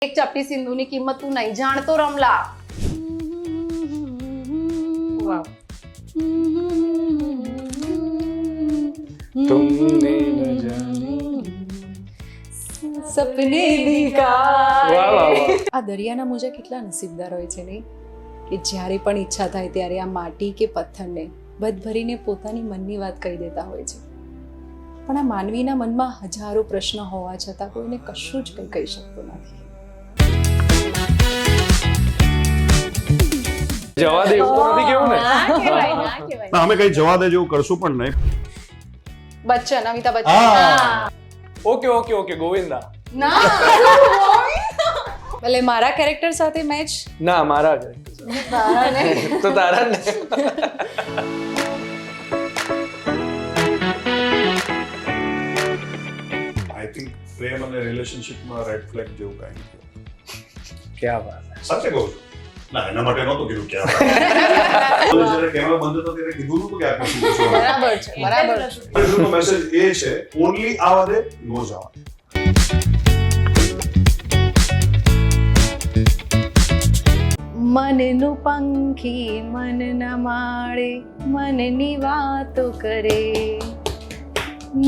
એક ચપટી સિંધુની કિંમત તું નહીં જાણતો રમલા. વાવ. तुमने न जानी સપને દિખા. વાહ વાહ વાહ. આ દરિયાના મોજા કેટલા નસીબદાર હોય છે નહીં, કે જ્યારે પણ ઈચ્છા થાય ત્યારે આ માટી કે પથ્થરને બધ ભરીને પોતાની મનની વાત કહી દેતા હોય છે. પણ આ માનવીના મનમાં હજારો પ્રશ્ન હોવા છતાં કોઈને કશું જ કંઈ કહી શકતો નથી. જવા દે એવું તો નથી કેવું ને. ના કહેવાય, ના કહેવાય. ના, અમે કઈ જવા દે જેવું કરશું પણ નહીં. બચ્ચન, અમિતાભ બચ્ચન. હા. Okay okay okay Govinda. ના. એટલે મારા કેરેક્ટર સાથે મેચ ના મારા છે. તારા ને. તો તારા ને. આઈ થિંક પ્રેમ અને રિલેશનશિપમાં રેડ ફ્લેગ જેવું કાંઈ નથી. ક્યાં વાત. સાચે કહું છું. ના, એના માટે નહોતું કીધું કે જ્યારે કેમેરા બંધ હતો ત્યારે કીધું નહોતું કે આ કશું કશું. બરાબર છે, બરાબર છે. ફિલ્મનો મેસેજ એ છે, ઓનલી આવા દે, નો જવા દે. મનનું પંખી મનના માળે મનની વાતો કરે,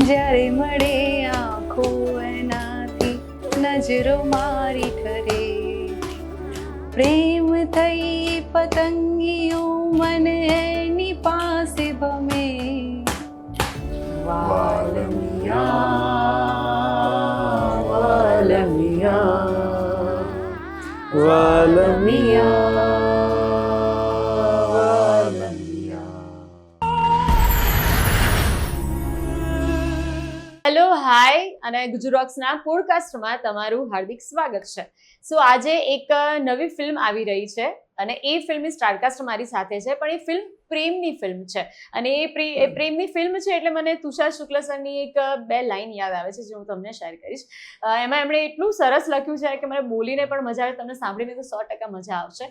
જ્યારે મળે આંખો એનાથી નજરો મારી ઠરે. પ્રેમ થઈ પતંગિયો મન એની પાસે ભમે. વાલમિયા વાલમિયા વાલમિયા. હેલો હાય અને ગુજરાતના પોડકાસ્ટમાં તમારું હાર્દિક સ્વાગત છે. સો આજે એક નવી ફિલ્મ આવી રહી છે અને એ ફિલ્મની સ્ટારકાસ્ટ મારી સાથે છે, પણ એ ફિલ્મ પ્રેમની ફિલ્મ છે અને એ પ્રેમની ફિલ્મ છે એટલે મને તુષાર શુક્લ સરની એક બે લાઈન યાદ આવે છે જે હું તમને શેર કરીશ. એમાં એમણે એટલું સરસ લખ્યું છે કે મને બોલીને પણ મજા આવે, તમને સાંભળીને તો 100% મજા આવશે.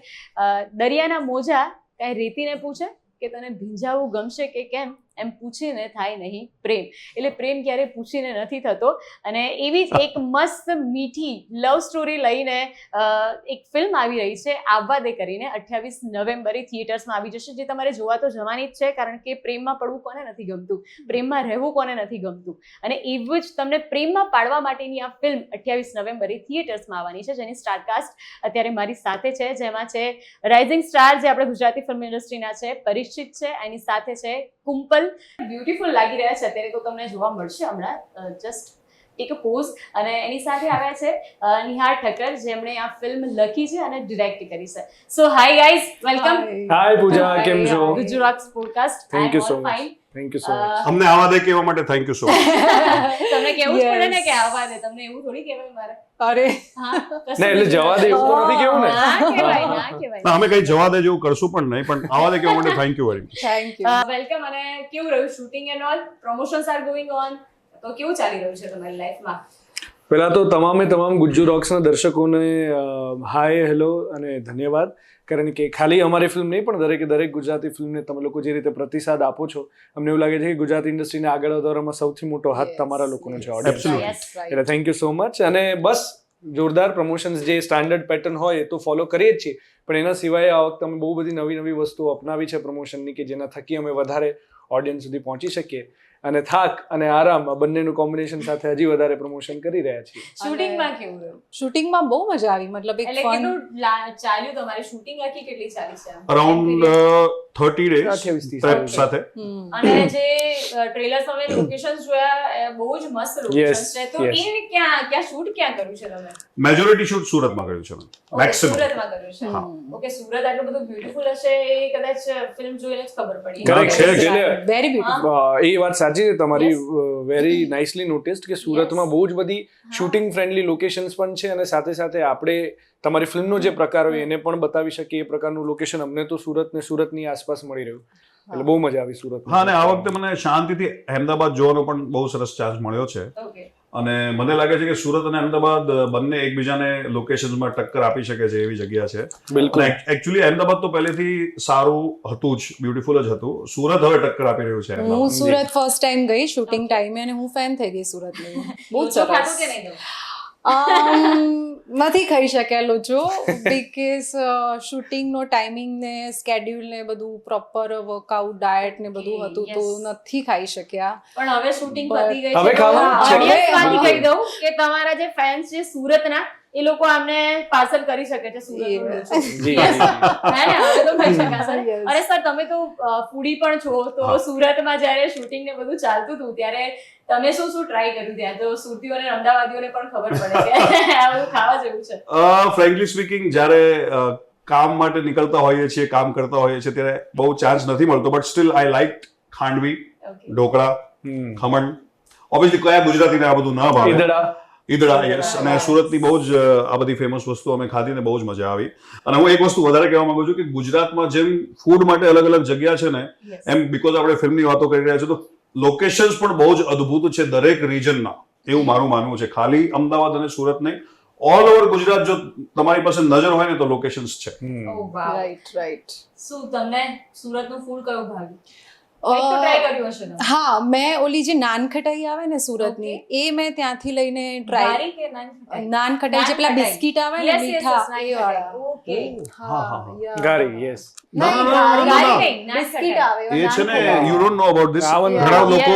દરિયાના મોજા કાંઈ રેતીને પૂછે કે તને ભીંજાવું ગમશે કે કેમ, એમ પૂછીને થાય નહીં પ્રેમ. એટલે પ્રેમ ક્યારે પૂછીને નથી થતો. અને એવી જ એક મસ્ત મીઠી લવ સ્ટોરી લઈને એક ફિલ્મ આવી રહી છે, આવવા દે કરીને. 28 નવેમ્બરે થિયેટર્સમાં આવી જશે, જે તમારે જોવા તો જવાની જ છે, કારણ કે પ્રેમમાં પડવું કોને નથી ગમતું, પ્રેમમાં રહેવું કોને નથી ગમતું. અને એવું જ તમને પ્રેમમાં પાડવા માટેની આ ફિલ્મ 28 નવેમ્બરે થિયેટર્સમાં આવવાની છે, જેની સ્ટારકાસ્ટ અત્યારે મારી સાથે છે, જેમાં છે રાઇઝિંગ સ્ટાર જે આપણે ગુજરાતી ફિલ્મ ઇન્ડસ્ટ્રીના છે, પરિચિત છે, એની સાથે છે કુંપલ. બ્યુટીફુલ લાગી રહ્યા છે અત્યારે, તો તમને જોવા મળશે હમણાં. Just take a pause. અને એની સાથે આવ્યા છે નિહાર ઠક્કર, જેમણે આ ફિલ્મ લખી છે અને ડિરેક્ટ કરી છે. સો હાય ગાઈઝ, વેલકમ. હાય પૂજા, કેમ છો? Gujarat podcast. Thank you so much. Thank you so much. અમને આવા દે કહેવા માટે થેન્ક યુ સો મચ. તમને કેવું જ પડે ને Yes. કે આવવા દે, તમને એવું થોડી કહેવાય મારે. અરે હા, ના એટલે જવા દે એવું તો નથી કેવું ને. ના કહેવાય, ના કહેવાય. ના, અમે કઈ જવા દે જેવું કરશું પણ નહીં, પણ આવા દે કહેવા માટે thank you very much. Thank you. Welcome. અને કેવું રહ્યું shooting and all? Promotions are going on, તો કેવું ચાલી રહ્યું છે તમારી લાઈફમાં? પહેલા તો તમામ ગુજ્જુ રોક્સના દર્શકોને હાય, હેલો અને ધન્યવાદ. કારણ કે ખાલી અમારી ફિલ્મ નહીં, પણ દરેક ગુજરાતી ફિલ્મને તમે લોકો જે રીતે પ્રતિસાદ આપો છો, અમને એવું લાગે છે કે ગુજરાતી ઇન્ડસ્ટ્રીને આગળ વધારવામાં સૌથી મોટો હાથ Yes. તમારા લોકોનો છે, audience. Absolutely. Yes, right. એટલે થેન્ક યુ સો મચ. અને બસ જોરદાર પ્રમોશન્સ જે સ્ટાન્ડર્ડ પેટર્ન હોય એ તો ફોલો કરીએ જ છીએ, પણ એના સિવાય આ વખતે અમે બહુ બધી નવી વસ્તુઓ અપનાવી છે પ્રમોશનની, કે જેના થકી અમે વધારે ઓડિયન્સ સુધી પહોંચી શકીએ અને થાક અને આરામ આ બંનેનું કોમ્બિનેશન સાથે હજી વધારે પ્રમોશન કરી રહ્યા છીએ. શૂટિંગમાં કેવું રહ્યું? શૂટિંગમાં બહુ મજા આવી, મતલબ એક એટલે ફન. કેટલું ચાલ્યું તમારી શૂટિંગ? આખી કેટલી ચાલી છે? અરાઉન્ડ 30 days 28 થી prep સાથે. અને જે ટ્રેલર્સ તમે લોકેશન્સ જોયા, એ બહુ જ મસ્ત લોકેશન્સ છે. તો yes. એ ક્યાં શૂટ ક્યાં કર્યું છે તમે? મેજોરિટી શૂટ સુરતમાં કર્યું છે Okay, મેક્સિમમ. સુરતમાં કર્યું છે. ઓકે, સુરત આટલું બધું બ્યુટીફુલ હશે એ કદાચ ફિલ્મ જોઈને જ ખબર પડી. Correct, correct. Very beautiful. એ વાત સાચી છે તમારી, વેરી નાઇસલી નોટિસ્ડ કે સુરતમાં બહુ જ બધી શૂટિંગ ફ્રેન્ડલી લોકેશન્સ પણ છે, અને સાથે સાથે આપણે તમારી ફિલ્મનો જે પ્રકાર હોય એને પણ બતાવી શકીએ એ પ્રકારનું લોકેશન અમને તો સુરત ને સુરતની આસપાસ મળી રહ્યું, એટલે બહુ મજા આવી સુરત. હા, અને આ વખતે મને શાંતિથી અહેમદાબાદ જોવાનો પણ બહુ સરસ ચાન્સ મળ્યો છે. ઓકે. અને મને લાગે છે કે સુરત અને અહેમદાબાદ બંને એકબીજાને લોકેશન્સમાં ટક્કર આપી શકે છે એવી જગ્યા છે. બિલકુલ. એકચ્યુઅલી અહેમદાબાદ તો પહેલેથી સારું હતું જ, બ્યુટીફુલ જ હતું. સુરત હવે ટક્કર આપી રહ્યું છે. હું સુરત ફર્સ્ટ ટાઈમ ગઈ શૂટિંગ ટાઈમે અને હું ફેન થઈ ગઈ સુરતની. બહુ લોચો ખાધો સરસ. કે નહીં? નથી ખાઈ શક્યા લોચો બીકોઝ શૂટિંગનો ટાઈમિંગ ને સ્કેડ્યુલ ને બધું પ્રોપર વર્કઆઉટ ડાયટ ને બધું હતું તો નથી ખાઈ શક્યા. પણ હવે શૂટિંગ પતી ગઈ હવે છે ખાવાનું છે. audience માંથી કહી દઉં કે તમારા જે ફેન્સ છે સુરતના એ લોકો આમને પાર્સલ કરી શકે છે સુરતનું લોચો. જી Yes. હે ને? હવે તો ખાઈ શકાશે. Yes. અરે સર તમે તો ફૂડી પણ છો તો હા. સુરતમાં જ્યારે શૂટિંગ ને બધું ચાલતું હતું ત્યારે તમે શું શું ટ્રાય કર્યું ત્યાં તો સુરતીઓને અમદાવાદીઓને પણ ખબર પડે કે આ બધું ખાવા જેવું છે. ફ્રેન્કલી સ્પીકિંગ જ્યારે કામ માટે નીકળતા હોઈએ છીએ, કામ કરતા હોઈએ છીએ ત્યારે બહુ ચાન્સ નથી મળતો, but still I like khandvi, Okay. Dhokla, khaman. Obviously કયા ગુજરાતીને આ બધું ના ભાવે? ઈદડા, યસ. અને સુરતની બહુ જ આ બધી ફેમસ વસ્તુ અમે ખાધી ને બહુ જ મજા આવી. અને હું એક વસ્તુ વધારે કહેવા માંગુ છું કે ગુજરાતમાં જેમ ફૂડ માટે અલગ અલગ જગ્યા છે ને, Yes. એમ બીકોઝ આપણે ફિલ્મની વાતો કરી રહ્યા છીએ તો લોકેશન્સ પણ બહુ જ અદ્ભુત છે દરેક રિજનના, એવું મારું માનવું છે. ખાલી અમદાવાદ અને સુરત નહીં, ઓલ ઓવર ગુજરાત જો તમારી પાસે નજર હોય ને તો લોકેશન્સ છે. Oh, wow. રાઈટ. શું તમને સુરતનું ફૂડ કયું ભાવ્યું? કંઈક તો try કર્યું હશે તમે. હા, મેં ઓલી જે નાન ખટાઈ આવે ને સુરતની એ મેં ત્યાંથી લઈને ટ્રાય. ગારી કે નાન ખટાઈ? નાન ખટાઈ જે પેલા નાન ખટાઈ. બિસ્કિટ આવે ને Yes, yes, yes, મીઠા નાન એ વાળા. ખટાઈ. Okay. હા, ગારી, યસ. ના, ના, ના, ના, ગારી ના. નહીં, નાન બિસ્કિટ ખટાઈ. આવે એ છે ને you don't know about this. આવું ઘણા Yes. લોકો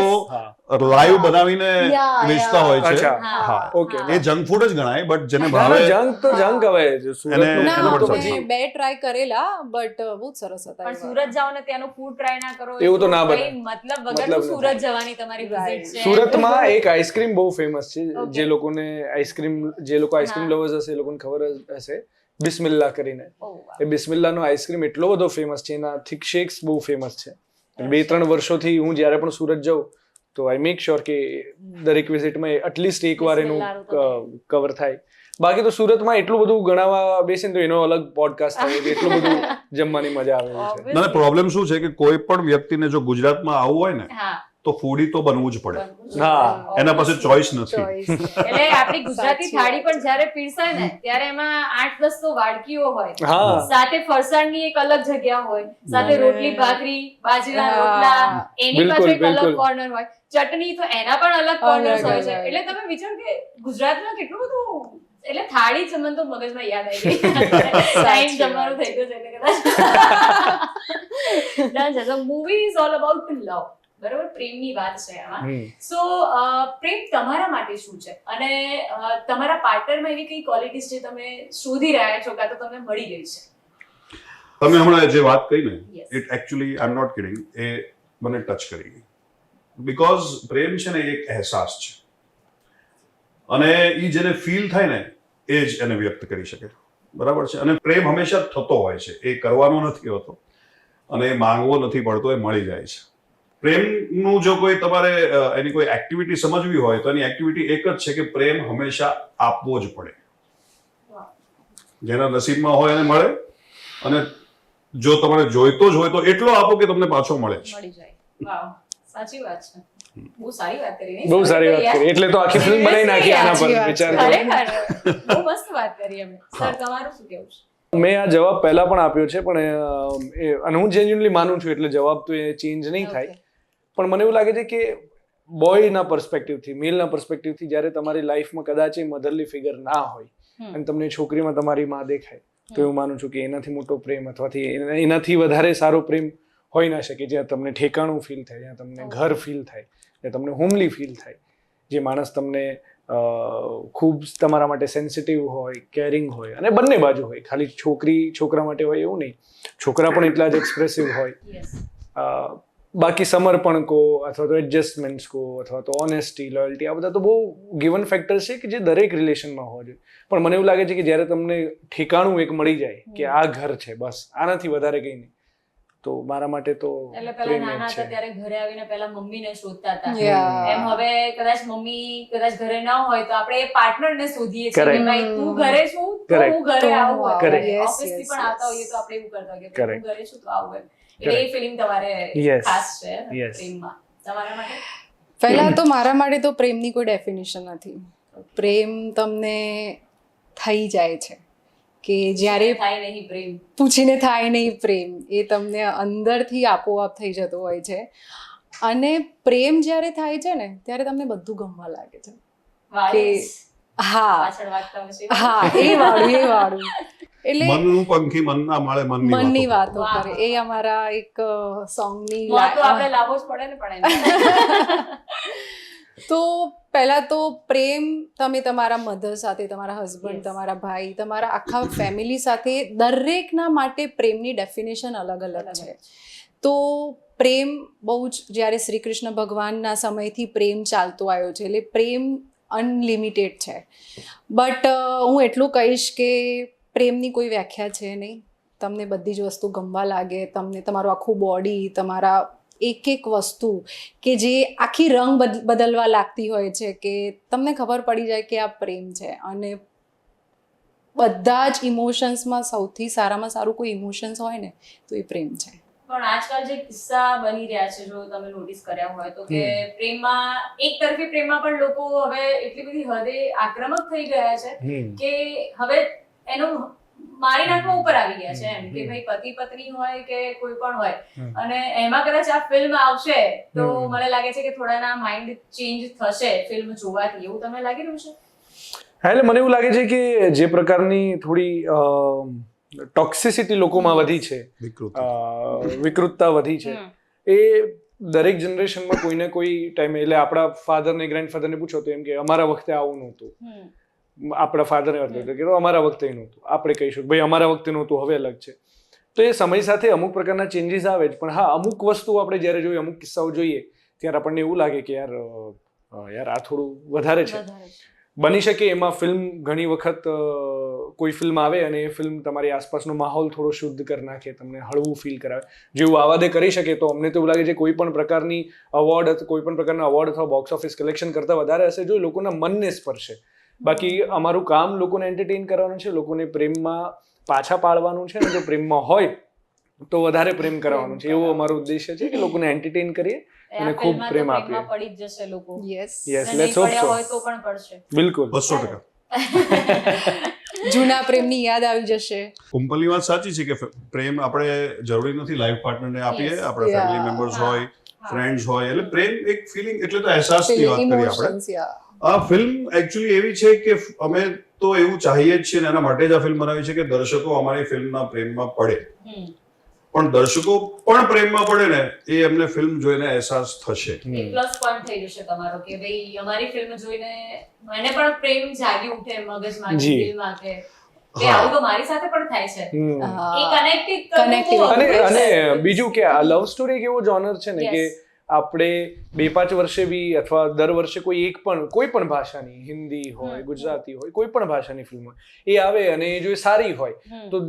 લાઈવ બનાવીને Yeah, વેચતા હોય છે. અચ્છા. હા, Okay. એ જંક ફૂડ જ ગણાય, બટ જેને ના, ભાવે ના, જંક તો જંક હવે સુરતનું એને ના, પણ તો સમજી. પછી મેં 2 ટ્રાય કરેલા બટ બહુ જ સરસ હતા. પણ સુરત જાઓ ને ત્યાંનું ફૂડ ટ્રાય ના કરો એવું તો ના બને. કઈ મતલબ વગર મતલબ સુરત જવાની તમારી વિઝિટ છે. સુરતમાં એક આઈસ્ક્રીમ બહુ ફેમસ છે. Okay. જે લોકો આઈસ્ક્રીમ લવર્સ હશે એ લોકોને ખબર જ હશે, બિસ્મિલ્લા કરીને. Oh, wow. એ બિસ્મિલ્લાનો આઈસ્ક્રીમ એટલો બધો ફેમસ છે, એના થિક શેક્સ બહુ ફેમસ છે. 2-3 વર્ષોથી હું જ્યારે પણ સુરત જાઉં તો આઈ મેક શ્યોર કે દરેક વિઝિટમાં એટલીસ્ટ એકવાર એનું બિસ્મિલ્લાનું કવર થાય. બાકી તો સુરતમાં એટલું બધું ગણાવવા બેસે ને તો એનો અલગ પોડકાસ્ટ થાય એટલે એટલું બધું જમવાની મજા આવે છે. Obviously. ના, પ્રોબ્લેમ શું છે કે કોઈ પણ વ્યક્તિને જો ગુજરાતમાં આવવું હોય ને હા. તો ફૂડી તો બનવું જ પડે. હા. એના પાસે ચોઈસ નથી. એટલે આપણી ગુજરાતી સાચી થાળી પણ જ્યારે પીરસાય ને ત્યારે એમાં 8-10 તો વાડકીઓ હોય, હા. સાથે ફરસાણની એક અલગ જગ્યા હોય, સાથે અને- રોટલી ભાખરી, બાજરીના હા. રોટલા, એની બિલકુલ, પાછળ એક અલગ બિલકુલ. કોર્નર હોય, ચટણી તો એના પણ અલગ કોર્નર્સ અલગ, હોય છે. અલગ. એટલે તમે વિચારો કે ગુજરાતમાં કેટલું બધું, એટલે થાળી જ મને તો મગજમાં યાદ આવી ગઈ. ટાઈમ જમવાનું થઈ ગયો છે એટલે કદાચ Done છે. So movie is all about love. બરોબર, પ્રેમની વાત છે આમાં. સો પ્રેમ તમારા માટે શું છે અને તમારા પાર્ટનરમાં એવી કઈ ક્વોલિટીઝ છે તમે શોધી રહ્યા છો કાં તો તમને મળી ગઈ છે? તમે હમણાં જે વાત કહી ને, Yes. It actually I am not kidding, એ મને ટચ કરી ગઈ. બીકોઝ પ્રેમ છે ને એ એક અહેસાસ છે અને એ જેને ફીલ થાય ને એ જ એને વ્યક્ત કરી શકે. બરાબર છે? અને પ્રેમ હંમેશા થતો હોય છે, એ કરવાનો નથી હોતો અને એ માંગવો નથી પડતો, એ મળી જાય છે. પ્રેમનું જો કોઈ તમારે એની કોઈ એક્ટિવિટી સમજવી હોય તો એની એક્ટિવિટી એક જ છે કે પ્રેમ હંમેશા આપવો જ પડે. જેના નસીબમાં હોય એને મળે, અને જો તમારે જોઈતો જ હોય તો એટલો આપો કે તમને પાછો મળે જ. મળી જાય. વાવ, સાચી વાત છે. બહુ સારી વાત કરી નહીં? બહુ સારી વાત કરી, એટલે તો આખી ફિલ્મ બનાવી નાખી આના પર. સાચી વાત વિચાર કરો. ખરેખર બહુ મસ્ત વાત કરી અમે. સર તમારું શું કેવું છે? મેં આ જવાબ પહેલા પણ આપ્યો છે, પણ અને હું જેન્યુઅલી માનું છું એટલે જવાબ તો એ ચેન્જ નહીં થાય. પણ મને એવું લાગે છે કે બોયના પર્સપેક્ટિવથી, મેલના પર્સપેક્ટિવથી જ્યારે તમારી લાઈફમાં કદાચ એ મધરલી ફિગર ના હોય અને તમને છોકરીમાં તમારી માં દેખાય તો હું માનું છું કે એનાથી મોટો પ્રેમ અથવા એનાથી વધારે સારો પ્રેમ હોઈ ના શકે. જ્યાં તમને ઠેકાણું ફીલ થાય, જ્યાં તમને ઘર ફીલ થાય, જ્યાં તમને હોમલી ફીલ થાય, જે માણસ તમને ખૂબ તમારા માટે સેન્સિટિવ હોય, કેરિંગ હોય, અને બંને બાજુ હોય, ખાલી છોકરી છોકરા માટે હોય એવું નહીં, છોકરા પણ એટલા જ એક્સપ્રેસિવ હોય. Yes. બાકી સમર્પણ કહો અથવા તો એડજસ્ટમેન્ટ્સ કહો અથવા તો ઓનેસ્ટી, લોયલ્ટી, આ બધા તો બહુ ગિવન ફેક્ટર્સ છે કે જે દરેક રિલેશનમાં હોવા જોઈએ. પણ મને એવું લાગે છે કે જ્યારે તમને ઠેકાણું એક મળી જાય કે આ ઘર છે, બસ આનાથી વધારે કંઈ નહીં, તો મારા માટે તો એટલે પેલા પ્રેમ નાના જ હતા છે. ત્યારે ઘરે આવીને પેલા મમ્મીને શોધતા હતા. Yeah. એમ હવે કદાચ મમ્મી કદાચ ઘરે ન હોય તો આપણે એ પાર્ટનરને શોધીએ છીએ કે Correct. ભાઈ તું ઘરે છું તો Correct. હું ઘરે આવું. Correct. Yes, ઓફિસથી yes, પણ આવતા હોઈએ yes. તો આપણે એવું કરતા હોઈએ કે Correct. હું ઘરે છું તો આવું એમ. એટલે એ ફિલિંગ તમારે Yes. ખાસ છે Yes. પ્રેમમાં. તમારા માટે? પહેલા તો મારા માટે તો પ્રેમની કોઈ ડેફિનેશન નથી. પ્રેમ તમને થઈ જાય છે કે જ્યારે થાય નહીં પ્રેમ. પૂછીને થાય નહીં પ્રેમ, એ તમને અંદરથી આપોઆપ થઈ જતો હોય છે. અને પ્રેમ જ્યારે થાય છે ને ત્યારે તમને બધું ગમવા લાગે છે. વાહ, કે yes. હા પાછળ વાગતા હોય છે. હા એ વાળું એટલે મનનું પંખી મનના માળે મનની વાતો વાહ. કરે એ અમારા એક સોંગની મોં તો આપણે લાવવો જ પડે ને પણ એને. તો પહેલા તો પ્રેમ તમે તમારા મધર સાથે, તમારા હસબન્ડ, Yes. તમારા ભાઈ, તમારા આખા ફેમિલી સાથે, દરેકના માટે પ્રેમની ડેફિનેશન અલગ અલગ છે. તો પ્રેમ બહુ જ, જ્યારે શ્રી કૃષ્ણ ભગવાનના સમયથી પ્રેમ ચાલતો આવ્યો છે, એટલે પ્રેમ અનલિમિટેડ છે. બટ હું એટલું કહીશ કે પ્રેમની કોઈ વ્યાખ્યા છે નહીં. તમને બધી જ વસ્તુ ગમવા લાગે, તમને તમારું આખું બોડી, તમારા એક એક વસ્તુ કે જે આખી રંગ બદલવા લાગતી હોય છે, કે તમને ખબર પડી જાય કે આ પ્રેમ છે. અને બધા જ ઇમોશન્સમાં સૌથી સારામાં સારું કોઈ ઇમોશન્સ હોય ને તો એ પ્રેમ છે. પણ આજકાલ જે કિસ્સા બની રહ્યા છે, જો તમે નોટિસ કર્યા હોય તો, કે પ્રેમમાં, એક તરફી પ્રેમમાં પણ લોકો હવે એટલી બધી હદે આક્રમક થઈ ગયા છે કે હવે એનો મારી નાખવા ઉપર આવી ગયા છે, એમ કે ભાઈ પતિ પત્ની હોય કે કોઈ પણ હોય, અને એમાં કદાચ આ ફિલ્મ આવશે તો મને લાગે છે કે થોડાના માઇન્ડ ચેન્જ થશે ફિલ્મ જોવાથી. એવું તમને લાગી રહ્યું છે? હા, એટલે મને એવું લાગે છે કે જે પ્રકારની થોડી ટોક્સિસિટી લોકોમાં વધી છે, વિકૃતતા વધી છે, એ દરેક જનરેશનમાં કોઈને કોઈ ટાઈમે, એટલે આપણા ફાધર ને ગ્રેન્ડફાધર ને પૂછો તો એમ કે અમારા વખતે આવું નહોતું, આપણા ફાધરને હતું કે અમારા વખતે નહોતું, આપણે કહીશું ભાઈ અમારા વખતે નહોતું, હવે અલગ છે. તો એ સમય સાથે અમુક પ્રકારના ચેન્જીસ આવે જ, પણ હા, અમુક વસ્તુ આપણે જ્યારે જોઈએ, અમુક કિસ્સાઓ જોઈએ ત્યારે આપણને એવું લાગે કે યાર આ થોડું વધારે છે. બની શકે એમાં ફિલ્મ ઘણી વખત કોઈ ફિલ્મ આવે અને એ ફિલ્મ તમારી આસપાસનો માહોલ થોડો શુદ્ધ કરી નાખે, તમને હળવું ફીલ કરાવે, જેવું આવા દે કરી શકે. તો અમને તો એવું લાગે છે કોઈ પણ પ્રકારની અવોર્ડ, કોઈ પણ પ્રકારના અવોર્ડ અથવા બોક્સ ઓફિસ કલેક્શન કરતાં વધારે હશે જો લોકોના મનને સ્પર્શે. બાકી અમારું કામ લોકોને એન્ટરટેઇન કરવાનું છે, લોકોને પ્રેમમાં પાછા પાડવાનું છે, અને જો પ્રેમમાં હોય તો વધારે પ્રેમ કરાવવાનું છે. એવો અમારો ઉદ્દેશ્ય છે કે લોકોને એન્ટરટેઇન કરીએ અને ખૂબ પ્રેમ આપીએ. પડી જ જશે લોકો. યસ, યસ, અને લેટ્સ નહીં હોપ પડ્યા સો. હોય તો પણ પડશે. બિલકુલ 100%. જૂના પ્રેમની યાદ આવી જશે. કુંપલની વાત સાચી છે કે પ્રેમ આપણે જરૂરી નથી લાઈફ પાર્ટનરને આપીએ, Yes. આપણે ફેમિલી મેમ્બર્સ હોય, ફ્રેન્ડ્સ હોય, એટલે પ્રેમ એક ફિલિંગ, એટલે તો અહેસાસની વાત કરી આપણે. ઇમોશન્સ, યા. આ ફિલ્મ એકચ્યુઅલી એવી છે કે અમે તો એવું ચાહીએ જ છીએ, અને એના માટે જ આ ફિલ્મ બનાવી છે કે દર્શકો અમારી ફિલ્મના પ્રેમમાં પડે. પણ દર્શકો પણ પ્રેમમાં પડે ને, એ એમને ફિલ્મ જોઈને અહેસાસ થશે. એક પ્લસ પોઈન્ટ થઈ જશે તમારો કે ભાઈ અમારી ફિલ્મ જોઈને મને પણ પ્રેમ જાગી ઉઠે મગજમાં, જી. દિલમાં, કે આવું તો મારી સાથે પણ થાય છે. એ કનેક્ટિવ Connective. અને બીજું કે આ લવ સ્ટોરી એક એવો જોનર છે ને કે આપણે 2-5 વર્ષે બી અથવા દર વર્ષે કોઈ પણ ભાષાની, હિન્દી હોય, ગુજરાતી હોય, કોઈ પણ ભાષાની ફિલ્મ હોય, એ આવે અને એ જો સારી હોય તો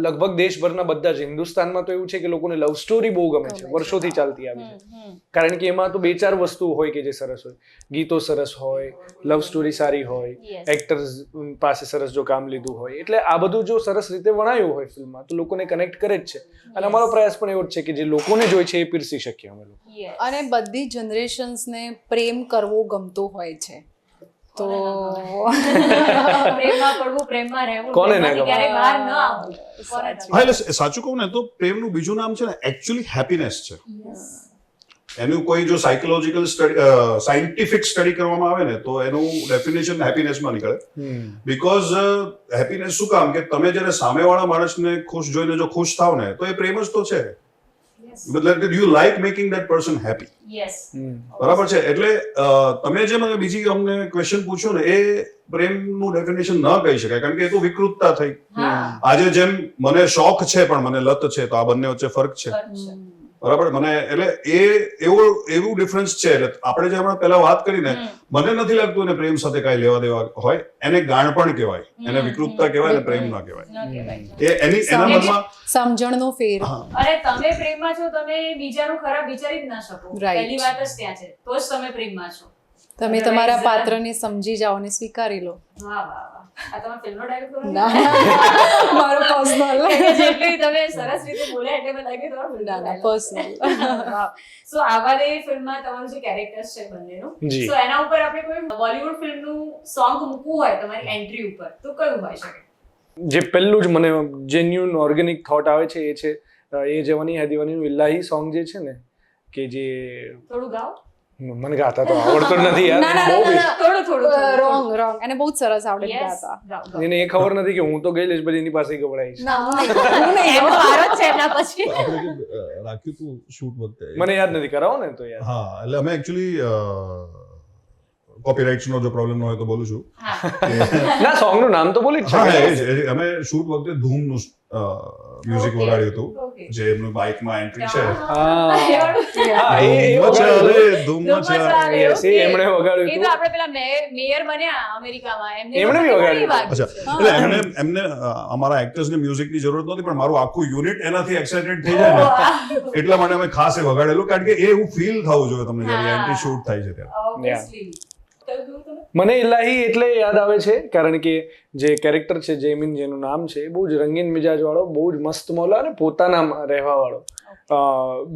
લગભગ દેશભરના બધા જ, હિન્દુસ્તાનમાં તો એવું છે કે લોકોને લવ સ્ટોરી બહુ ગમે છે, વર્ષોથી ચાલતી આવી છે. કારણ કે એમાં તો 2-4 વસ્તુઓ હોય કે જે સરસ હોય, ગીતો સરસ હોય, લવ સ્ટોરી સારી હોય, એક્ટર્સ પાસે સરસ જો કામ લીધું હોય, એટલે આ બધું જો સરસ રીતે વણાયું હોય ફિલ્મમાં તો લોકોને કનેક્ટ કરે જ છે. અને અમારો પ્રયાસ પણ એવો જ છે કે જે લોકોને જોઈ છે એ પીરસી શકીએ અમે લોકો. અને બધી જનરેશન્સને પ્રેમ કરવો ગમતો હોય છે. તો પ્રેમમાં પડવું, પ્રેમમાં રહેવું, કોને ના પ્રેમમાંથી ગમે? ક્યારેય બહાર ન આવવું. કોને ના ગમે? હા, એટલે સાચું કહું ને તો પ્રેમનું બીજું નામ છે ને એકચ્યુઅલી હેપીનેસ છે. એનું કોઈ જો સાયકોલોજીકલ સાયન્ટિફિક સ્ટડી કરવામાં આવે ને તો એનું ડેફિનેશન હેપીનેસમાં નીકળે. બીકોઝ હેપીનેસ શું કામ, કે તમે જ્યારે સામેવાળા માણસને ખુશ જોઈને જો ખુશ થાવ ને તો એ પ્રેમ જ તો છે. મતલબ you like making that person happy. Yes. બરાબર છે. એટલે તમે જે મને બીજી અમને ક્વેશ્ચન પૂછ્યો ને, એ પ્રેમનું ડેફિનેશન ન કહી શકાય, કારણ કે એ તો વિકૃતતા થઈ. આજે જેમ મને શોખ છે પણ મને લત છે, તો આ બંને વચ્ચે ફરક છે. બરાબર, મને એટલે એવું ડિફરન્સ છે. એટલે આપણે જે હમણાં પહેલા વાત કરીને, મને નથી લાગતું એને પ્રેમ સાથે કાંઈ લેવા દેવા હોય. એને ગાણપણ કહેવાય, એને વિકૃતતા કહેવાય, ને પ્રેમ ના કહેવાય. એ એના મનમાં સમજણનો ફેર. અરે તમે પ્રેમમાં છો, તમે બીજાનું ખરાબ વિચારી જ ના શકો. Right. પહેલી વાત જ ત્યાં છે, તો જ તમે પ્રેમમાં છો. તમે તમારા પાત્રને સમજી જાઓ ને સ્વીકારી લો. વાહ વાહ વાહ, આ તમે ફિલ્મનો ડાયરેક્ટર ના, મારો પર્સનલ. જેટલી તમે સરસ રીતે બોલ્યા એટલે મને લાગે તમારો ના ના, પર્સનલ. સો આવા દે ફિલ્મમાં તમારું જે કેરેક્ટર્સ છે બંનેનું, જી. સો એના ઉપર આપણે કોઈ બોલિવૂડ ફિલ્મનું સોંગ મૂકવું હોય તમારી એન્ટ્રી ઉપર તો કયું હોઈ શકે? જે પહેલું જ મને જેન્યુન ઓર્ગેનિક થોટ આવે છે એ છે એ જવાની હે દીવાનીનું ઇલાહી સોંગ જે છે ને, કે જે થોડું ગાઓ. મને ગાતા તો આવડતું જ નથી યાર. ના, ના, બહુ ના, બી. ના. થોડું રોંગ રોંગ અને બહુ જ સરસ આવડે Yes. ગાતા. એને એ ખબર નથી કે હું તો ગઈ લઈશ પછી એની પાસે ગવડાવીશ. ના હું નહીં એમનો વારો જ છે એમના પછી. આપણે જે રાખ્યું હતું શૂટ વખતે મને યાદ નથી, કરાવો ને તો યાર. હા એટલે અમે એકચ્યુઅલી કોપીરાઇટ્સનો જો પ્રોબ્લેમ ન હોય તો બોલું છું ના, સોંગ નું નામ તો બોલી જ હા શકે. એ જ. અમે શૂટ વખતે ધૂમનું મ્યુઝિક Okay. વગાડ્યું હતું Okay. જે એમનું બાઇકમાં એન્ટ્રી છે હા, એ ધૂમ વગાડ્યું મચાલે, ધૂમ ધૂમ મચાલે. મચાલે. Yes, એ એમણે વગાડ્યું એ તો હતું. આપણે પેલા મેયર બન્યા અમેરિકામાં એમણે બી વગાડ્યું. અચ્છા એટલે એમને અમારા એક્ટર્સને મ્યુઝિકની જરૂરત નહોતી પણ મારું આખું યુનિટ એનાથી એક્સાઇટેડ થઈ જાય ને એટલા માટે અમે ખાસ એ વગાડેલું કારણ કે એ એવું ફીલ થવું જોઈએ તમને જ્યારે હા. એન્ટ્રી શૂટ થાય છે ત્યારે Obviously. તો તમે મને ઇલાહી એટલે યાદ આવે છે કારણ કે જે કેરેક્ટર છે જેમિન જેનું નામ છે એ બહુ જ રંગીન મિજાજ વાળો, બહુ જ મસ્ત મોલા અને પોતાનામાં રહેવા વાળો.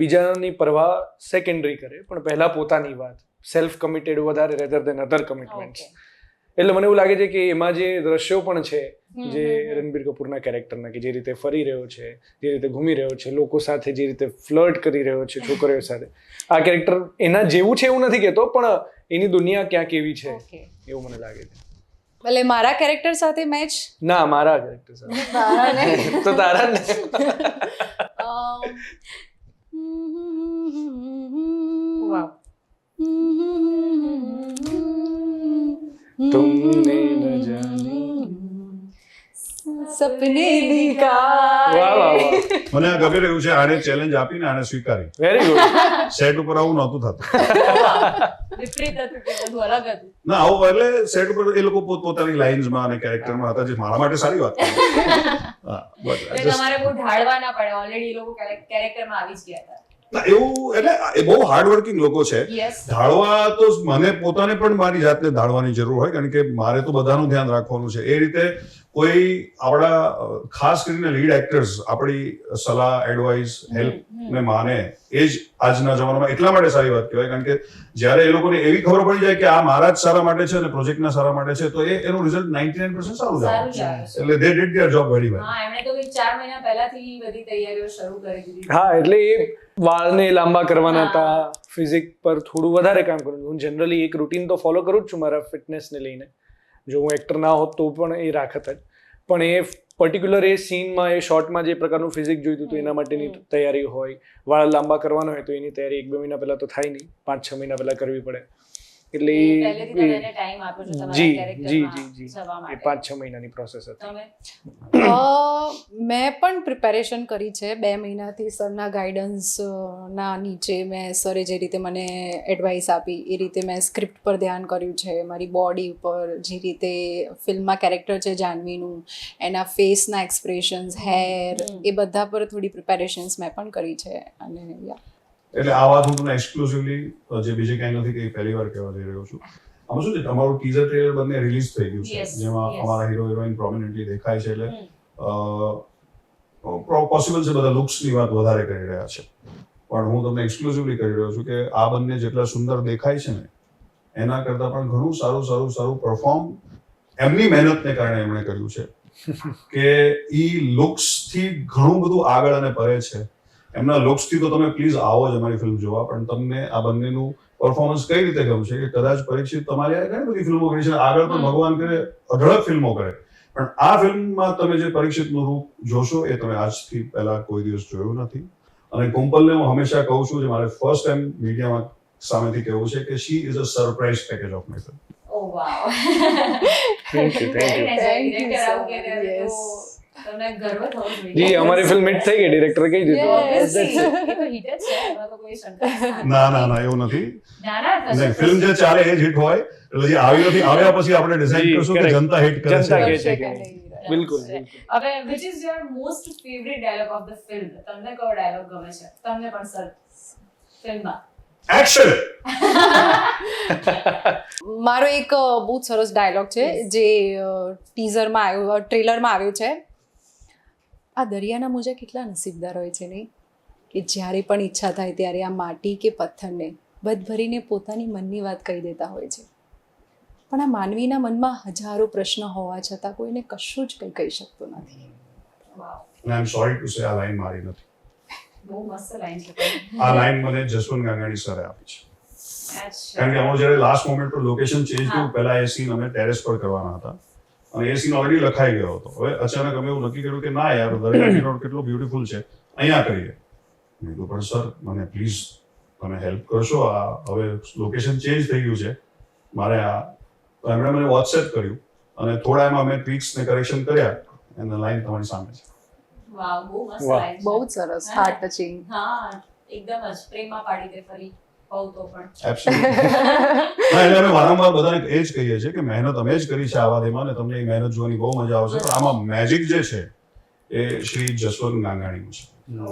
બીજાની પરવા સેકન્ડરી કરે પણ પહેલા પોતાની વાત, સેલ્ફ કમિટેડ વધારે રેધર દેન અધર કમિટમેન્ટ્સ. એટલે મને એવું લાગે છે કે એમાં જે દ્રશ્યો પણ છે જે રણબીર કપૂરના કેરેક્ટરના કે જે રીતે ફરી રહ્યો છે, જે રીતે ઘૂમી રહ્યો છે, લોકો સાથે જે રીતે ફ્લર્ટ કરી રહ્યો છે છોકરીઓ સાથે, આ કેરેક્ટર એના જેવું છે એવું નથી કહેતો પણ એની દુનિયા ક્યાંક એવી છે Okay. એવું મને લાગે છે. એટલે મારા કેરેક્ટર સાથે મેચ ના, મારા કેરેક્ટર સાથે તો તારા ને Wow. तुमने न जानी. સપને દિખા. વાહ વાહ વાહ, મને આ ગમી રહ્યું છે આને ચેલેન્જ આપીને આને સ્વીકારી વેરી ગુડ. સેટ ઉપર આવું નહોતું થતું વિપરીત હતું કે બધું અલગ હતું. ના આવું એટલે સેટ ઉપર એ લોકો પોતાની લાઇન્સમાં અને કેરેક્ટરમાં હતા જે મારા માટે સારી વાત છે હા એટલે બટ તમારે બહુ ઢાળવા ના પડે, ઓલરેડી એ લોકો કેરેક્ટરમાં આવી જ ગયા હતા. ના એવું એટલે એ બહુ હાર્ડ વર્કિંગ લોકો છે યસ. ધાડવા તો મને પોતાને પણ મારી જાતને ધાડવાની જરૂર હોય કારણ કે મારે તો બધાનું ધ્યાન રાખવાનું છે એ રીતે કોઈ આપણા ખાસ કરીને લીડ એક્ટર્સ આપણી સલાહ એડવાઇસ હેલ્પ ને માને એ જ આજના જમાનામાં એટલા માટે સારી વાત કહેવાય કારણ કે જ્યારે એ લોકોને એવી ખબર પડી જાય કે આ મારા જ સારા માટે છે અને પ્રોજેક્ટના સારા માટે છે તો એનું રિઝલ્ટ 99% સારું જ આવે સારું જ આવે છે. એટલે they did their job very well હા, એમણે તો કંઈક 4 મહિના પહેલાથી બધી તૈયારીઓ શરૂ કરી દીધી. હા, એટલે એ વાળને લાંબા કરવાના હા. હતા, ફિઝિક પર થોડું વધારે કામ કરવાનું. હું જનરલી એક રૂટીન તો ફોલો કરું જ છું મારા ફિટનેસને લઈને. જો હું એક્ટર ના હોત તો પણ એ રાખત જ, પણ એ પર્ટિક્યુલર એ સીનમાં એ શોર્ટમાં જે પ્રકારનું ફિઝિક જોઈતું હતું એના માટેની તૈયારી હોય, વાળ લાંબા કરવાના હોય તો એની તૈયારી 1-2 મહિના પહેલા તો થાય નહીં, 5-6 મહિના પહેલા કરવી પડે. એટલે પહેલેથી તમે એને ટાઈમ આપો છો તમારા જી કેરેક્ટરમાં જી જવા એ માટે. 5-6 મહિનાની પ્રોસેસ હતી. તમે મેં પણ પ્રિપેરેશન કરી છે 2 મહિનાથી સરના ગાઈડન્સ ના નીચે મેં સરે જે રીતે મને એડવાઇસ આપી એ રીતે મેં સ્ક્રિપ્ટ પર ધ્યાન કર્યું છે, મારી બોડી ઉપર, જે રીતે ફિલ્મમાં કેરેક્ટર છે જાનવીનું, એના ફેસના એક્સપ્રેશન્સ, હેર, એ બધા પર થોડી પ્રિપેરેશન્સ મેં પણ કરી છે અને યા એટલે આ વાત હું તમને એક્સક્લુઝિવલી જે બીજે ક્યાંય નથી કે પહેલી વાર કહેવા જઈ રહ્યો છું. આમાં શું છે તમારું ટીઝર ટ્રેલર બંને રિલીઝ થઈ ગયું છે Yes, જેમાં yes. અમારા હીરો હિરોઈન પ્રોમિનન્ટલી દેખાય છે એટલે પોસિબલ છે બધા લુક્સની વાત વધારે કરી રહ્યા છે પણ હું તમને એક્સક્લુઝિવલી કહી રહ્યો છું કે આ બંને જેટલા સુંદર દેખાય છે ને એના કરતાં પણ ઘણું સારું પરફોર્મ એમની મહેનતને કારણે એમણે કર્યું છે કે ઈ લુક્સથી ઘણું બધું આગળ અને પરે છે. એમના લુક્સથી તો તમે પ્લીઝ આવો જ અમારી ફિલ્મ જોવા, પણ તમને આ બંનેનું પરફોર્મન્સ કઈ રીતે ગમશે કે કદાચ પરીક્ષિત તમારી ઘણી બધી ફિલ્મો કરી છે, આગળ પણ ભગવાન કરે અઢળક ફિલ્મો કરે, પણ આ ફિલ્મમાં તમે જે પરીક્ષિતનું રૂપ જોશો એ તમે આજથી પહેલા કોઈ દિવસ જોયું નથી. અને કુંપલને હું હંમેશા કહું છું જે મારે ફર્સ્ટ ટાઈમ મીડિયામાં સામેથી કહેવું છે કે she is a surprise package of my film. Oh wow. Thank you, thank you. Thank you Director so આવું કહે ત્યારે much. તો તમને ગર્વ થવો જોઈએ. જી, અમારી ફિલ્મ હિટ થઈ ગઈ, ડિરેક્ટર કહી દીધું. Yes. Obviously, એ તો hit જ છે, એમાં તો કોઈ શંકા નથી. ના એવું નથી. ના, ના, થશે, નહીં, ફિલ્મ જે ચાલે એ જ હિટ હોય એટલે જે આવી નથી આવ્યા પછી આપણે ડિસાઈડ જી, કરશું કે correct. જનતા હિટ કરે જનતા છે કહે છે કે કે નહીં. નહીં. બિલકુલ, છે. બિલકુલ. હવે which is your most favorite dialogue of the film? તમને કયો ડાયલોગ ગમે છે? તમને પણ સર ફિલ્મમાં એક્શન. મારો એક બહુ જ સરસ ડાયલોગ છે જે ટીઝરમાં આવ્યો, ટ્રેલરમાં આવ્યો છે. આ દરિયાના મોજા કેટલા નસીબદાર હોય છે નહીં, કે જ્યારે પણ ઈચ્છા થાય ત્યારે આ માટી કે પથ્થરને બધ ભરીને પોતાની મનની વાત કહી દેતા હોય છે. પણ આ માનવીના મનમાં હજારો પ્રશ્ન હોવા છતાં કોઈને કશું જ કંઈ કહી શકતો નથી. વાવ, અને આઈ એમ સોરી ટુ સે આ લાઈન મારી નથી. બહુ મસ્ત લાઈન છે. આ લાઈન મને જસવંત ગાંગાણી સરે આપી છે. કારણ કે અમારું જ્યારે લાસ્ટ મોમેન્ટ પર લોકેશન ચેન્જ થયું, પહેલા એ સીન અમે ટેરેસ પર કરવાના હતા અને એ સીન ઓલરેડી લખાઈ ગયો હતો. હવે અચાનક અમે એવું નક્કી કર્યું કે ના યાર, દરિયાની રોડ કેટલો બ્યુટીફુલ છે, અહીંયા કરીએ. મેં કીધું પણ સર મને પ્લીઝ તમે હેલ્પ કરશો, આ હવે લોકેશન ચેન્જ થઈ ગયું છે મારે આ. તો એમણે મને વોટ્સએપ કર્યું અને થોડા એમાં અમે ટ્વીક્સ ને કરેક્શન કર્યા અને લાઈન તમારી સામે છે. વાવ, બહુ મસ્ત વાહ. line છે. બહુ જ સરસ, હાર્ટ ટચિંગ. હા, એકદમ જ પ્રેમમાં પાડી દે ફરી કહું તો પણ. Absolutely. ના, એટલે અમે વારંવાર બધાને એ જ કહીએ છીએ કે મહેનત અમે જ કરી છે આવા દેમાં, ને તમને એ મહેનત જોવાની બહુ મજા આવશે. પણ આમાં મેજિક જે છે એ શ્રી જસવંત ગાંગાણીનું છે.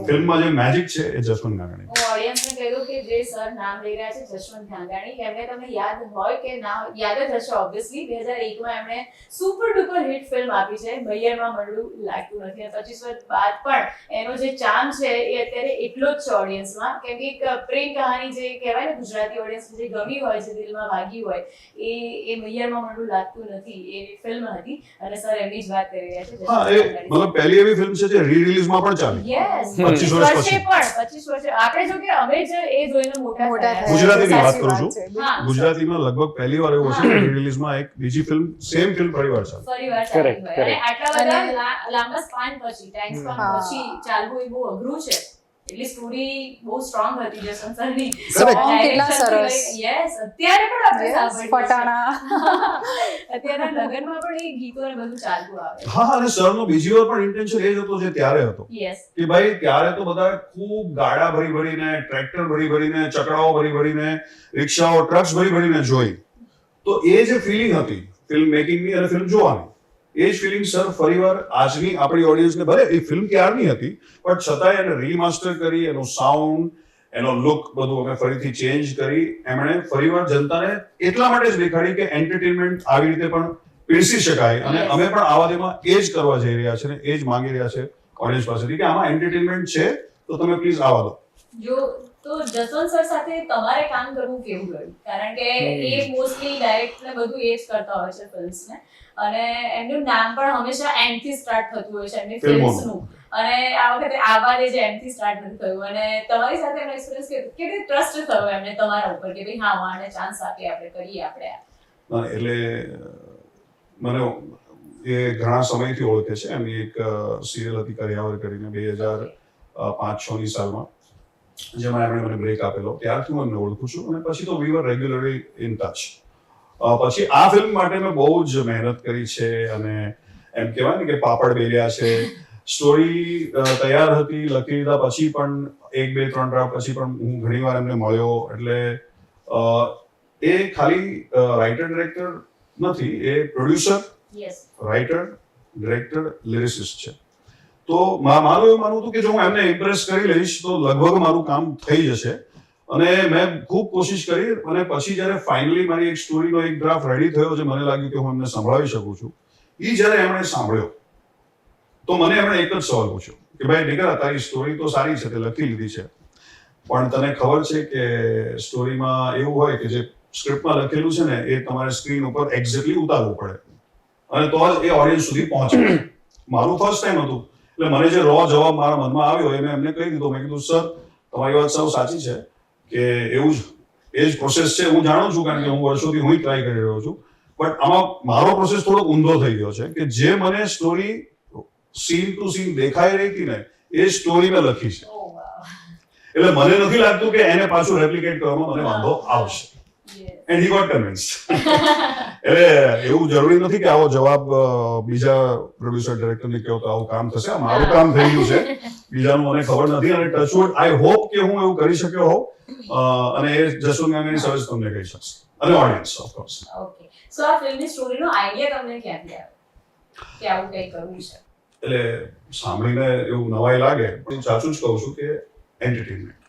ફિલ્મમાં જે મેજિક છે એ જસવંત ગાંગાણી. હું ઓડિયન્સને કહી દઉં કે જે સર નામ લઈ રહ્યા છે જશવંત ગાંગાણી, એમને તમને યાદ હોય કે ના યાદ જ હશે ઓબ્વિયસલી. 2001 માં એમણે સુપર ડુપર હિટ ફિલ્મ આપી છે મૈયરમાં મળવું લાગતું નથી, અને 25 વર્ષ બાદ પણ એનો જે ચાર્મ છે એ અત્યારે એટલો જ છે ઓડિયન્સમાં. કેમ કે એક પ્રેમ કહાની જે કહેવાય ને ગુજરાતી ઓડિયન્સ જે ગમી હોય છે, દિલમાં વાગી હોય, એ મૈયરમાં મળવું લાગતું નથી એવી ફિલ્મ હતી અને સર એમની જ વાત કરી રહ્યા છે. હા, એ મતલબ પહેલી એવી ફિલ્મ છે જે રી રિલીઝમાં પણ ચાલી. યસ, 25 વર્ષ પછી. 25 વર્ષે આપણે જો કે અમે જ એ જોઈને મોટા મોટા થયા. થયા. ગુજરાતીની વાત સાચી કરું વાત છું. છે. હા. ગુજરાતીમાં લગભગ પહેલી વાર એવું હશે કે રી રિલીઝમાં એક બીજી ફિલ્મ સેમ ફિલ્મ ફરીવાર ચાલી. ફરીવાર ચાલી Correct, હોય. અને આટલા બધા અને- લાંબા સ્પાન પછી, ટાઈમ સ્પાન હા. પછી ચાલવું એ બહુ અઘરું છે. એટલી સ્ટોરી બહુ સ્ટ્રોંગ હતી જસવંત સરની. Correct. Song કેટલા સરસ. યસ, અત્યારે પણ આપણે Yes, સાંભળીએ છીએ. ફટાણા. અત્યારના લગ્નમાં પણ એ ગીતો ને બધું ચાલતું આવે. હા, અને સરનો બીજી વાર પણ ઇન્ટેન્શન એ જ હતો જે ત્યારે હતો યસ, કે ભાઈ ત્યારે તો બધા ખૂબ ગાડા ભરી ભરીને, ટ્રેક્ટર ભરી ભરીને, ચકડાઓ ભરી ભરીને, રિક્ષાઓ, ટ્રક્સ ભરી ભરીને જોઈ. તો એ જે ફિલિંગ હતી ફિલ્મ મેકિંગની અને ફિલ્મ જોવાની, એ જ ફિલિંગ સર ફરીવાર આજની આપણી ઓડિયન્સને, ભલે એ ફિલ્મ ક્યારની હતી પણ છતાંય એને રીમાસ્ટર કરી, એનો સાઉન્ડ, એનો લુક બધું અમે ફરીથી ચેન્જ કરી. એમણે ફરીવાર જનતાને એટલા માટે જ દેખાડી કે એન્ટરટેનમેન્ટ આવી રીતે પણ પીરસી શકાય, અને Yes. અમે પણ આવા દેમાં એ જ કરવા જઈ રહ્યા છે ને એ જ માંગી રહ્યા છે ઓડિયન્સ પાસેથી કે આમાં એન્ટરટેનમેન્ટ છે તો તમે પ્લીઝ આવવા દો. જો તો જસવંત સર સાથે તમારે કામ કરવું કેવું ગયું? કારણ કે એ મોસ્ટલી ડાયરેક્ટ ને બધું એ જ કરતા હોય છે ફિલ્મ્સ ને, અને એમનું નામ પણ હંમેશા એન્ડ થી સ્ટાર્ટ થતું હોય છે એમની ફિલ્મોનું. ફિલ્મ્સ નું. અને આ વખતે આબાદ જે એન્ડ થી સ્ટાર્ટ નથી થયું, અને તમારી સાથે એમનો એક્સપિરિયન્સ કેવી ટ્રસ્ટ થયો એમને તમારા ઉપર કે ભાઈ હા આને ચાન્સ આપીએ, આપણે કરીએ આપણે આ? એટલે મને એ ઘણા સમયથી ઓળખે છે. એમની એક સિરિયલ હતી કરિયાવર કરીને 2005-06ની સાલમાં, જેમાં એમણે મને બ્રેક આપેલો. ત્યારથી હું એમને ઓળખું છું અને પછી તો વી વર રેગ્યુલરલી ઇન ટચ. પછી આ ફિલ્મ માટે મેં બહુ જ મહેનત કરી છે અને એમ કહેવાય ને કે પાપડ બેલ્યા છે. સ્ટોરી તૈયાર હતી, લખી લીધા પછી પણ 1, 2, 3 ડ્રાફ્ટ પછી પણ હું ઘણીવાર એમને મળ્યો. એટલે એ ખાલી રાઇટર ડિરેક્ટર નથી, એ પ્રોડ્યુસર, યસ, રાઇટર, ડિરેક્ટર, લિરિસિસ્ટ છે. તો મારું એવું માનવું હતું કે જો હું એમને ઇમ્પ્રેસ કરી લઈશ તો લગભગ મારું કામ થઈ જશે. અને મેં ખૂબ કોશિશ કરી અને પછી જ્યારે ફાઇનલી મારી એક સ્ટોરીનો એક ડ્રાફ્ટ રેડી થયો, જે મને લાગ્યું કે હું એમને સંભળાવી શકું છું, એ જ્યારે એમણે સાંભળ્યો તો મને એમણે એક જ સવાલ પૂછ્યો કે ભાઈ દીકરા, તારી સ્ટોરી તો સારી છે, તે લખી લીધી છે, પણ તને ખબર છે કે સ્ટોરીમાં એવું હોય કે જે સ્ક્રિપ્ટમાં લખેલું છે ને એ તમારે સ્ક્રીન ઉપર એક્ઝેક્ટલી ઉતારવું પડે અને તો જ એ ઓડિયન્સ સુધી પહોંચે. મારું ફર્સ્ટ ટાઈમ હતું એટલે મને જે રો જવાબ મારા મનમાં આવ્યો એ મેં એમને કહી દીધો. મેં કીધું સર, તમારી વાત સૌ સાચી છે કે એવું જ એ જ પ્રોસેસ છે, હું જાણું છું કારણ કે હું વર્ષોથી હું ટ્રાય કરી રહ્યો છું. બટ આમાં મારો પ્રોસેસ થોડો ઊંધો થઈ ગયો છે કે જે મને સ્ટોરી સીન ટુ સીન દેખાઈ રહી હતી ને એ સ્ટોરી મેં લખી છે. ઓ વાવ, એટલે મને નથી લાગતું કે એને પાછું રેપ્લિકેટ કરવામાં મને વાંધો આવશે. Yes, and he got convinced. એટલે એવું જરૂરી નથી કે આવો જવાબ બીજા પ્રોડ્યુસર ડિરેક્ટરને કહો તો આવું કામ થશે. આ મારું કામ થઈ ગયું છે, બીજાનું મને ખબર નથી. અને ટચવુડ આઈ હોપ કે હું એવું કરી શક્યો હોઉં, અને એ જસવંત ગાંગાણી સર્વિસ તમને કહી શકશે અને ઓડિયન્સ ઓફકોર્સ. ઓકે. સો આ ફિલ્મની સ્ટોરીનો આઈડિયા તમને ક્યાંથી આવ્યો કે આવું કંઈ કરવું છે? એટલે સાંભળીને એવું નવાઈ લાગે પણ હું સાચું જ કહું છું કે entertainment.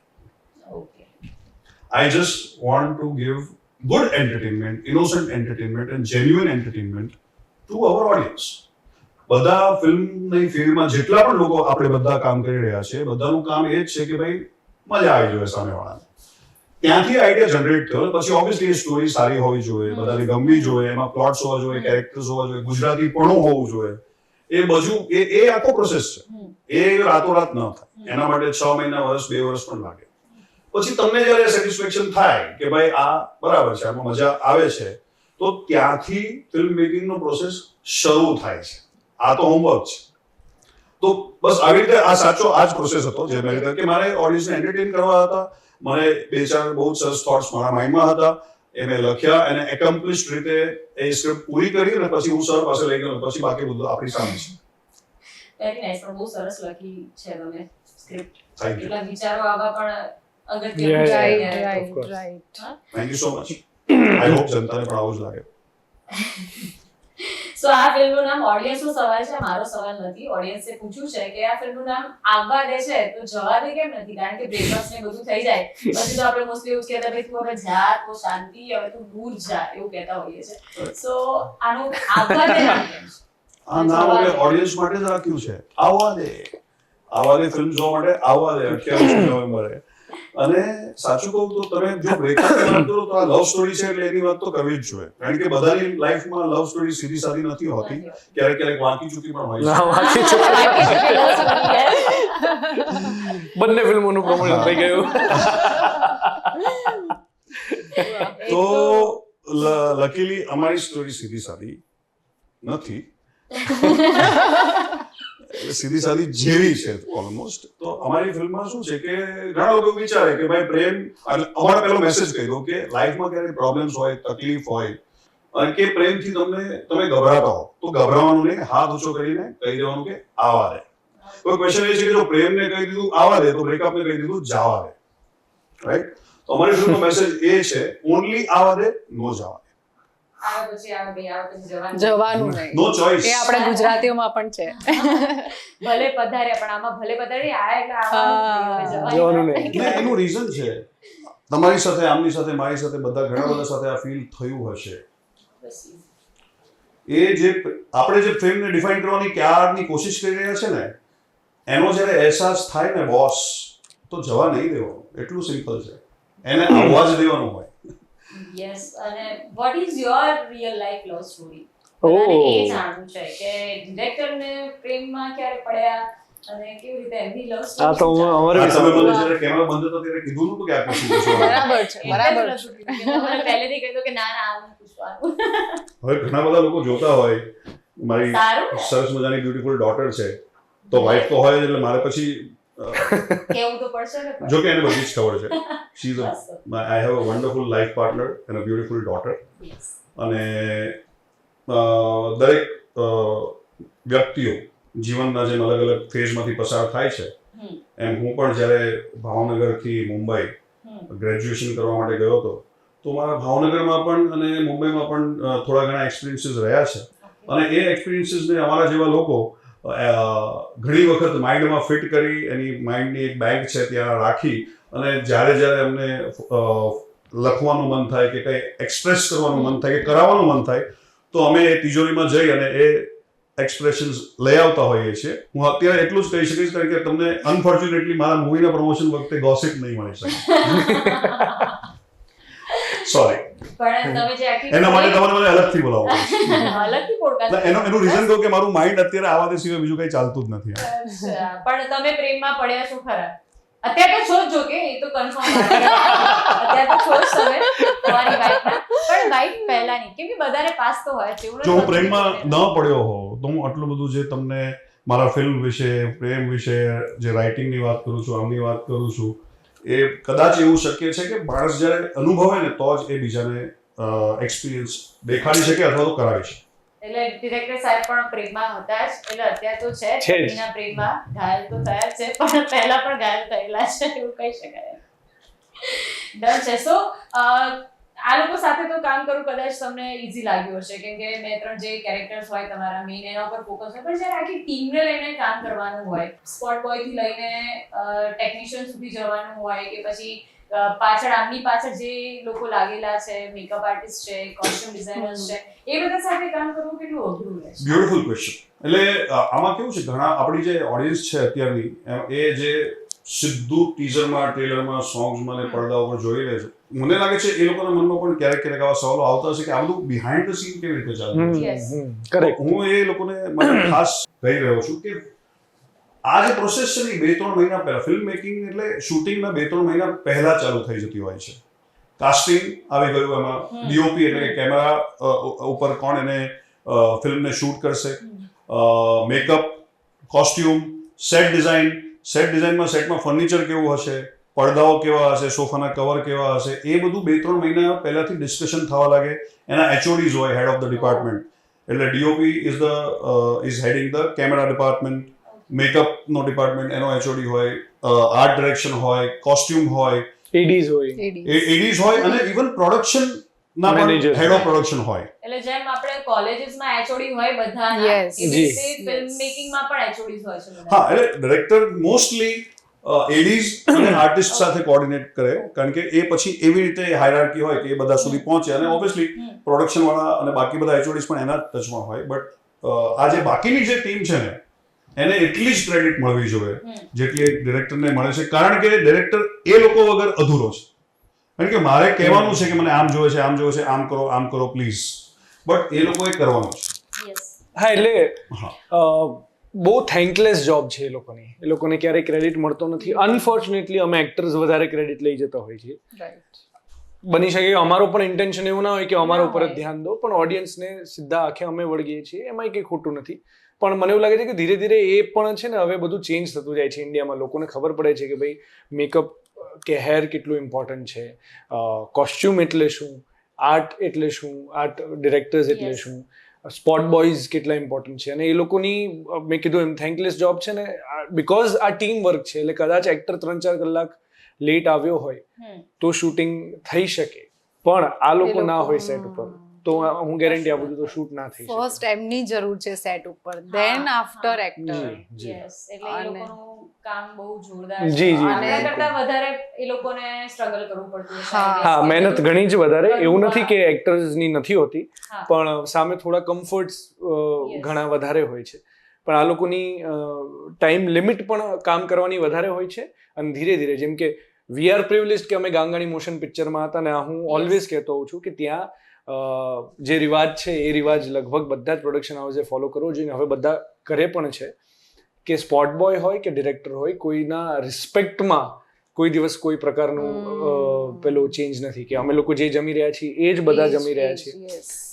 Okay, I just want to give good entertainment, innocent entertainment and genuine entertainment to our audience. બધા ફિલ્મની ફિલ્ડમાં જેટલા પણ લોકો આપણે બધા કામ કરી રહ્યા છે, બધાનું કામ એ જ છે કે ભાઈ મજા આવી જોઈએ સામેવાળાને. ત્યાંથી આઈડિયા જનરેટ થયો. પછી ઓબ્વિયસલી એ સ્ટોરી સારી હોવી જોઈએ, બધાને ગમવી જોઈએ, એમાં પ્લોટ્સ હોવા જોઈએ, કેરેક્ટર્સ હોવા જોઈએ, ગુજરાતી પણ હોવું જોઈએ. એ બધું એ આખો પ્રોસેસ છે. એ રાતોરાત ન થાય. એના માટે 6 મહિના, વર્ષ, 2 વર્ષ પણ લાગે. પછી તમને જ્યારે સેટિસ્ફેક્શન થાય કે ભાઈ આ બરાબર છે, આમાં મજા આવે છે, તો ત્યાંથી ફિલ્મ મેકિંગનો પ્રોસેસ શરૂ થાય છે. આ તો હોમવર્ક છે. તો બસ આવી રીતે આ સાચો આ જ પ્રોસેસ હતો જે મેં કીધું કે મારે ઓડિયન્સને એન્ટરટેન કરવા હતા. મને 2-4 બહુ સરસ થોટ્સ મારા માઇન્ડમાં હતા, એ મેં લખ્યા અને એકોમ્પ્લિશ્ડ રીતે એ સ્ક્રિપ્ટ પૂરી કરી અને પછી હું સર પાસે લઈ ગયો. પછી બાકી બધું આપણી સામે છે. વેરી નાઇસ, પણ બહુ સરસ લખી છે તમે સ્ક્રિપ્ટ. Thank you. એટલા વિચારો આવવા પણ અગત્યનું Yeah, છે. yeah, રાઈટ ત્યારે. Right course. Right thank you so much. I hope જનતાને પણ આવું જ લાગે. સો આ ફિલ્મનું નામ ઓડિયન્સનો સવાલ છે, મારો સવાલ નથી. ઓડિયન્સે પૂછ્યું છે કે આ ફિલ્મનું નામ આવવા દે છે તો જવા દે કેમ નથી? કારણ કે બ્રેકઅપ્સ ને બધું થઈ જાય પછી તો આપણે મોસ્ટલી એવું જ કહેતા ભાઈ તું હવે જા, તો શાંતિ, હવે તું દૂર જા, એવું કહેતા હોઈએ છે. સો આનું આવવા દે નામ કેમ છે? આ નામ આપણે ઓડિયન્સ માટે જ રાખ્યું છે. આવવા દે ફિલ્મ જોવા માટે આવવા દે 28 નવેમ્બરે. અને સાચું કહું તો તમે જો બ્રેકઅપ ની વાત કરો તો આ લવ સ્ટોરી છે એટલે એની વાત તો કરવી જ જોઈએ. કારણ કે બધાની લાઈફમાં લવ સ્ટોરી સીધી સાદી નથી હોતી. ક્યારેક ક્યારેક વાંકી ચૂકી પણ હોય ના, છે. વાંકી બંને ફિલ્મોનું પ્રમોશન થઈ ગયું. તો લકીલી અમારી સ્ટોરી સીધી સાદી નથી. સીધી સાદી જેવી છે ઓલમોસ્ટ. તો અમારી ફિલ્મમાં શું છે કે ઘણા લોકો વિચારે કે ભાઈ પ્રેમ, અમારો પહેલો મેસેજ કહી દઉં કે લાઈફમાં ક્યારેક પ્રોબ્લેમ્સ હોય, તકલીફ હોય અને કે પ્રેમથી તમે ગભરાતા હો તો ગભરાવાનું નહીં, હાથ ઊંચો કરીને કહી દેવાનું કે આવા દે. કોઈ ક્વેશ્ચન એ છે કે જો પ્રેમને કહી દીધું આવા દે તો બ્રેકઅપને કહી દીધું જવા દે. રાઈટ? તો અમારી ફિલ્મનો મેસેજ એ છે, ઓનલી આવા દે, નો જવા દે. આવે પછી આવે ભાઈ, આવે પછી જવાનું. જવાનું નહીં. નો ચોઇસ. એ આપણે ગુજરાતીઓમાં પણ છે. ભલે પધાર્યા પણ આમાં ભલે પધારી આયા એટલે આવવાનું જ નહીં, હવે જવાનું જવાનું નહીં. ને એનું રીઝન છે, તમારી સાથે, આમની સાથે, મારી સાથે, બધા ઘણા બધા સાથે આ ફીલ થયું હશે. નહીં. એ જે આપણે જે ફિલ્મને ડિફાઇન કરવાની ક્યારની કોશિશ કરી રહ્યા છે ને, એનો જ્યારે અહેસાસ થાય ને બોસ, તો જવા નહીં દેવાનું. એટલું સિમ્પલ છે. એને આવવા જ દેવાનું હોય. યસ. અને what is your real life love story? Oh. મને એ જાણવું છે કે ડિરેક્ટરને પ્રેમમાં ક્યારે પડ્યા અને કેવી રીતે એમની લવ આ સ્ટોરી. તો અમારે આ તમે મને જ્યારે કેમેરા બંધ હતો ત્યારે કીધું નતું કે આ question પૂછવાનું. બરાબર છે બરાબર છે. મને પહેલેથી કહી દો કે ના ના આવું પૂછવાનું. હવે ઘણા બધા લોકો જોતા હોય, મારી સારું. સરસ મજાની બ્યુટીફુલ ડોટર છે, તો વાઇફ તો હોય જ એટલે મારે પછી કેવું તો પડશે ને પણ. જો કે એને બધી જ ખબર છે. She is I have a wonderful life partner and a beautiful daughter. Yes. અને દરેક વ્યક્તિઓ જીવનના જેમ અલગ અલગ ફેઝમાંથી પસાર થાય છે, એમ હું પણ જ્યારે ભાવનગરથી મુંબઈ ગ્રેજ્યુએશન કરવા માટે ગયો હતો, તો મારા ભાવનગરમાં પણ અને મુંબઈમાં પણ થોડા ઘણા એક્સપિરિયન્સીસ રહ્યા છે. અને એ એક્સપિરિયન્સીસને અમારા જેવા લોકો ઘણી વખત માઇન્ડમાં ફિટ કરી, એની માઇન્ડની એક બેગ છે ત્યાં રાખી, અને જ્યારે જ્યારે અમને લખવાનું મન થાય કે કંઈ એક્સપ્રેસ કરવાનું મન થાય કે કરાવવાનું મન થાય, તો અમે એ તિજોરીમાં જઈ અને એ એક્સપ્રેશન્સ લઈ આવતા હોઈએ છીએ. હું અત્યારે એટલું જ કહી શકીશ કારણ કે તમને અનફોર્ચ્યુનેટલી મારા મૂવીના પ્રમોશન વખતે ગોસિપ નહીં મળી શકે. સોરી. પણ તમે જે આખી એના માટે તમારે મને અલગથી બોલાવવું પડશે. અલગથી podcast એનું રીઝન કહું કે મારું માઇન્ડ અત્યારે આવા દે સિવાય બીજું કંઈ ચાલતું જ નથી. અચ્છા. પણ તમે પ્રેમમાં પડ્યા છો ખરા? અત્યારે તો છો જ, જો કે એ તો કન્ફર્મ અત્યારે તો છો જ તમે તમારી વાઈફના. પણ વાઈફ પહેલાની, કેમ કે બધાને પાસ તો હોય છે. એવું જો હું નથી પ્રેમમાં હોતું. ન પડ્યો હોઉં તો હું આટલું બધું જે તમને મારા ફિલ્મ વિશે, પ્રેમ વિશે, જે રાઇટિંગની વાત કરું છું, આમની વાત કરું છું, એ કદાચ એવું શક્ય છે કે માણસ જ્યારે અનુભવે ને તો જ એ બીજાને એક્સપિરિયન્સ દેખાડી શકે અથવા તો કરાવી શકે. એટલે ડિરેક્ટર સાહેબ પણ પ્રેમમાં હતા જ, એટલે અત્યારે તો છે જ. છે જ. પતિના પ્રેમમાં ઘાયલ તો થયા જ છે, પણ પહેલા પણ ઘાયલ થયેલા છે, એવું કહી શકાય. ડન છે. સો આ લોકો સાથે તો કામ કરવું કદાચ તમને ઈઝી લાગ્યું હશે, કેમ કે 2-3 જે કેરેક્ટર્સ હોય તમારા મેઇન, એના ઉપર ફોકસ હોય. પણ જ્યારે આખી ટીમને લઈને કામ કરવાનું હોય, સ્પોટ બોય થી લઈને ટેકનિશિયન સુધી જવાનું હોય, કે પછી પાછળ આમની પાછળ જે લોકો લાગેલા છે, મેકઅપ આર્ટિસ્ટ છે, કોસ્ટ્યુમ ડિઝાઇનર્સ છે, એ બધા સાથે કામ કરવું કેટલું અઘરું રહેશે? Beautiful question. એટલે આમાં કેવું છે, ઘણા આપણી જે ઓડિયન્સ છે અત્યારની, એ જે સીધું ટીઝરમાં, ટ્રેલરમાં, સોંગ્સમાં ને પડદા ઉપર જોઈ રહે છે, મને લાગે છે એ લોકોના મનમાં પણ ક્યારેક ક્યારેક આવા સવાલો આવતા હશે કે આ બધું બિહાઇન્ડ ધ સીન કેવી રીતે ચાલે છે. Yes. કરેક્ટ. હું એ લોકોને મને ખાસ કહી રહ્યો છું કે આ જે પ્રોસેસ છે ને 2-3 મહિના પહેલા ફિલ્મ મેકિંગ એટલે શૂટિંગના 2-3 મહિના પહેલા ચાલુ થઈ જતી હોય છે. કાસ્ટિંગ આવી ગયું, એમાં ડીઓપી એટલે કેમેરા ઉપર કોણ એને ફિલ્મને શૂટ કરશે, મેકઅપ, કોસ્ટ્યુમ, સેટ ડિઝાઇનમાં સેટમાં ફર્નિચર કેવું હશે, પડદાઓ કેવા હશે, સોફાના કવર કેવા હશે, એ બધું 2-3 મહિના પહેલાથી ડિસ્કશન થવા લાગે. એના HODs હોય, હેડ ઓફ ધ ડિપાર્ટમેન્ટ, એટલે DOP is heading the camera department, મેકઅપનો ડિપાર્ટમેન્ટ એનો HOD હોય, આર્ટ ડિરેક્શન હોય, કોસ્ટ્યુમ હોય, એડીઝ હોય, એડીઝ હોય, અને ઇવન પ્રોડક્શન ના પણ Managers હેડ ઓફ પ્રોડક્શન હોય. એટલે જેમ આપણે કોલેજીસમાં HOD હોય બધાના, Yes. એવી જી. રીતે ફિલ્મ મેકિંગમાં પણ HODs હોય છે બધા. હા, એટલે ડિરેક્ટર મોસ્ટલી એડીઝ અને આર્ટિસ્ટ સાથે કોર્ડિનેટ કરે, કારણ કે એ પછી એવી રીતે હાયરાર્કી હોય કે એ બધા સુધી પહોંચે, અને ઓબ્વિયસલી પ્રોડક્શન વાળા અને બાકી બધા HODs પણ એના ટચમાં હોય. બટ આ જે બાકીની જે ટીમ છે ને એને એટલી જ ક્રેડિટ મળવી જોઈએ જેટલી ડિરેક્ટરને મળે છે, કારણ કે ડિરેક્ટર એ લોકો વગર અધૂરો છે. કારણ કે મારે કહેવાનું છે કે મને આમ જોઈએ છે, આમ જોઈએ છે, આમ કરો પ્લીઝ, બટ એ લોકોએ કરવાનું છે. Yes. હા, એટલે હા, બહુ થેન્કલેસ જોબ છે એ લોકોને ક્યારેય ક્રેડિટ મળતો નથી. અનફોર્ચ્યુનેટલી અમે એક્ટર્સ વધારે ક્રેડિટ લઈ જતા હોય છીએ. રાઈટ. બની શકે કે અમારો પણ ઇન્ટેન્શન એવું ના હોય કે અમારા ના ઉપર જ હોય. ધ્યાન દો, પણ ઓડિયન્સને સીધા આંખે અમે વળગીએ છીએ, એમાં કંઈ ખોટું નથી. પણ મને એવું લાગે છે કે ધીરે ધીરે એ પણ છે ને હવે બધું ચેન્જ થતું જાય છે ઇન્ડિયામાં. લોકોને ખબર પડે છે કે ભાઈ મેકઅપ કે હેર કેટલું ઇમ્પોર્ટન્ટ છે, કોસ્ટ્યુમ એટલે શું, આર્ટ એટલે શું, આર્ટ ડિરેક્ટર્સ એટલે Yes. શું, સ્પોટ બોયઝ કેટલા ઇમ્પોર્ટન્ટ છે. અને એ લોકોની મેં કીધું એમ થેન્કલેસ જોબ છે ને, બિકોઝ આ ટીમ વર્ક છે. એટલે કદાચ એક્ટર 3-4 કલાક લેટ આવ્યો હોય તો શૂટિંગ થઈ શકે, પણ આ લોકો ના હોય સેટ ઉપર તો હું ગેરંટી આપું છું તો શૂટ ના થઈ શકે. ફર્સ્ટ એમની જરૂર છે સેટ ઉપર, ધેન આફ્ટર એક્ટર. જી, જી. Yes. એટલે એ અને- લોકોનું કામ બહુ જોરદાર જી, છે. જી, આપણા બિલકુલ. કરતાં વધારે એ લોકોને સ્ટ્રગલ કરવું પડતું હશે. હા. હા, મહેનત ઘણી જ વધારે. એવું ઘણું, નથી કે એક્ટર્સની નથી હોતી, હા. પણ સામે થોડા કમ્ફર્ટ્સ Yes. ઘણા વધારે હોય છે. પણ આ લોકોની ટાઈમ લિમિટ પણ કામ કરવાની વધારે હોય છે. અને ધીરે ધીરે, જેમ કે વી આર પ્રિવિલેજ્ડ કે અમે ગાંગાણી મોશન પિક્ચરમાં હતા, ને હું ઓલવેઝ કહેતો હોઉં છું કે ત્યાં જે રિવાજ છે એ રિવાજ લગભગ બધા જ પ્રોડક્શન હાઉસે ફોલો કરવો જોઈએ. હવે બધા કરે પણ છે કે સ્પોટ બોય હોય કે ડિરેક્ટર હોય, કોઈના રિસ્પેક્ટમાં કોઈ દિવસ કોઈ પ્રકારનું પેલું ચેન્જ નથી કે અમે લોકો જે જમી રહ્યા છીએ એ જ બધા જમી રહ્યા છીએ.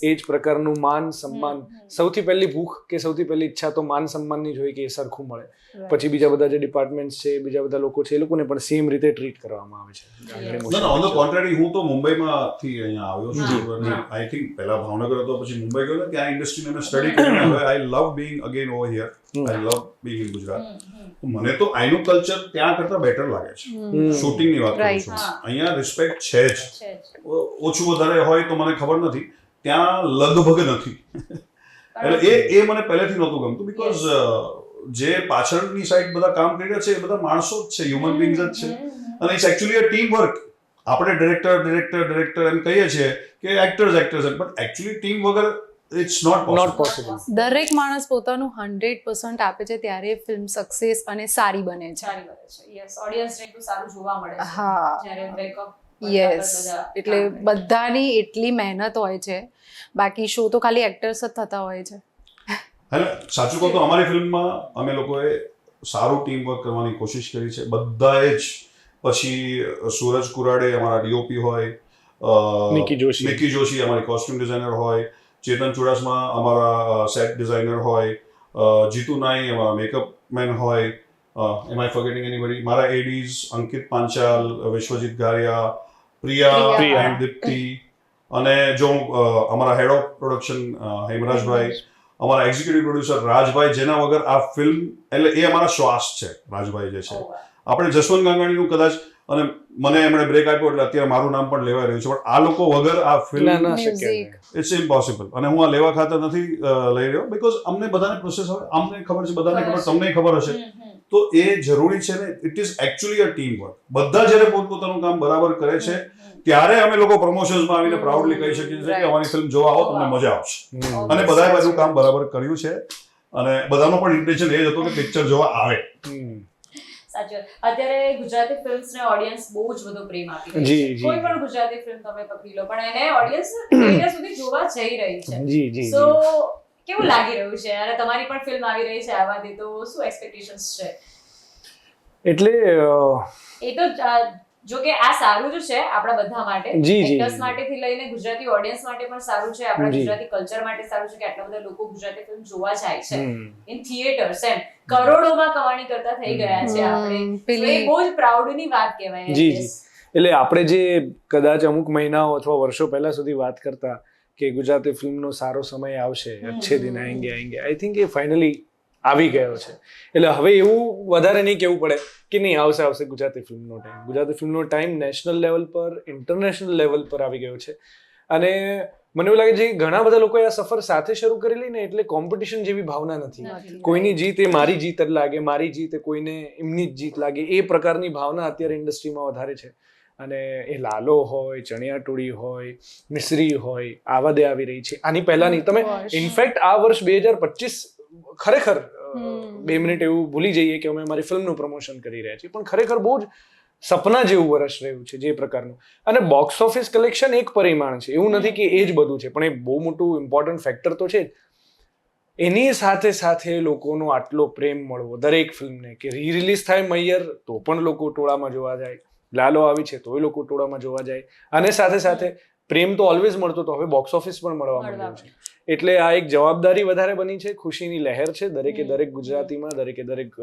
એ જ પ્રકારનું માન સન્માન. સૌથી પહેલી ભૂખ કે સૌથી પહેલી ઈચ્છા તો માન સન્માનની જ હોય કે એ સરખું મળે. પછી બીજા બધા જે ડિપાર્ટમેન્ટ છે, બીજા બધા લોકો છે, એ લોકોને પણ સેમ રીતે ટ્રીટ કરવામાં આવે છે. ના, ઓન ધ કોન્ટ્રારી, હું તો મુંબઈમાંથી અહીંયા આવ્યો છું, અને આઈ થિંક પહેલા ભાવનગર હતો, પછી મુંબઈ ગયો, ત્યાં ઇન્ડસ્ટ્રીને મેં સ્ટડી કરીને હવે I love being again over here. I love being in Gujarat. મને તો અહીંનું કલ્ચર ત્યાં કરતા બેટર લાગે છે. શૂટિંગની વાત કરું છું. અહીંયા રિસ્પેક્ટ છે જ. છે જ. ઓછું વધારે હોય તો મને ખબર નથી, ત્યાં લગભગ નથી. એટલે એ મને પહેલેથી નહોતું ગમતું, બીકોઝ જે પાછળની સાઈડ બધા કામ કરી રહ્યા છે એ બધા માણસો જ છે, હ્યુમન બીંગ્સ જ છે, અને it's actually a team work. આપણે ડિરેક્ટર એમ કહીએ છીએ કે એક્ટર્સ બટ એકચ્યુઅલી ટીમ વગર ઇટ્સ નોટ પોસિબલ. દરેક માણસ પોતાનું 100% આપે છે ત્યારે ફિલ્મ સક્સેસ અને સારી બને છે. સારી વાત છે. યસ, ઓડિયન્સને એટલું સારું જોવા મળે છે. હા. જ્યારે breakup યસ, બધા એટલે કામ કરે. બધાની એટલી મહેનત હોય છે, બાકી શો તો ખાલી એક્ટર્સ જ થતા હોય છે. એટલે સાચું કહું તો અમારી ફિલ્મમાં અમે લોકોએ સારું ટીમ વર્ક કરવાની કોશિશ કરી છે બધાએ જ. પછી સૂરજ કુરાડે અમારા ડીઓપી હોય, નિકી જોશી અમારી કોસ્ટ્યુમ ડિઝાઇનર હોય, ચેતન ચુડાસમા અમારા સેટ ડિઝાઇનર હોય, જીતુ નાઈ અમારા મેકઅપ મેન હોય, એમ આઈ ફોરગેટિંગ એનીબડી, મારા એડીઝ અંકિત પાંચાલ, વિશ્વજીત ગારિયા, પ્રિયા એન્ડ દીપ્તિ, અને જો અમારા હેડ ઓફ પ્રોડક્શન હેમરાજભાઈ, અમારા એક્ઝિક્યુટિવ પ્રોડ્યુસર રાજભાઈ, જેના વગર આ ફિલ્મ એટલે એ અમારા શ્વાસ છે. રાજભાઈ જે છે, આપણે જસવંત ગાંગાણીનું કદાચ, અને મને એમણે બ્રેક આપ્યો એટલે અત્યારે મારું નામ પણ લેવાઈ રહ્યું છે, પણ આ લોકો વગર આ ફિલ્મ ઇટ્સ ઇમ્પોસિબલ. અને હું આ લેવા ખાતર નથી લઈ રહ્યો, બીકોઝ અમને બધાને પ્રોસેસ હોય, અમને ખબર છે, બધાને ખબર, તમને ખબર હશે, તો એ જરૂરી છે ને. It is actually a team work. બધા જ્યારે પોતપોતાનું કામ બરાબર કરે છે ત્યારે અમે લોકો પ્રમોશન્સમાં આવીને પ્રાઉડલી કહી શકીએ છીએ કે અમારી ફિલ્મ જોવા આવો, તમને મજા આવશે. અને બધાએ બધું કામ બરાબર કર્યું છે, અને બધાનો પણ ઇન્ટેન્શન એ જ હતો કે પિક્ચર જોવા આવે. સાચું. અત્યારે ગુજરાતી ફિલ્મ્સને ઓડિયન્સ બહુ જ બધો પ્રેમ આપી રહી જી, છે. જી. કોઈ પણ ગુજરાતી ફિલ્મ તમે પકડી લો, પણ એને ઓડિયન્સ સુધી જોવા જઈ રહી છે. જી જી સો કેવું લાગી રહ્યું છે અને તમારી પણ ફિલ્મ આવી રહી છે આવા દે, તો શું એક્સપેક્ટેશન્સ છે? એટલે એ તો જો કે આ સારું જ છે આપણા બધા માટે, જી, જી. એક્ટર્સ માટેથી લઈને ગુજરાતી ઓડિયન્સ માટે પણ સારું છે, આપણા જી. ગુજરાતી કલ્ચર માટે સારું છે કે આટલા બધા લોકો ગુજરાતી ફિલ્મ જોવા જાય છે હમ. ઇન થિયેટર્સ, એમ કરોડોમાં કમાણી કરતા થઈ ગયા છે આપણે. તો એ બહુ જ પ્રાઉડની વાત કહેવાય. I G, guess. એટલે આપણે જે કદાચ અમુક મહિનાઓ અથવા વર્ષો પહેલા સુધી વાત કરતા કે ગુજરાતી ફિલ્મનો સારો સમય આવશે, અચ્છે દિન આएंगे આएंगे, આઈ થિંક એ ફાઇનલી આવી ગયો છે. એટલે હવે એવું વધારે નહીં કહેવું પડે કે નહીં આવશે ગુજરાતી ફિલ્મનો ટાઈમ. ગુજરાતી ફિલ્મનો ટાઈમ નેશનલ લેવલ પર, ઇન્ટરનેશનલ લેવલ પર આવી ગયો છે. અને મને એવું લાગે છે કે ઘણા બધા લોકોએ આ સફર સાથે શરૂ કરેલી ને, એટલે કોમ્પિટિશન જેવી ભાવના નથી. કોઈની જીત એ મારી જીત જ લાગે, મારી જીત એ કોઈને એમની જ જીત લાગે, એ પ્રકારની ભાવના અત્યારે ઇન્ડસ્ટ્રીમાં વધારે છે. અને એ લાલો હોય, ચણિયાટોળી હોય, મિસરી હોય, આવા દે આવી રહી છે. આની પહેલાની તમે ઇનફેક્ટ આ વર્ષ 2025 ખરેખર 2 મિનિટ એવું ભૂલી જઈએ કે અમે અમારી ફિલ્મનું પ્રમોશન કરી રહ્યા છીએ, પણ ખરેખર બહુ જ સપના જેવું વર્ષ રહ્યું છે જે પ્રકારનું. અને બોક્સ ઓફિસ કલેક્શન એક પરિમાણ છે, એવું નથી કે એ જ બધું છે, પણ એ બહુ મોટું ઇમ્પોર્ટન્ટ ફેક્ટર તો છે જ. એની સાથે સાથે લોકોનો આટલો પ્રેમ મળવો દરેક ફિલ્મને, કે રી રિલીઝ થાય મૈયર તો પણ લોકો ટોળામાં જોવા જાય, લાલો આવી છે તોય લોકો ટોળામાં જોવા જાય, અને સાથે સાથે પ્રેમ તો ઓલવેઝ મળતો, તો હવે બોક્સ ઓફિસ પણ મળવા માંડ્યું છે. એટલે આ એક જવાબદારી વધારે બની છે, ખુશીની લહેર છે દરેકે દરેક ગુજરાતીમાં, દરેકે દરેક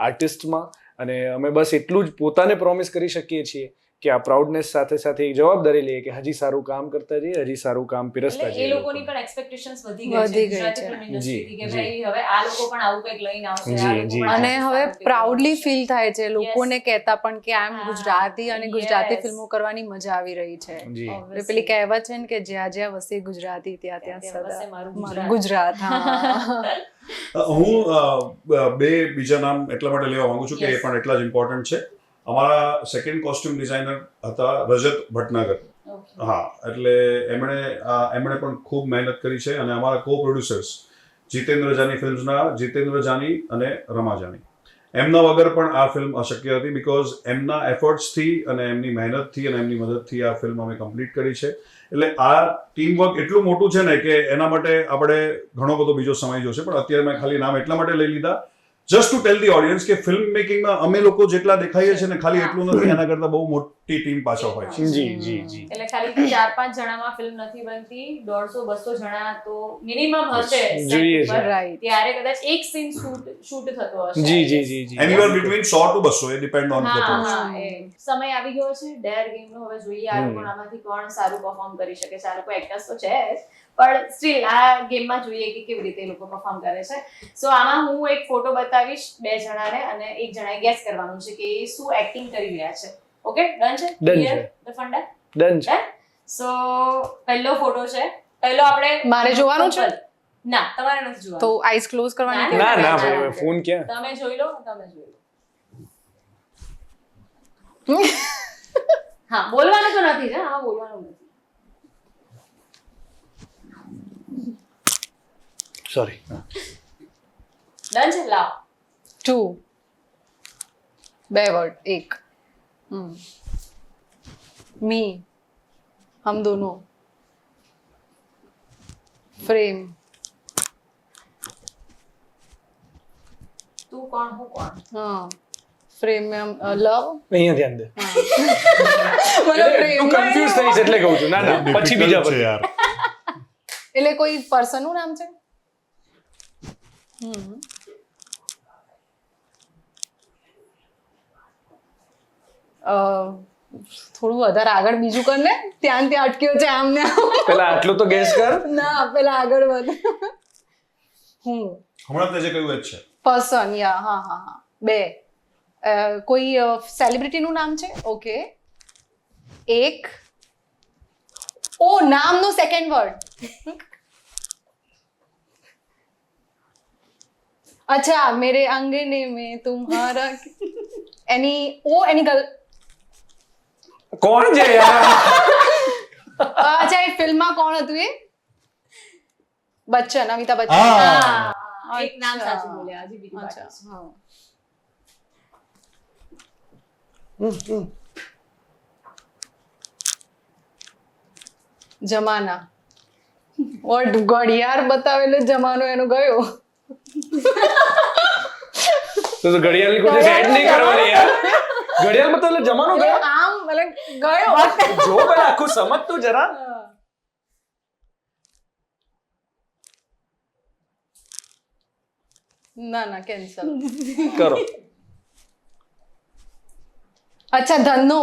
આર્ટિસ્ટમાં. અને અમે બસ એટલું જ પોતાને પ્રોમિસ કરી શકીએ છીએ કે આ પ્રાઉડનેસ સાથે સાથે એક જવાબદારી લઈએ કે હજી સારું કામ કરતા જઈએ, હજી સારું કામ પીરસતા એટલે એ જઈએ. લોકોની પણ એક્સપેક્ટેશન્સ વધી ગઈ છે ગુજરાતી ફિલ્મ ઇન્ડસ્ટ્રીથી કે ભાઈ હવે આ લોકો પણ આવું કંઈક લઈને આવશે, આ લોકો પણ અને આવું હવે કંઈક પ્રાઉડલી કરશે. ફીલ થાય છે લોકોને કહેતા પણ કે આમ હા, ગુજરાતી અને ગુજરાતી yes. ફિલ્મો કરવાની મજા આવી રહી છે. જી. એટલે પેલી કહેવત છે ને કે જ્યાં જ્યાં વસે ગુજરાતી ત્યાં ત્યાં ત્યાં વસે સદા મારું મારું ગુજરાત. હા. હું બે બીજા નામ એટલા માટે લેવા માંગુ છું કે એ Yes. પણ એટલા જ ઇમ્પોર્ટન્ટ છે. અમારા સેકન્ડ કોસ્ટ્યુમ ડિઝાઇનર હતા રજત ભટનાગર. Okay. હા, એટલે એમણે પણ ખૂબ મહેનત કરી છે. અને અમારા કો પ્રોડ્યુસર્સ જીતેન્દ્ર જાની ફિલ્મ્સના જીતેન્દ્ર જાની અને રમા જાની, એમના વગર પણ આ ફિલ્મ અશક્ય હતી, બીકોઝ એમના એફર્ટ્સથી અને એમની મહેનતથી અને એમની મદદથી આ ફિલ્મ અમે કમ્પ્લીટ કરી છે. એટલે આ ટીમ વર્ક એટલું મોટું છે ને કે એના માટે આપણે ઘણો બધો બીજો સમય જોશે, પણ અત્યારે મેં ખાલી નામ એટલા માટે લઈ લીધા just to tell the audience કે ફિલ્મ મેકિંગમાં અમે લોકો જેટલા દેખાઈએ છીએ ને ખાલી એટલું નથી, એના કરતાં બહુ મોટી ટીમ પાછળ હોય છે. જી જી જી. એટલે ખાલી 4-5 જણામાં ફિલ્મ નથી બનતી, 150-200 જણા તો મિનિમમ હશે set જોઈએ ઉપર. છે. રાઈટ. ત્યારે કદાચ એક સીન શૂટ થતો હશે. જી જી જી જી. એનીવેર બિટવીન 100 to 200, એ ડિપેન્ડ ઓન ધ હા, પ્રોડક્ટ. હા, એ સમય આવી ગયો છે ડેર ગેમનો. હવે જોઈએ આ લોકો આમાંથી કોણ સારું પરફોર્મ કરી શકે છે. આ લોકો એક્ટર્સ તો છે જ, પણ સ્ટીલ આ ગેમમાં જોઈએ કે કેવી રીતે એ લોકો પરફોર્મ કરે છે. સો આમાં હું એક ફોટો બતાવીશ 2 જણાને, અને એક જણાએ ગેસ કરવાનું છે કે એ શું એક્ટિંગ કરી રહ્યા છે. ઓકે, ડન છે? Done Clear? છે. The funda? ડન છે. સો પહેલો ફોટો છે. પહેલો આપણે મારે જોવાનું છે? ના, તમારે નથી જોવાનું. તો આઈઝ ક્લોઝ કરવાની કે ના ના ના, ભાઈ, ના. હવે ફોન ક્યાં. તમે જોઈ લો, તમે જોઈ લો. હા, બોલવાનું તો નથી જ. હા, બોલવાનું નથી. સોરી. ડન છે? લાવ. 2 2 વર્ડ 1 મી હમ દોનો ફ્રેમ તું કોણ, હું કોણ? હા ફ્રેમ में हम लव અહીંયા ધ્યાન દે. मतलब प्रेम તું કન્ફ્યુઝ થઈશ એટલે કહું છું. ના ના, પછી બીજા છે પર. યાર. એટલે કોઈ પર્સન નું નામ છે? થોડું વધારે આગળ બીજું કર ને, ત્યાં અટક્યો છે આમ ને આમ. પેલા આટલું તો ગેસ કર. ના પેલા આગળ વધ. હમણાં તે જે કહ્યું એ જ છે. પર્સન યા હા હા હા 2 કોઈ સેલિબ્રિટી નું નામ છે? ઓકે. 1 ઓ નામનો સેકન્ડ વર્ડ. अच्छा मेरे अंगने में तुम्हारा एनी ओ एनी गर्ल. કોણ છે યાર? अच्छा એ ફિલ્મમાં કોણ હતું એ? બચ્ચન, અમિતાભ બચ્ચન. હા. હા, એક નામ અચ્છા. સાચું બોલ્યા, હજી બીજું બાકી અચ્છા છે. હા. જમાના વોટ ઘડિયાળ બતાવેલો જમાનો એનો ગયો. તો ઘડિયાળની કોઈ સેટ નહીં કરવાની યાર. ઘડિયાળ માં તો એટલે જમાનો ગયો. આમ મતલબ ગયો. જો ભાઈ આખું સમજ તો જરા. ના કેન્સલ. કરો. અચ્છા ધનુ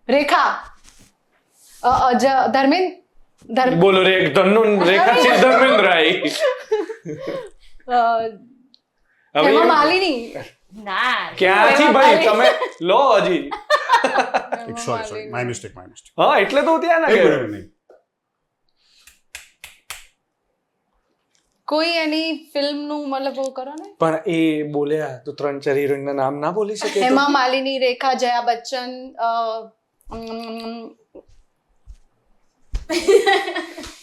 રેખા ધર્મેન્દ્ર બોલો રે ધનુ રેખા છે ધર્મેન્દ્ર આઈ. હવે હેમા માલિની. ના ક્યાંથી ભાઈ તમે લો હજી. સોરી માય મિસ્ટેક હા એટલે તો ત્યાં ના ગયો. નહીં કોઈ એની ફિલ્મ નું મતલબ वो કરો ને. પણ એ બોલ્યા તો 3-4 હિરોઈન ના નામ ના બોલી શકે. હેમા માલિની, રેખા, જયા બચ્ચન,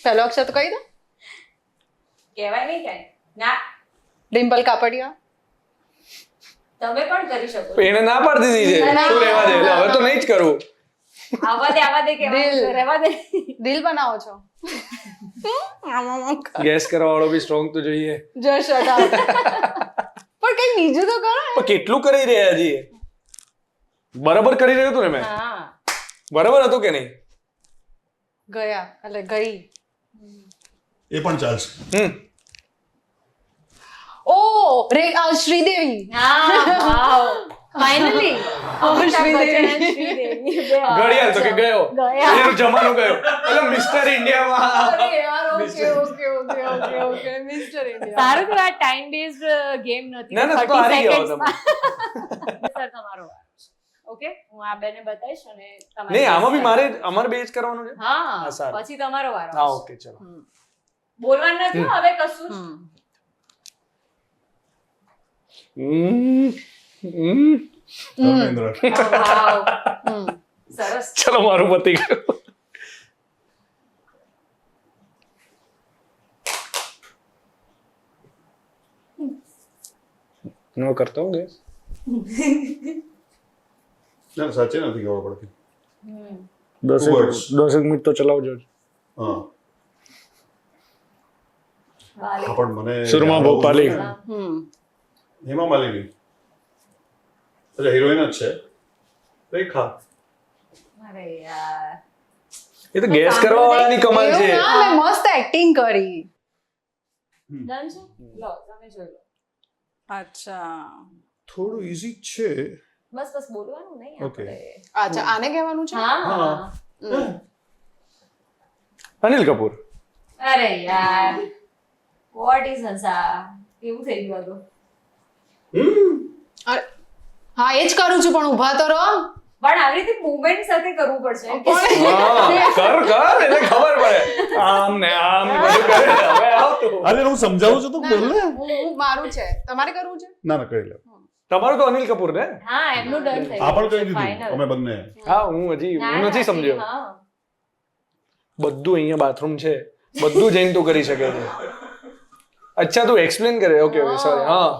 પહેલો અક્ષર તો કહી દો. કહેવાય નહીં કઈ ના ડિમ્પલ કાપડિયા. તમે પણ કરી શકો એને ના પાડી દીધી છે. ના. તું રહેવા દે એટલે હવે તો નહીં જ કરવું. આવા દે કહેવાય દિલ. રહેવા દે દિલ બનાવો છો. ગેસ કરવા વાળો બી સ્ટ્રોંગ તો જોઈએ. જો શટ અપ. પણ કઈ બીજું તો કરો. પણ કેટલું કરી રહ્યા છીએ. બરાબર કરી રહ્યો હતું ને મેં. હા બરાબર હતું કે નહીં? ગયા એટલે ગઈ. એ પણ ચાલશે. ઓ શ્રીદેવી. હા વાવ ફાઇનલી શ્રીદેવી. ઘડિયાળ તો કે ગયો. ગયા. એનો જમાનો ગયો. એટલે મિસ્ટર ઇન્ડિયામાં અરે યાર ઓકે મિસ્ટર ઇન્ડિયા. સારું તો આ ટાઈમ બેઝડ ગેમ નથી ના, ના, તો 30 હારી ગયા seconds માં. સર તમારો ઓકે હું આ બેને બતાવીશ અને તમારે નહીં આમાં બી અમારે બે જ કરવાનું છે. હા હા, સારું. પછી તમારો વારો હા આવશે. ઓકે ચલો. બોલવાનું નથી હો, હવે કશું જ. ધર્મેન્દ્ર વાવ સરસ ચલો મારું પતી ગયું. નો કરતો હું ગેસ. ના સાચે નથી ખબર પડતી. 10 મિનિટ તો ચલાવજો. હા વાલી. હા, પણ મને સુરમા ભોપાલી. હેમા માલિની. અચ્છા હિરોઈન જ છે. રેખા. અરે યાર એ તો ગેસ કરવા વાળાની કમાલ છે. એવું ના, મેં મસ્ત એક્ટિંગ કરી. ડન છે લો તમે જોઈ લો અચ્છા થોડું ઈઝી છે. બસ બોલવાનું નહીં Okay. આપણે અચ્છા આને કહેવાનું છે. હા અનિલ કપૂર. અરે યાર વોટ ઇઝ હસા એવું થઈ ગયું હતું અરે હા એ જ કરું છું પણ ઊભા તો રહો. પણ આવી રીતે મુવમેન્ટ સાથે કરવું પડશે હા, કર એટલે ખબર પડે. આમ ને આમ ને બધું કરે. હવે આવ તું. અરે હું સમજાવું છું તો બોલ ને. હું મારું છે તમારે કરવું છે. ના કરી લે. તમારું તો અનિલ કપૂર ને? હા એમનું ડન થઈ આ પણ કહી ગયું દીધું અમે બંને. હા હું નથી સમજ્યો. હા બધું અહીંયા બાથરૂમ છે. બધું જઈને તું કરી શકે છે. અચ્છા તું એક્સપ્લેન કરે. Okay sorry. હા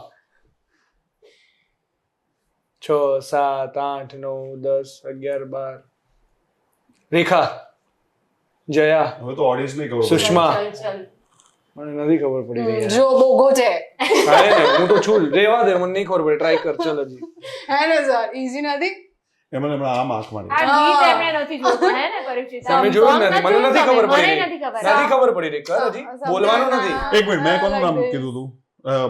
6 7 8 9 10 11 12 રેખા, જયા, હવે તો ઓડિયન્સ ને ખબર સુષ્મા. ચલ મને નથી ખબર પડી રહી. જો બોગો છે. અરે ને હું તો છું જ. રેવા દે, મને નહીં ખબર પડે. ટ્રાય કર ચાલ હજી. હે ને સર ઈઝી નથી. એમને હમણાં આમ આંખ મારી. આ ગીત એમણે નથી જોયું પણ હે ને પરીક્ષિત તમે જોયું જ નથી. મને નથી ખબર પડી મને રહી. નથી ખબર નથી ખબર પડી રહી. કર હજી. બોલવાનું નથી. એક મિનિટ મેં કોનું નામ કીધું તું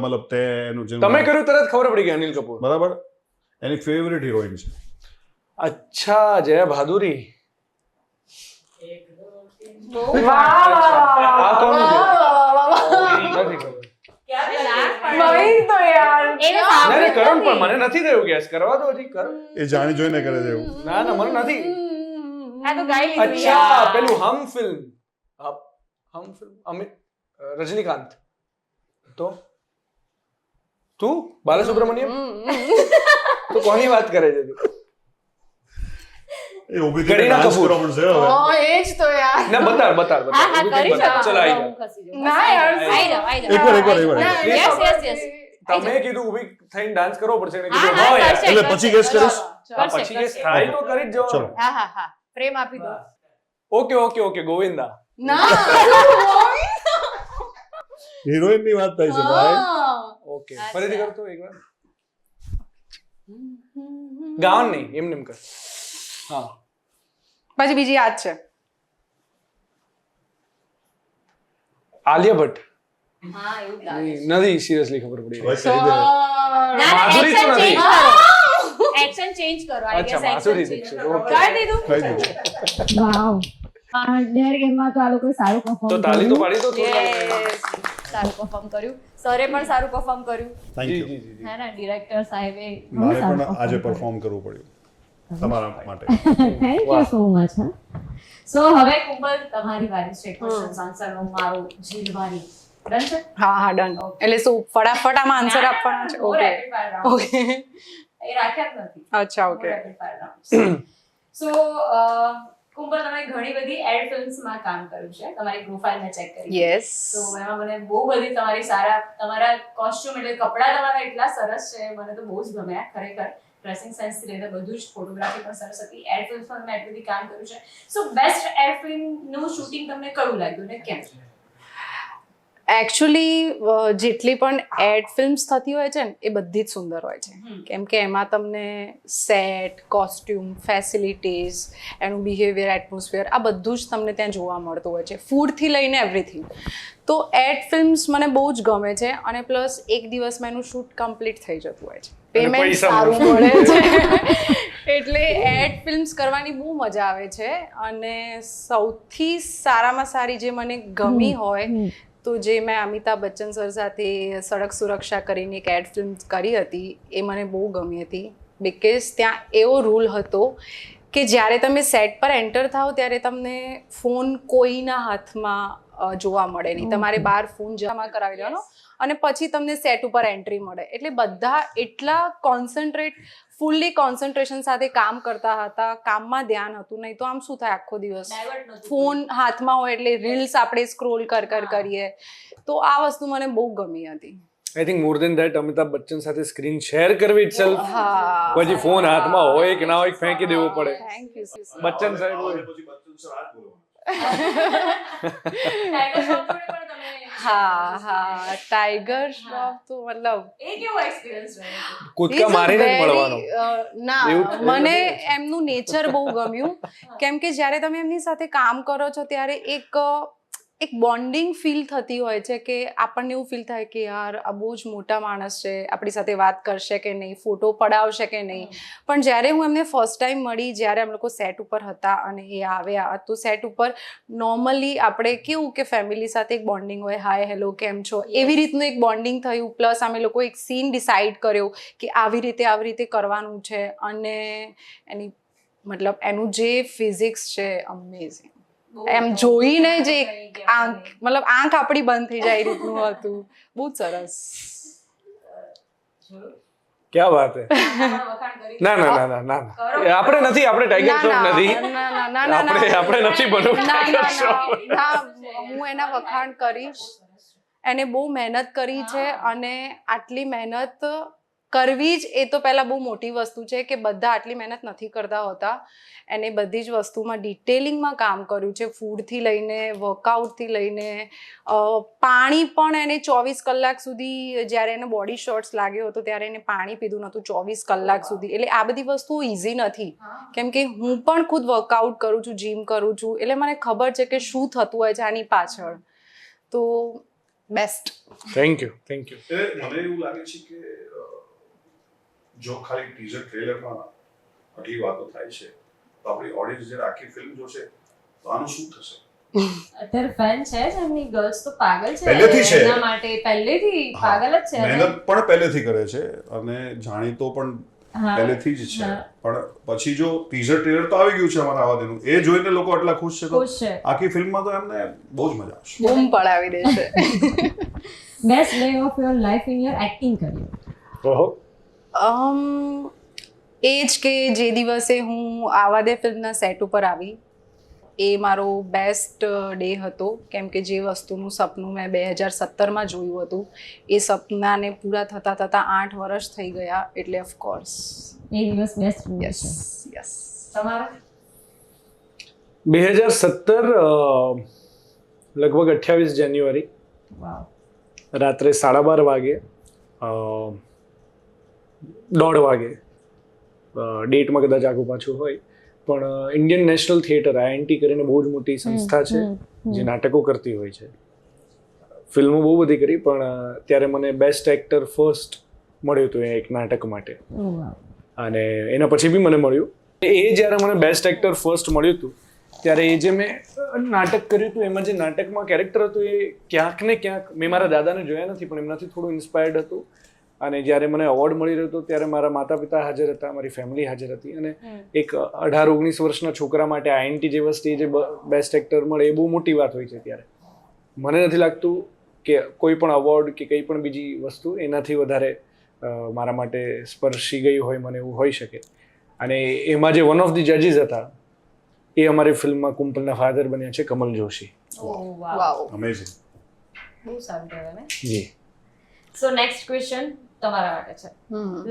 મતલબ તે એનું જે તમે કર્યું તરત ખબર પડી ગઈ. અનિલ કપૂર. બરાબર. એની ફેવરિટ હિરોઈન છે. અચ્છા જયા ભાદુરી. આ કોણ છે? નથી ખબર. ભાઈ તો યાર એને ના સાંભળ્યું કરણ નથી. પણ મને નથી થયું ગેસ કરવા દો હજી. કર. એ જાણી જોઈને કરે છે એવું. ના ના મને નથી. આ તો ગાઈ લીધું અચ્છા યાર. પેલું હમ ફિલ્મ. અમિત રજનીકાંત. તો તું બાલસુબ્રમણ્યમ તો કોની વાત કરે છે તું? એ ઊભી કરીના ડાન્સ કપૂર. કરવો પડશે હવે. હા એ જ તો યાર. ના બતાડ હા હા ઊભી કરી થઈને બતાડ. શકો. ચલ આઈ હું જા. ખસી જાઉં. ના યાર. આઈ જાઓ, આઈ જાઓ. એકવાર, એકવાર, એકવાર. ના, Yes, yes, yes. તમે કીધું ઊભી થઈને ડાન્સ કરવો પડશે. એને હા, કીધું હા, હા યાર. કરશે. એટલે પછી ગેસ કરીશ. હા, પછી ગેસ થાય તો કરી જ ચલો. જવાનું. હા હા હા પ્રેમ આપી દો okay okay okay Govinda. Heroine ની વાત થાય છે ભાઈ. ઓકે ફરીથી કરતો એકવાર ગાવાનું નહીં એમને એમ કર હા પછી બીજી યાદ છે આલિયા ભટ્ટ હા એવું જ લાગે છે. નથી સિરિયસલી ખબર પડી હવે So, કહી દે. માધુરી તો નથી. એક્શન ચેન્જ કરો I અચ્છા, guess action માધુરી change દીક્ષિત, કરો. okay. કરી દીધું કહી દે. વાવ ડેર ગેમમાં તો આ લોકોએ સારું તો પરફોર્મ તાલી તો પાડી દો Yes. સારું પરફોર્મ કર્યું સરે પણ સારું પરફોર્મ કર્યું Thank જી you. જી જી હે ને ડિરેક્ટર સાહેબે મારે પણ આજે પરફોર્મ કરવું પડ્યું તમારા માટે. થેન્ક યુ સો મચ સો હવે કુંબલ તમારી વારી છે ક્વેશ્ચન્સ આન્સર નો મારો જીલવાની ડન છે હા હા ડન એટલે શું ફટાફટ આમાં આન્સર આપવાના છે ઓકે ઓકે એ રાખ્યા જ નથી અચ્છા ઓકે સો કુંબલ તમે ઘણી બધી એડ ફિલ્મ્સમાં કામ કર્યું છે તમારી પ્રોફાઇલ મેં ચેક કરી યસ તો એમાં મને બહુ બધી તમારા કોસ્ટ્યુમ એટલે કપડાં તમારા એટલા સરસ છે મને તો બહુ જ ગમ્યા ખરેખર ડ્રેસિંગ સેન્સ થી લઈને બધું જ ફોટોગ્રાફી પણ સરસ હતી એડ ફિલ્મ્સમાં મેં એટલી બધી કામ કર્યું છે સો બેસ્ટ એડ ફિલ્મનું શૂટિંગ તમને કયું લાગ્યું ને કેમ એકચ્યુઅલી જેટલી પણ એડ ફિલ્મ્સ થતી હોય છે ને એ બધી જ સુંદર હોય છે કેમ કે એમાં તમને સેટ કોસ્ટ્યુમ ફેસિલિટીઝ એનું બિહેવિયર એટમોસ્ફિયર આ બધું જ તમને ત્યાં જોવા મળતું હોય છે ફૂડથી લઈને એવરીથિંગ તો એડ ફિલ્મ્સ મને બહુ જ ગમે છે અને પ્લસ એક દિવસમાં એનું શૂટ કમ્પ્લીટ થઈ જતું હોય છે પેમેન્ટ પૈસા સારું મળે છે એટલે એડ ફિલ્મ્સ કરવાની બહુ મજા આવે છે અને સૌથી સારામાં સારી જે મને ગમી હોય તો જે મેં અમિતાભ બચ્ચન સર સાથે સડક સુરક્ષા કરીને એક એડ ફિલ્મ કરી હતી એ મને બહુ ગમી હતી બિકોઝ ત્યાં એવો રૂલ હતો કે જ્યારે તમે સેટ પર એન્ટર થાઓ ત્યારે તમને ફોન કોઈના હાથમાં જોવા મળે નહીં તમારે બહાર ફોન જમા કરાવી દેવાનો અને પછી તમને સેટ ઉપર એન્ટ્રી મળે એટલે બધા એટલા ફૂલ્લી કોન્સન્ટ્રેશન સાથે કામ કરતા હતા કામમાં ધ્યાન હતું નહીં તો આમ શું થાય આખો દિવસ ડાયવર્ટ નહોતું ફોન હાથમાં હોય એટલે રીલ્સ આપણે સ્ક્રોલ કરીએ તો આ વસ્તુ મને બહુ ગમી હતી I think more than that Amitabh Bachchan સાથે સ્ક્રીન શેર કરવી ઇટસેલ્ફ હા પછી ફોન હાથમાં હોય કે ના હોય ફેંકી દેવો પડે થેન્ક યુ બચ્ચન સાહેબ હોય પછી બચ્ચન સર આ જ બોલવાનું. ટાઈગર શ્રોફ જોડે પણ તમે હા ટાઈગર શ્રોફ તો મતલબ એ કેવો એક્સપિરિયન્સ રહ્યો કૂદકા મારીને જ મળવાનો ના એવું મને એમનું નેચર બહુ ગમ્યું કેમ કે જ્યારે તમે એમની સાથે કામ કરો છો ત્યારે એક બોન્ડિંગ ફીલ થતી હોય છે કે આપણને એવું ફીલ થાય કે યાર આ બહુ જ મોટા માણસ છે આપણી સાથે વાત કરશે કે નહીં ફોટો પડાવશે કે નહીં પણ જ્યારે હું એમને ફર્સ્ટ ટાઈમ મળી જ્યારે અમે લોકો સેટ ઉપર હતા અને એ આવ્યા તો સેટ ઉપર નોર્મલી આપણે કેવું કે ફેમિલી સાથે એક બોન્ડિંગ હોય હાય હેલો કેમ છો એવી રીતનું એક બોન્ડિંગ થયું પ્લસ અમે લોકો એક સીન ડિસાઈડ કર્યો કે આવી રીતે કરવાનું છે અને એનું જે ફિઝિક્સ છે અમેઝિંગ એમ જોઈને જ એક આંખ આપણી બંધ થઈ જાય એ રીતનું હતું બહુ જ સરસ ક્યાં વાત હે ના ના ના ના ના ના આપણે નથી આપણે ટાઈગર શ્રોફ નથી આપણે નથી બનવું ટાઈગર શ્રોફ હું એના વખાણ કરીશ એને બહુ મહેનત કરી છે અને આટલી મહેનત કરવી જ એ તો પહેલાં બહુ મોટી વસ્તુ છે કે બધા આટલી મહેનત નથી કરતા હોતા એને બધી જ વસ્તુમાં ડિટેલિંગમાં કામ કર્યું છે ફૂડથી લઈને વર્કઆઉટથી લઈને પાણી પણ એને 24 કલાક સુધી જ્યારે એને બોડી શોર્ટ્સ લાગ્યો હતો ત્યારે એને પાણી પીધું નહોતું 24 કલાક સુધી એટલે આ બધી વસ્તુઓ ઇઝી નથી કેમ કે હું પણ ખુદ વર્કઆઉટ કરું છું જીમ કરું છું એટલે મને ખબર છે કે શું થતું હોય છે આની પાછળ તો બેસ્ટ થેન્ક યુ મને એવું લાગે છે કે જો ખાલી ટીઝર ટ્રેલરમાં આટલી વાતો થાય છે તો આપણી ઓડિયન્સ જ્યારે આખી ફિલ્મ જોશે તો આનું શું થશે અત્યારે ફેન છે જ એમની ગર્લ્સ તો પાગલ છે પહેલેથી છે. એના માટે પહેલેથી પાગલ જ છે અને મહેનત પણ પહેલેથી કરે છે અને જાણીતો પણ હા. પહેલેથી જ છે હા. પણ પછી જો ટીઝર ટ્રેલર તો આવી ગયું છે અમારા આવાદેનું એ જોઈને લોકો આટલા ખુશ છે તો ખુશ છે આખી ફિલ્મમાં તો એમને બહુ જ મજા આવશે બૂમ પડાવી દેશે best day of your life in your acting career ઓહો એ જ કે જે દિવસે હું આવા દે ફિલ્મના સેટ ઉપર આવી એ મારો બેસ્ટ ડે હતો કેમ કે જે વસ્તુનું સપનું મેં 2017માં જોયું હતું એ સપનાને પૂરા થતાં 8 વર્ષ થઈ ગયા એટલે ઓફકોર્સ એ દિવસ બેસ્ટ યસ યસ તમારો 2017 લગભગ 28 જાન્યુઆરી વાવ. રાત્રે 12:30 વાગે 1:30 વાગે ડેટમાં કદાચ આગળ પાછું હોય, પણ ઇન્ડિયન નેશનલ થિયેટર INT કરીને બહુ જ મોટી સંસ્થા છે જે નાટકો કરતી હોય છે. ફિલ્મો બહુ બધી કરી, પણ ત્યારે મને બેસ્ટ એક્ટર ફર્સ્ટ મળ્યું હતું એક નાટક માટે, Oh, wow. અને એના પછી બી મને મળ્યું. એ જ્યારે મને બેસ્ટ એક્ટર ફર્સ્ટ મળ્યું હતું ત્યારે એ જે મેં નાટક કર્યું હતું એમાં જે નાટકમાં કેરેક્ટર હતું એ ક્યાંક ને ક્યાંક મેં મારા દાદાને જોયા નથી પણ એમનાથી થોડું ઇન્સ્પાયર્ડ હતું. અને જ્યારે મને એવોર્ડ મળી રહ્યો હતો ત્યારે મારા માતા પિતા હાજર હતા, મારી ફેમિલી હાજર હતી, અને એક 18-19 વર્ષના છોકરા માટે INT જેવા સ્ટેજે બેસ્ટ એક્ટર મળે એ બહુ મોટી વાત હોય છે. ત્યારે મને નથી લાગતું કે કોઈ પણ અવોર્ડ કે કંઈ પણ બીજી વસ્તુ એનાથી વધારે મારા માટે સ્પર્શી ગઈ હોય મને એવું હોઈ શકે. અને એમાં જે વન ઓફ ધી જજીસ હતા એ અમારી ફિલ્મમાં કુંપલના ફાધર બન્યા છે કમલ જોશી. વાવ. અમેઝિંગ. બહુ સારું કહેવાય ને. જી. સો નેક્સ્ટ ક્વેશ્ચન તમારા માટે છે.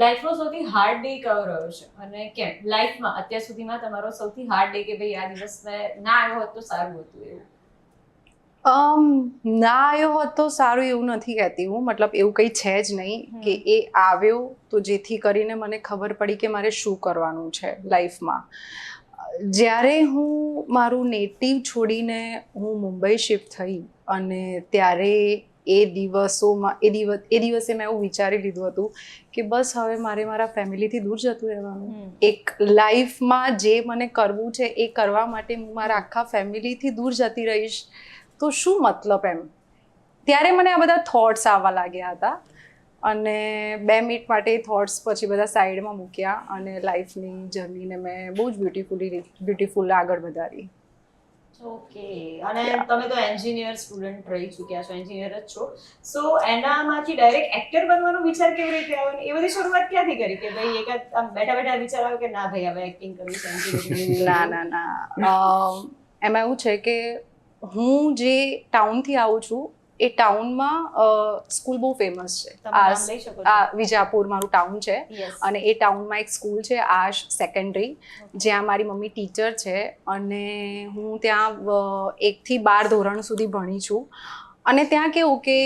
લાઈફનો સૌથી હાર્ડ ડે કયો રહ્યો છે અને કેમ? લાઈફમાં અત્યાર સુધીમાં તમારો સૌથી હાર્ડ ડે કે ભાઈ આ દિવસ ના આવ્યો હોત તો સારું હતું એવું? ના આવ્યો હોત તો સારું એવું નથી કહેતી હું, મતલબ એવું કંઈ છે જ નહીં કે એ આવ્યો તો જેથી કરીને મને ખબર પડી કે મારે શું કરવાનું છે લાઈફમાં. જ્યારે હું મારું નેટિવ છોડીને હું મુંબઈ શિફ્ટ થઈ અને ત્યારે એ દિવસે મેં એવું વિચારી લીધું હતું કે બસ હવે મારે મારા ફેમિલીથી દૂર જતું રહેવાનું. એક લાઈફમાં જે મને કરવું છે એ કરવા માટે હું મારા આખા ફેમિલીથી દૂર જતી રહીશ તો શું મતલબ એમ. ત્યારે મને આ બધા થોટ્સ આવવા લાગ્યા હતા અને 2 મિનિટ માટે થોટ્સ પછી બધા સાઈડમાં મૂક્યા અને લાઈફની જર્નીને મેં બહુ જ બ્યુટીફુલ આગળ વધારી. ઓકે. અને તમે તો એન્જિનિયર સ્ટુડન્ટ રહી ચૂક્યા છો, એન્જિનિયર જ છો, સો એનામાંથી ડાયરેક્ટ એક્ટર બનવાનો વિચાર કેવી રીતે આવ્યો? એ બધી શરૂઆત ક્યાંથી કરી કે ભાઈ એક આમ બેઠા બેઠા વિચાર આવ્યો કે ના ભાઈ હવે એક્ટિંગ કરવી છે, એન્જિનિયરિંગ? ના એમાં એવું છે કે હું જે ટાઉનથી આવું છું એ ટાઉનમાં સ્કૂલ બહુ ફેમસ છે. તમે નામ લઈ શકો છો? વિજાપુર મારું ટાઉન છે Yes. અને એ ટાઉનમાં એક સ્કૂલ છે આશ સેકન્ડરી, જ્યાં મારી મમ્મી ટીચર છે અને હું ત્યાં 1 થી 12 ધોરણ સુધી ભણી છું. અને ત્યાં કેવું કે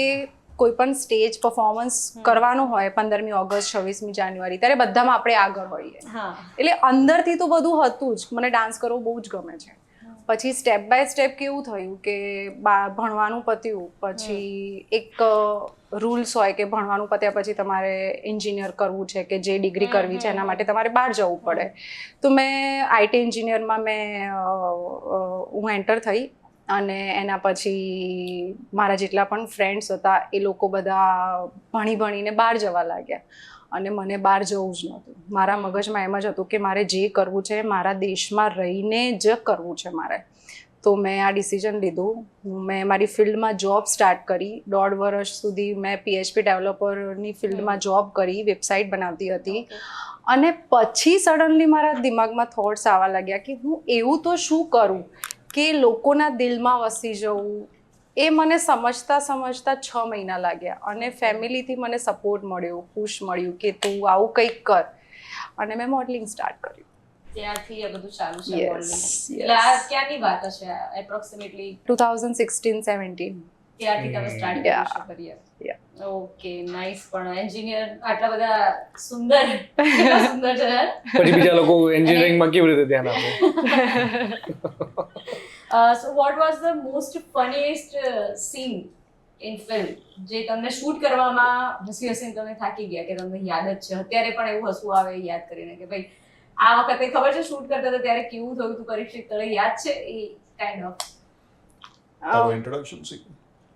કોઈ પણ સ્ટેજ પરફોર્મન્સ કરવાનું હોય 15મી ઓગસ્ટ 26મી જાન્યુઆરી ત્યારે બધામાં આપણે આગળ હોઈએ. હા. એટલે અંદરથી તો બધું હતું જ, મને ડાન્સ કરવો બહુ જ ગમે છે. પછી સ્ટેપ બાય સ્ટેપ કેવું થયું કે ભણવાનું પત્યું પછી એક રૂલ્સ હોય કે ભણવાનું પત્યા પછી તમારે એન્જિનિયર કરવું છે કે જે ડિગ્રી કરવી છે એના માટે તમારે બહાર જવું પડે. તો મેં IT એન્જિનિયરમાં હું એન્ટર થઈ અને એના પછી મારા જેટલા પણ ફ્રેન્ડ્સ હતા એ લોકો બધા ભણીને બહાર જવા લાગ્યા અને મને બહાર જવું જ નહોતું. મારા મગજમાં એમ જ હતું કે મારે જે કરવું છે મારા દેશમાં રહીને જ કરવું છે મારે. તો મેં આ ડિસિઝન લીધું. મેં મારી ફિલ્ડમાં જોબ સ્ટાર્ટ કરી. 1.5 વર્ષ સુધી મેં PHP ડેવલપરની ફિલ્ડમાં જોબ કરી, વેબસાઇટ બનાવતી હતી. અને પછી સડનલી મારા દિમાગમાં થોટ્સ આવવા લાગ્યા કે હું એવું તો શું કરું કે લોકોના દિલમાં વસી જવું. એ મને સમજતા 6 મહિના લાગ્યા અને ફેમિલીથી મને સપોર્ટ મળ્યો, પુશ મળ્યું કે તું આવું કંઈક કર અને મેં મોડલિંગ સ્ટાર્ટ કર્યું. ત્યારથી એ બધું ચાલુ છે Yes, modeling. yes. એટલે આ ક્યાંની વાત હશે એપ્રોક્સિમેટલી? 2016-17. ત્યારથી તમે સ્ટાર્ટ Yeah. કર્યું છે career? Yeah. Okay, nice. પણ એન્જિનિયર આટલા બધા સુંદર કેટલા સુંદર છે યાર. પછી બીજા લોકો એન્જિનિયરિંગમાં કેવી રીતે ધ્યાન આપે? So what was the most funniest scene in film જે તમને શૂટ કરવામાં હસીને તમે થાકી ગયા કે તમને યાદ જ છે અત્યારે પણ એવું હસવું આવે યાદ કરીને કે ભાઈ આ વખતે ખબર છે શૂટ કરતા હતા ત્યારે કેવું થયું હતું પરીક્ષિત, તને યાદ છે એ કાઇન્ડ ઓફ? તારું ઇન્ટ્રોડક્શન સી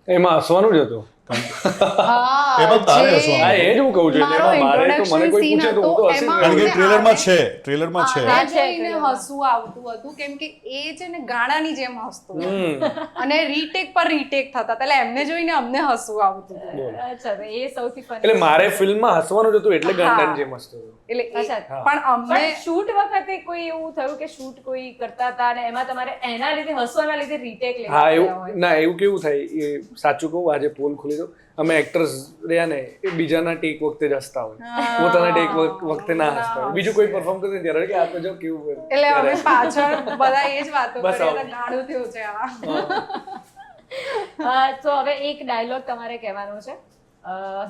એમાં હસવાનું જ હતું. એમાં તારે હસવાનું. હા, એ જ હું કહું છું. મારો એમાં મારે તો મને કોઈ પૂછે તો હું તો હસી જ કારણ કે રહ્યો. ટ્રેલરમાં છે, ટ્રેલરમાં છે. આ જોઈને હસવું આવતું હતું કેમ કે એ છે ને ગાણાની જેમ હસતું અને રીટેક પર રીટેક થતા હતા એટલે એમને જોઈને અમને હસવું આવતું હતું. અચ્છા, તો એ સૌથી funny. એટલે મારે ફિલ્મમાં હસવાનું જ હતું એટલે ગાંડાની જેમ હસતો હતો. એટલે અચ્છા. પણ અમને પણ શૂટ વખતે કોઈ એવું થયું કે શૂટ કોઈ કરતા હતા અને એમાં તમારે એના લીધે હસવાના લીધે રીટેક હા, લેવા એવું ના એવું કેવું થાય એ સાચું કહું, આજે પોલ ખુલી દો. અમે એક્ટર્સ રહ્યા ને એ બીજાના ટેક વખતે જ હસતા હોય, પોતાના ટેક વખતે ના હસતા હોય. બીજું કોઈ પરફોર્મ કરે ત્યારે કે આ તો જો કેવું કરે. એટલે અમે પાછળ બધા એ જ વાતો બસ કરી આવું. હતા ગાળું થયું છે આ. તો હવે એક ડાયલોગ તમારે કહેવાનો છે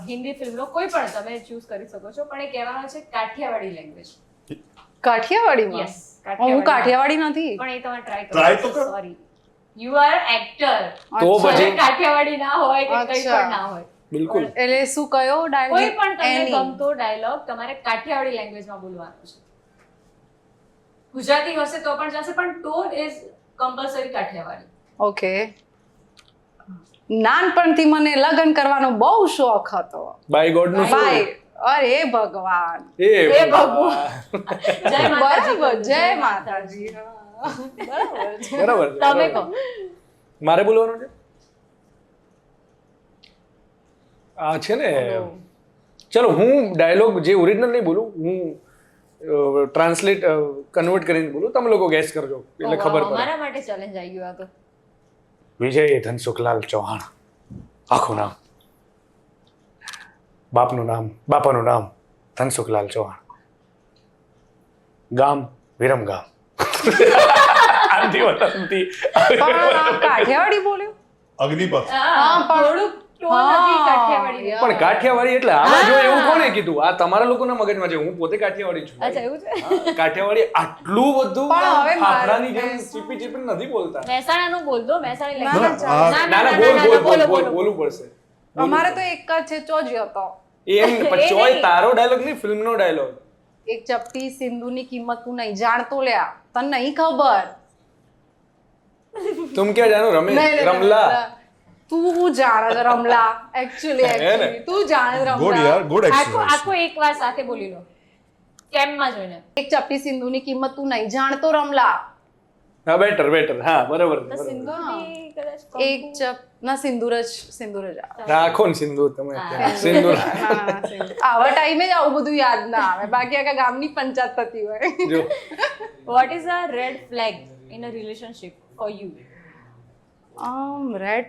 હિન્દી ફિલ્મનો કોઈ પણ તમે ચૂઝ કરી શકો છો પણ એ કહેવાનો છે કાઠિયાવાડી લેંગ્વેજ. કાઠિયાવાડીમાં યસ હું કાઠિયાવાડી નથી. પણ એ તમે Try ટ્રાય તો કરો. કરો. Sorry you are actor. તો પછી કાઠિયાવાડી ના હોય કે કંઈ અચ્છા. પણ ના હોય. બિલકુલ. એટલે શું કયો કોઈ ડાયલોગ પણ તમને ગમતો ડાયલોગ તમારે કાઠિયાવાડી લેંગ્વેજમાં બોલવાનો છે. ગુજરાતી હશે તો પણ ચાલશે પણ tone is compulsory Kathiawadi. Okay. નાનપણથી મને લગ્ન કરવાનો બહુ શોખ હતો. બાય ગોડ નું ભાઈ અરે ભગવાન. એ એ ભગવાન. જય માતાજી. બરાબર જય માતાજી. હા. બરાબર છે. બરાબર છે, તમે બરાબર. કહો. મારે બોલવાનું છે આ છે ને ચલો હું ડાયલોગ જે ઓરિજિનલ નહીં બોલું હું ટ્રાન્સલેટ કન્વર્ટ કરીને બોલું તમે લોકો ગેસ કરજો એટલે ખબર પડે. મારા માટે ચેલેન્જ આવી ગયો આ તો. વિજય ધનસુખલાલ ચૌહાણ આખું નામ બાપાનું નામ ધનસુખલાલ ચૌહાણ ગામ વિરમગામ આંધી વતનથી પણ આ કાઠિયાવાડી બોલ્યો. અગ્નિપથ. થોડુંક ટોન નથી કાઠિયાવાડી. પણ કાઠિયાવાડી એટલે આમાં જો એવું કોણે કીધું આ તમારા લોકોના મગજમાં છે હું પોતે કાઠિયાવાડી છું અચ્છા એવું છે. હા, કાઠિયાવાડી આટલું બધું પણ હવે ફાફડાની જેમ મારે- ચીપી ચીપી નથી બોલતા મહેસાણાનું બોલ દો મહેસાણી ના, લેંગ્વેજ. ના, ના ના બોલ બોલવું પડશે અમારે તો એક જ છે ચોજી હતો. એમ પણ ચોય તારો ડાયલોગ નહીં ફિલ્મનો ડાયલોગ એક ચપટી સિંધુની કિંમત તું નહીં જાણતો લ્યા તને નહીં ખબર. તુમ ક્યાં જાનો નહીં, નહીં, રમલા તું જાણે છે રમલા એકચ્યુઅલી તું જાણે છે ગુડ રમલા. યાર, ગુડ આખો એક્સરસાઇઝ. આખો એકવાર સાથે બોલી લો કેમ્પમાં જોઈને. એક ચપટી સિંધુની કિંમત તું નહીં જાણતો રમલા. હા બેટર હા બરાબર તો બરાબર. સિંદૂરની કદાચ એક ચપ ના સિંદૂર જ આવે. રાખો ને સિંદૂર તમે હા. અત્યારે. સિંદૂર હા, સિંદૂર. આવા ટાઈમે જ આવું બધું યાદ ના આવે બાકી આખા ગામની પંચાયત થતી હોય. જો what is a red flag in a relationship for you? Red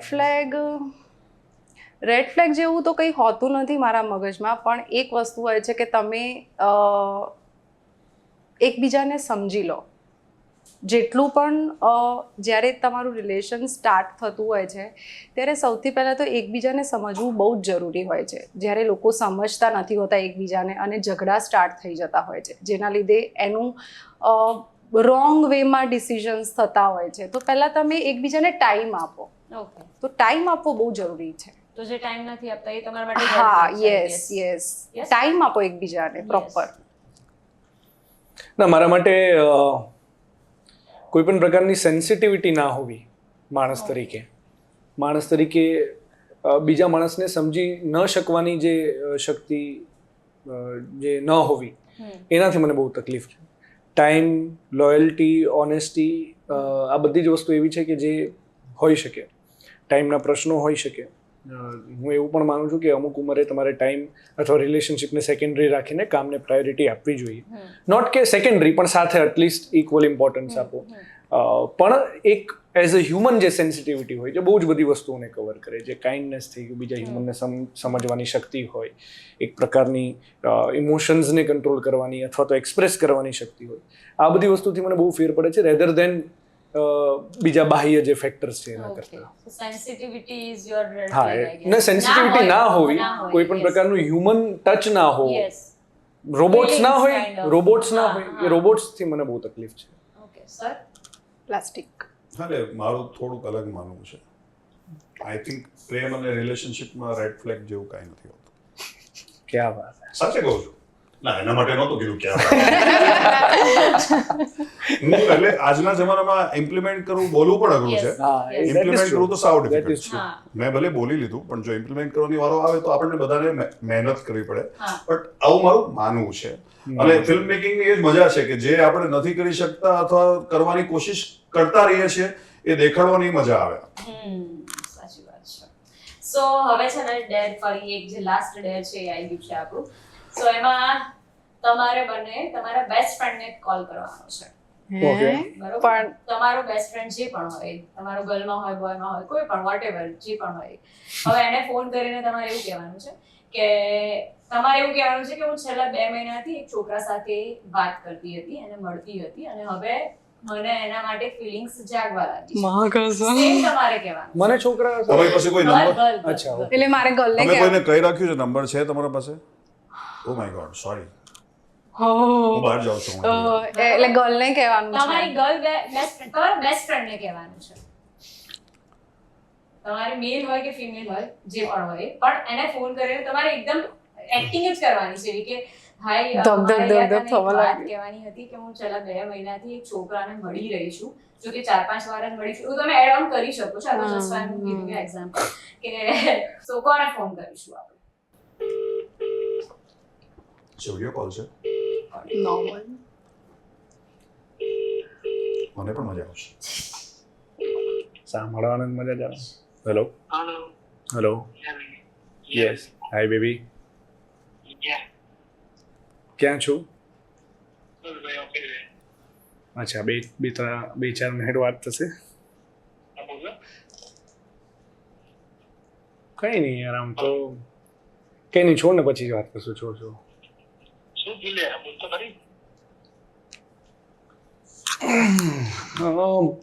flag જેવું તો કંઈ હોતું નથી મારા મગજમાં પણ એક વસ્તુ હોય છે કે તમે એકબીજાને સમજી લો. જેટલું પણ જ્યારે તમારું રિલેશન સ્ટાર્ટ થતું હોય છે ત્યારે સૌથી પહેલાં તો એકબીજાને સમજવું બહુ જ જરૂરી હોય છે. જ્યારે લોકો સમજતા નથી હોતા એકબીજાને અને ઝઘડા સ્ટાર્ટ થઈ જતા હોય છે જેના લીધે એનું રોંગ વેમાં ડિસિઝન્સ થતા હોય છે તો પહેલાં તમે એકબીજાને ટાઈમ આપો. ઓકે. તો ટાઈમ આપવો બહુ જરૂરી છે. તો જે ટાઈમ નથી આપતા એ તમારા માટે હા red flag છે, યસ yes. યસ ટાઈમ આપો એકબીજાને પ્રોપર. ના મારા માટે કોઈ પણ પ્રકારની સેન્સિટિવિટી ના હોવી માણસ તરીકે બીજા માણસને સમજી ન શકવાની જે શક્તિ જે ન હોવી એનાથી મને બહુ તકલીફ છે. ટાઈમ લોયલ્ટી ઓનેસ્ટી આ બધી જ વસ્તુ એવી છે કે જે હોઈ શકે. ટાઈમના પ્રશ્નો હોઈ શકે. હું એવું પણ માનું છું કે અમુક ઉંમરે તમારે ટાઈમ અથવા રિલેશનશિપને સેકન્ડરી રાખીને કામને પ્રાયોરિટી આપવી જોઈએ. નોટ કે સેકન્ડરી પણ સાથે એટલીસ્ટ ઇક્વલ ઇમ્પોર્ટન્સ આપો. પણ એક એઝ અ હ્યુમન જે સેન્સિટિવિટી હોય જે બહુ જ બધી વસ્તુઓને કવર કરે જે કાઇન્ડનેસ થઈ ગયું બીજા હ્યુમનને સમજવાની શક્તિ હોય એક પ્રકારની ઇમોશન્સને કંટ્રોલ કરવાની અથવા તો એક્સપ્રેસ કરવાની શક્તિ હોય આ બધી વસ્તુથી મને બહુ ફેર પડે છે રેધર દેન બીજા બાહ્ય જે ફેક્ટર્સ છે એના કરતા. સેન્સિટિવિટી ઇઝ યોર રેડ હા ફ્લેગ આઈ ને સેન્સિટિવિટી ના હોવી કોઈ પણ પ્રકારનું હ્યુમન ટચ ના હોવો યસ. રોબોટ્સ ના Feelings હોય kind of. રોબોટ્સ ના હા, હોય હા. એ રોબોટ્સથી મને બહુ તકલીફ છે. Okay sir. પ્લાસ્ટિક. અરે મારું થોડુંક અલગ માનવું છે. આઈ થિંક પ્રેમ અને રિલેશનશિપમાં રેડ ફ્લેગ જેવું કાંઈ નથી હોતું. ક્યાં વાત હે. સાચે કહું છું. ના એના માટે નહોતું કીધું ક્યાં. એટલે આજના જમાનામાં ઇમ્પ્લિમેન્ટ કરવું બોલવું પણ અઘરું છે. Yes. હા Yes. that is implement true. કરવું તો સાવ That is ડિફિકલ્ટ છે. હા. મેં ભલે બોલી લીધું પણ જો ઇમ્પ્લિમેન્ટ કરવાની વારો આવે તો આપણને બધાને મહેનત કરવી પડે. હા. બટ આવું મારું માનવું છે. અને ફિલ્મ મેકિંગની એ જ મજા છે કે જે આપણે નથી કરી શકતા અથવા કરવાની કોશિશ કરતા રહીએ છીએ એ દેખાડવાની મજા આવે. સાચી વાત છે. સો હવે છે ને ડેર ફરી એક જે લાસ્ટ ડેર છે એ આવી ગયું છે આપણું. સો એમાં તમારે બંને તમારા બેસ્ટ ફ્રેન્ડને કોલ કરવાનો છે. Okay. બરોબર પણ તમારો બેસ્ટ ફ્રેન્ડ જે પણ હોય તમારો ગર્લમાં હોય બોયમાં હોય કોઈ પણ વોટેવર જે પણ હોય હવે એને ફોન કરીને તમારે એવું કહેવાનું છે કે તમારે એવું કહેવાનું છે કે હું છેલ્લા 2 મહિનાથી એક છોકરા સાથે વાત કરતી હતી એને મળતી હતી અને હવે મને એના માટે ફિલિંગ્સ જાગવા લાગી છે. મહાકસમ. Same તમારે કહેવાનું. મને છોકરા તમારી પાસે કોઈ Girl, નંબર girl, અચ્છા, girl. એટલે મારે ગર્લને તમે કહેવાનું. કોઈને કહી રાખ્યું છે નંબર છે તમારા પાસે? ઓ માય ગોડ સોરી, હું બહાર જાઉં છું. એટલે ગર્લને કહેવાનું તમારી છે. ગર્લ તમારા બેસ્ટ ફ્રેન્ડને કહેવાનું છે. તમારે મેલ હોય કે ફિમેલ હોય જે પણ હોય પણ એને ફોન કરીને તમારે એકદમ એક્ટિંગ જ કરવાની છે એવી કે હાય ધક ધક મારે ધક યાર ધક તને એક થવા વાત લાગી. કહેવાની હતી કે હું છેલ્લા 2 મહિનાથી એક છોકરાને મળી રહી છું જો કે 4-5 વાર જ મળી છું. તમે એડ ઓન કરી શકો છો. આ just I am giving you example કે સો કોને ફોન કરીશું આપણે? વિડીયો કોલ છે, Normal. મને પણ મજા આવશે. સાંભળવાની જ મજા જ આવે. હેલો હેલો યસ હાય બેબી, ક્યાં છો? અચ્છા, બે ચાર મિનિટ વાત થશે. કઈ નહીં યાર, આમ તો કઈ નહીં, છોડ ને પછી જ વાત કરશું. છોડ.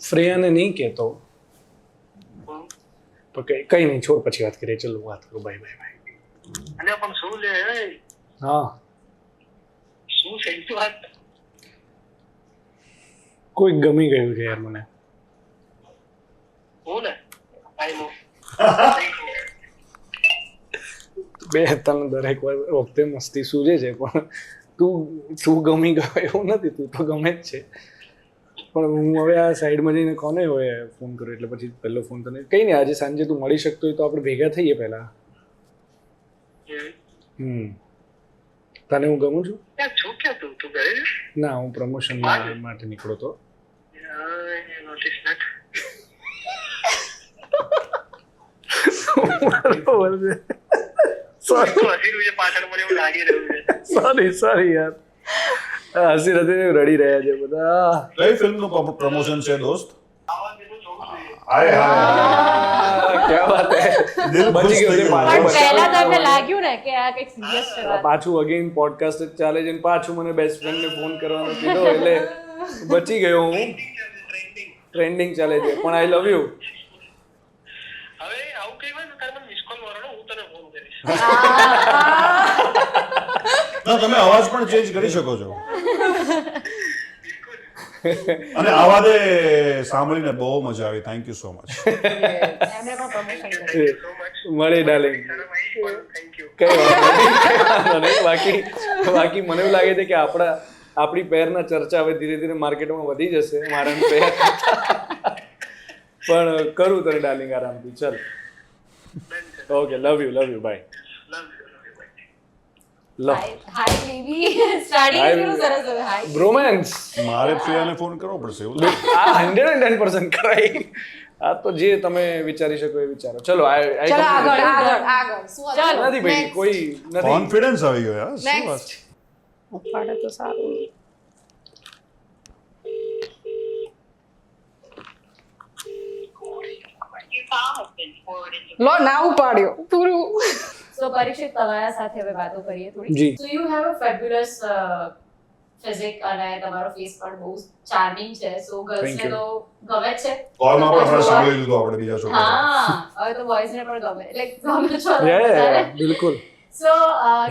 ફ્રેયાને નહીં કહેતો તો કઈ નહીં, છોડ પછી વાત કરીએ. ચલો વાત કરો, બાય બાય બાય. અને પણ શું લે હા, શું છે તું વાત કોઈ ગમી ગયું છે યાર મને. હું ને આઈ નો બે તને દરેક વખતે મસ્તી સૂજે છે, પણ તું ગમી ગયો એવું નથી. તું તો ગમે જ છે, પણ હું હવે આ સાઈડમાં જઈને કોને હોય ફોન કર્યો એટલે પછી પહેલો ફોન તને. કઈ નહીં, આજે સાંજે તું મળી શકતો હોય તો આપણે ભેગા થઈએ પહેલા. તને હું ગમું છું? છું કે તું ઘરે ના, હું પ્રમોશન માટે નીકળો તો. નોટિસ નટ સોરી તો હસી રહ્યું છે પાછળ મને એવું લાગી રહ્યું છે સોરી યાર, હસી રસીને રડી રહ્યા છે બધા. કઈ ફિલ્મનું પ્રમોશન છે દોસ્ત? હાય હાય, ક્યાં વાત હે. દિલ ખુશ બચી ગયો થઈ તે ગયું. પણ પાછો. પહેલા તો એમને લાગ્યું ને કે આ કંઈક સિરિયસ છે વાત. પાછું અગેન પોડકાસ્ટ જ ચાલે છે ને પાછું મને બેસ્ટ ફ્રેન્ડને ફોન કરવાનો કીધો એટલે બચી ગયો હું. ટ્રેન્ડિંગ ચાલે છે, પણ આઈ લવ યુ. હવે આવું કઈ હોય ને તારે મને મિસ કોલ મારો, હું તને ફોન કરીશ. ના, તમે અવાજ પણ ચેન્જ કરી શકો છો. અને આવા દે સાંભળીને બહુ મજા આવી. Thank you so much. એમને પણ પ્રમોશન કર્યું. મળે ડાર્લિંગ. Thank you. કઈ વાંધો નહીં. બાકી મને એવું લાગે છે કે આપણી પેરના ચર્ચા હવે ધીરે ધીરે માર્કેટમાં વધી જશે. મારા પેર પણ કરું તને ડાર્લિંગ આરામથી. ચલ, okay, love you bye. Love hi baby starting કેવું સરસ હતું. હાય બ્રોમેન્સ. મારે પ્રિયાને ફોન કરવો પડશે એવું લાગે. આ 110% કરાય. આ તો જે તમે વિચારી શકો એ વિચારો. ચલો, ચલો આગળ શું હતું? ચાલો. નથી ભાઈ, Next. કોઈ નથી. કોન્ફિડન્સ આવી ગયો યાર. શું વાત Next. ઉપાડે તો સારું. લો, ના ઉપાડ્યો પૂરું. સો પરીક્ષિત, તમારા સાથે હવે વાતો કરીએ થોડી. જી. So you have a fabulous physique અને તમારો ફેસ પણ બહુ ચાર્મિંગ છે. સો Thank ગર્લ્સને you. તો ગમે જ છે. કોલમાં પણ આપણે સાંભળી લીધું આપણે બીજા છોકરા. હા, હવે તો બોયઝને પણ ગમે, એટલે ગમે છો તમે Yeah, બધાને. બિલકુલ. સો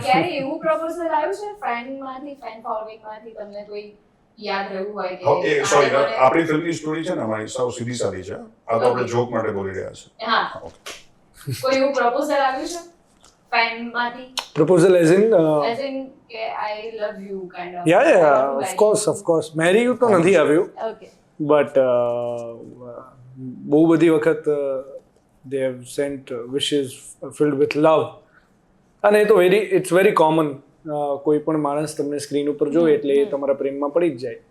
ક્યારે એવું પ્રપોઝલ આવ્યું છે ફ્રેન્ડમાંથી, ફેન ફોલોવિંગમાંથી તમને કોઈ યાદ રહ્યું હોય કે સોરી, આને મને- આપણી ફિલ્મની સ્ટોરી છે ને અમારી સાવ સીધી સાદી છે. આ તો આપણે જોક માટે બોલી રહ્યા છે. હા, કોઈ એવું પ્રપોઝલ આવ્યું છે ફેનમાંથી, Proposal as in as in કે I love you kind of? yeah, of course. Marry you તો નથી આવ્યું, ઓકે. બટ બહુ બધી વખત they have sent wishes filled with love. અને એ તો ઇટ્સ વેરી કોમન. કોઈ પણ માણસ તમને સ્ક્રીન ઉપર જોવે એટલે એ તમારા પ્રેમમાં પડી જ જાય.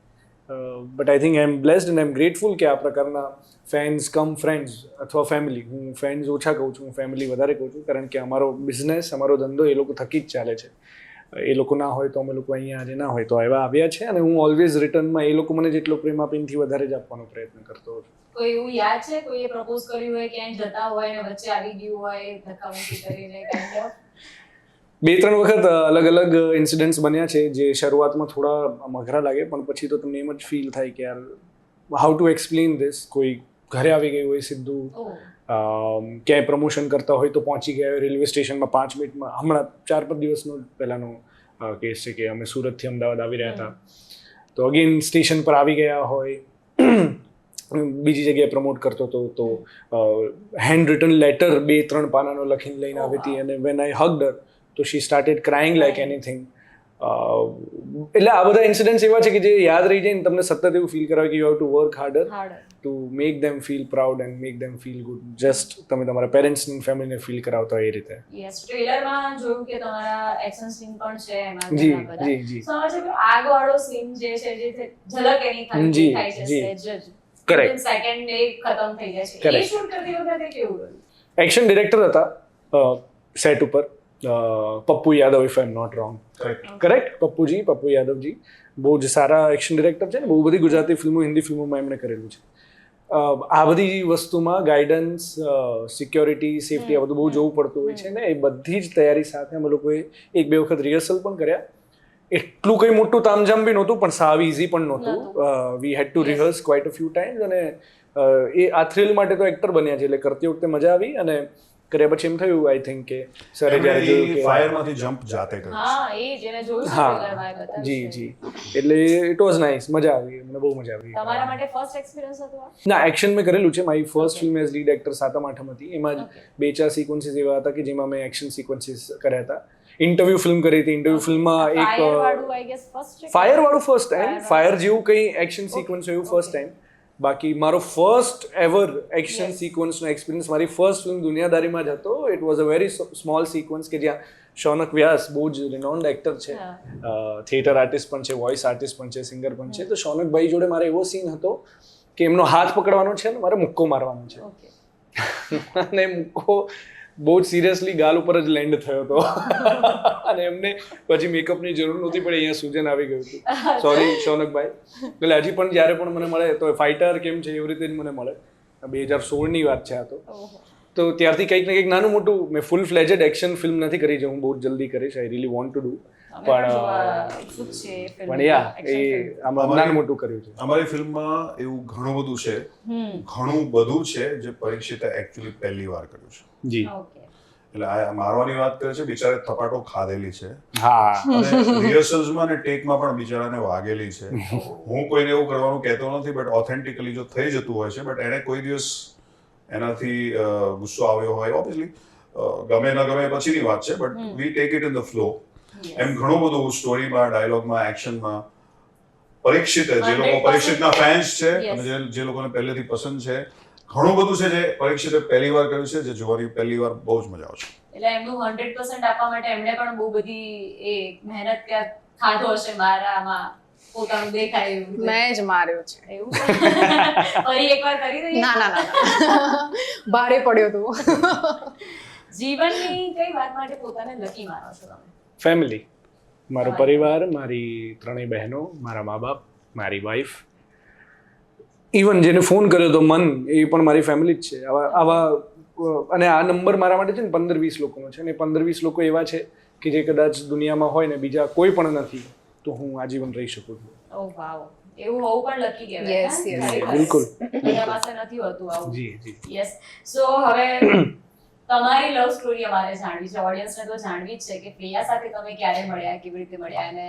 But I think I am blessed and I am grateful કે આ પ્રકારના ફેન્સ કમ ફ્રેન્ડ્સ અથવા ફેમિલી, હું ફેન્સ ઓછા કહું છું, હું ફેમિલી વધારે કહું છું, કારણ કે અમારો બિઝનેસ, અમારો ધંધો એ લોકો થકી જ ચાલે છે. એ લોકો ના હોય તો અમે લોકો અહીંયા આજે ના હોય તો એવા આવ્યા છે, અને હું ઓલવેઝ રિટર્નમાં એ લોકો મને જેટલો પ્રેમ આપે એનાથી વધારે જ આપવાનો પ્રયત્ન કરતો હોઉં છું. કોઈ એવું યાદ છે કોઈએ પ્રપોઝ કર્યું હોય, ક્યાંય જતા હોય ને વચ્ચે આવી ગયું હોય ધક્કામુક્કી કરીને કાઇન્ડ ઓફ? 2-3 વખત અલગ અલગ ઇન્સિડન્ટ્સ બન્યા છે જે શરૂઆતમાં થોડા મઘરા લાગે, પણ પછી તો તમને એમ જ ફીલ થાય કે યાર હાઉ ટુ એક્સપ્લેન ધીસ. કોઈ ઘરે આવી ગયું હોય સીધું, ક્યાંય પ્રમોશન કરતા હોય તો પહોંચી ગયા હોય રેલવે સ્ટેશનમાં 5 મિનિટમાં. હમણાં 4-5 દિવસનો પહેલાંનો કેસ છે કે અમે સુરતથી અમદાવાદ આવી રહ્યા હતા, તો અગેન સ્ટેશન પર આવી ગયા હોય, બીજી જગ્યાએ પ્રમોટ કરતો હતો તો હેન્ડ રિટન લેટર 2-3 પાનાનો લખીને લઈને આવી હતી, અને વેન આઈ હગ્ડ હર તો શી સ્ટાર્ટેડ ક્રાઇંગ લાઈક એનીથિંગ. એટલે આ બધા ઇન્સિડન્ટ્સ એવા છે કે જે યાદ રહી જાય ને તમને સતત એવું ફીલ કરાવે કે you have to work harder to make them feel proud and make them feel good. Just તમે તમારા પેરેન્ટ્સની ફેમિલીને ફીલ કરાવતા હોય એ રીતે. યસ, ટ્રેલરમાં જોયું કે તમારા એક્શન સીન પણ છે એમાં જી ઘણા બધા. જી જી સમજ છે કે આગવાળો સીન જે છે જે ઝલક એની જી, થાય છે જી. સહેજ જ. Correct. સેકન્ડ એ ખતમ થઈ જાય છે. એ Correct. શૂટ કરતી વખતે કેવું રહ્યું? એક્શન ડિરેક્ટર હતા સેટ ઉપર, Pappu Yadav, if I am not wrong. Correct, Pappu Yadavji બહુ જ સારા એક્શન ડિરેક્ટર છે ને, બહુ બધી ગુજરાતી ફિલ્મો, હિન્દી ફિલ્મોમાં એમણે કરેલું છે. આ બધી વસ્તુમાં ગાઈડન્સ, સિક્યોરિટી, સેફટી આ બધું બહુ જોવું પડતું હોય છે ને. એ બધી જ તૈયારી સાથે અમે લોકોએ 1-2 વખત રિહર્સલ પણ કર્યા. એટલું કંઈ મોટું તામઝામ બી નહોતું, પણ સાવ ઇઝી પણ નહોતું. We had to rehearse quite a few times, અને એ આ થ્રિલ માટે તો એક્ટર બન્યા છે એટલે કરતી વખતે મજા આવી. અને કર્યા પછી એમ થયું આઈ થિંક કે સરે જ્યારે જોયું કે ફાયરમાંથી જમ્પ જાતે કર્યું. હા, એ જેને જોયું છે હા, ટ્રેલરમાં એ બતાવ્યું જી છે. જી, એટલે ઇટ વોઝ નાઇસ, મજા આવી, મને બહુ મજા આવી. તમારા માટે ફર્સ્ટ એક્સપિરિયન્સ હતો આ? ના, એક્શન મેં કરેલું છે. મારી first film as lead actor 7મ-8મ હતી. એમાં જ 2-4 સિક્વન્સીસ એવા હતા કે જેમાં મેં એક્શન સિક્વન્સીસ કર્યા હતા. ઇન્ટરવ્યુ ફિલ્મ કરી હતી. ઇન્ટરવ્યુ ફિલ્મમાં એક ફાયર વાળું આઈ ગેસ ફર્સ્ટ છે. ફાયર વાળું ફર્સ્ટ ટાઈમ, ફાયર જેવું કંઈ એક્શન સિક્વન્સ એવું ફર્સ્ટ ટાઈમ. બાકી મારો ફર્સ્ટ એવર એક્શન સિક્વન્સનો એક્સપિરિયન્સ મારી ફર્સ્ટ ફિલ્મ દુનિયાદારીમાં જ હતો. It was a very small sequence કે જ્યાં શૌનક વ્યાસ બહુ જ રિનોન્ડ એક્ટર છે, થિયેટર આર્ટિસ્ટ પણ છે, વોઇસ આર્ટિસ્ટ પણ છે, સિંગર પણ છે. તો શૌનકભાઈ જોડે મારે એવો સીન હતો કે એમનો હાથ પકડવાનો છે અને મારે મુક્કો મારવાનો છે, અને મુક્કો બહુ જ સિરિયસલી ગાલ ઉપર જ લેન્ડ થયો હતો. અને એમને પછી મેકઅપની જરૂર નહોતી પડી, અહીંયા સૂજન આવી ગયું હતું. સોરી શૌનકભાઈ. એટલે હજી પણ જ્યારે પણ મને મળે તો ફાઇટર કેમ છે એવી રીતે જ મને મળે. 2016ની વાત છે આ તો ત્યારથી કંઈક ને કંઈક નાનું મોટું. મેં ફૂલ ફ્લેજેડ એક્શન ફિલ્મ નથી કરી, જે હું બહુ જલ્દી કરીશ. I really want to do, પણ યા એ આમાં નાનું મોટું કર્યું છે. અમારી ફિલ્મમાં એવું ઘણું બધું છે જે પરીક્ષિતે એકચ્યુઅલી પહેલી વાર કર્યું છે. જી, એટલે આ મારવાની વાત કરે છે, બિચારે થપાટો ખાધેલી છે. હા, અને રિહર્સલ્સમાં અને ટેકમાં પણ બિચારાને વાગેલી છે. હું કોઈને એવું કરવાનું કહેતો નથી, બટ ઓથેન્ટિકલી જો થઈ જતું હોય છે, બટ એને કોઈ દિવસ એનાથી ગુસ્સો આવ્યો હોય, ઓબ્વિયસલી ગમે ન ગમે પછીની વાત છે, but we take it in the flow. એમ ઘણું બધું સ્ટોરીમાં, ડાયલોગમાં, એક્શનમાં પરીક્ષિત, જે લોકો પરીક્ષિતના ફેન્સ છે અને જે લોકોને પહેલેથી પસંદ છે, ઘણું બધું છે જે પરીક્ષિતે પહેલી વાર કર્યું છે, જે જોવાની પહેલી વાર બહુ જ મજા આવશે. એટલે એમનું 100% આપવા માટે એમણે પણ બહુ બધી એ મહેનત ત્યાં ખાધો હશે. મારામાં પોતાનું દેખાય એવું મેં જ માર્યો છે. એવું ફરી એકવાર કરી દઈએ. ના ભારે પડ્યો તો. જીવનની કઈ વાત માટે પોતાને લકી માનો છો તમે? ફેમિલી, મારો પરિવાર, મારી 3 બહેનો, મારા મા બાપ, મારી વાઈફ. ઇવન જેને ફોન કર્યો તો મન, એ પણ મારી ફેમિલી જ છે. આવા અને આ નંબર મારા માટે છે ને 15-20 લોકોનો છે, અને 15-20 લોકો એવા છે કે જે કદાચ દુનિયામાં હોય ને બીજા કોઈ પણ નથી, તો હું આજીવન રહી શકું છું. ઓ વાવ, એવું હોવું પણ લકી કહેવાય. Yes, yes, ખરેખર. બિલકુલ. બધા પાસે નથી હોતું આવું. જી જી. યસ. સો હવે તમારી લવ સ્ટોરી અમારે જાણવી છે, ઓડિયન્સને તો જાણવી જ છે કે પ્રિયા સાથે તમે ક્યારે મળ્યા, કેવી રીતે મળ્યા, અને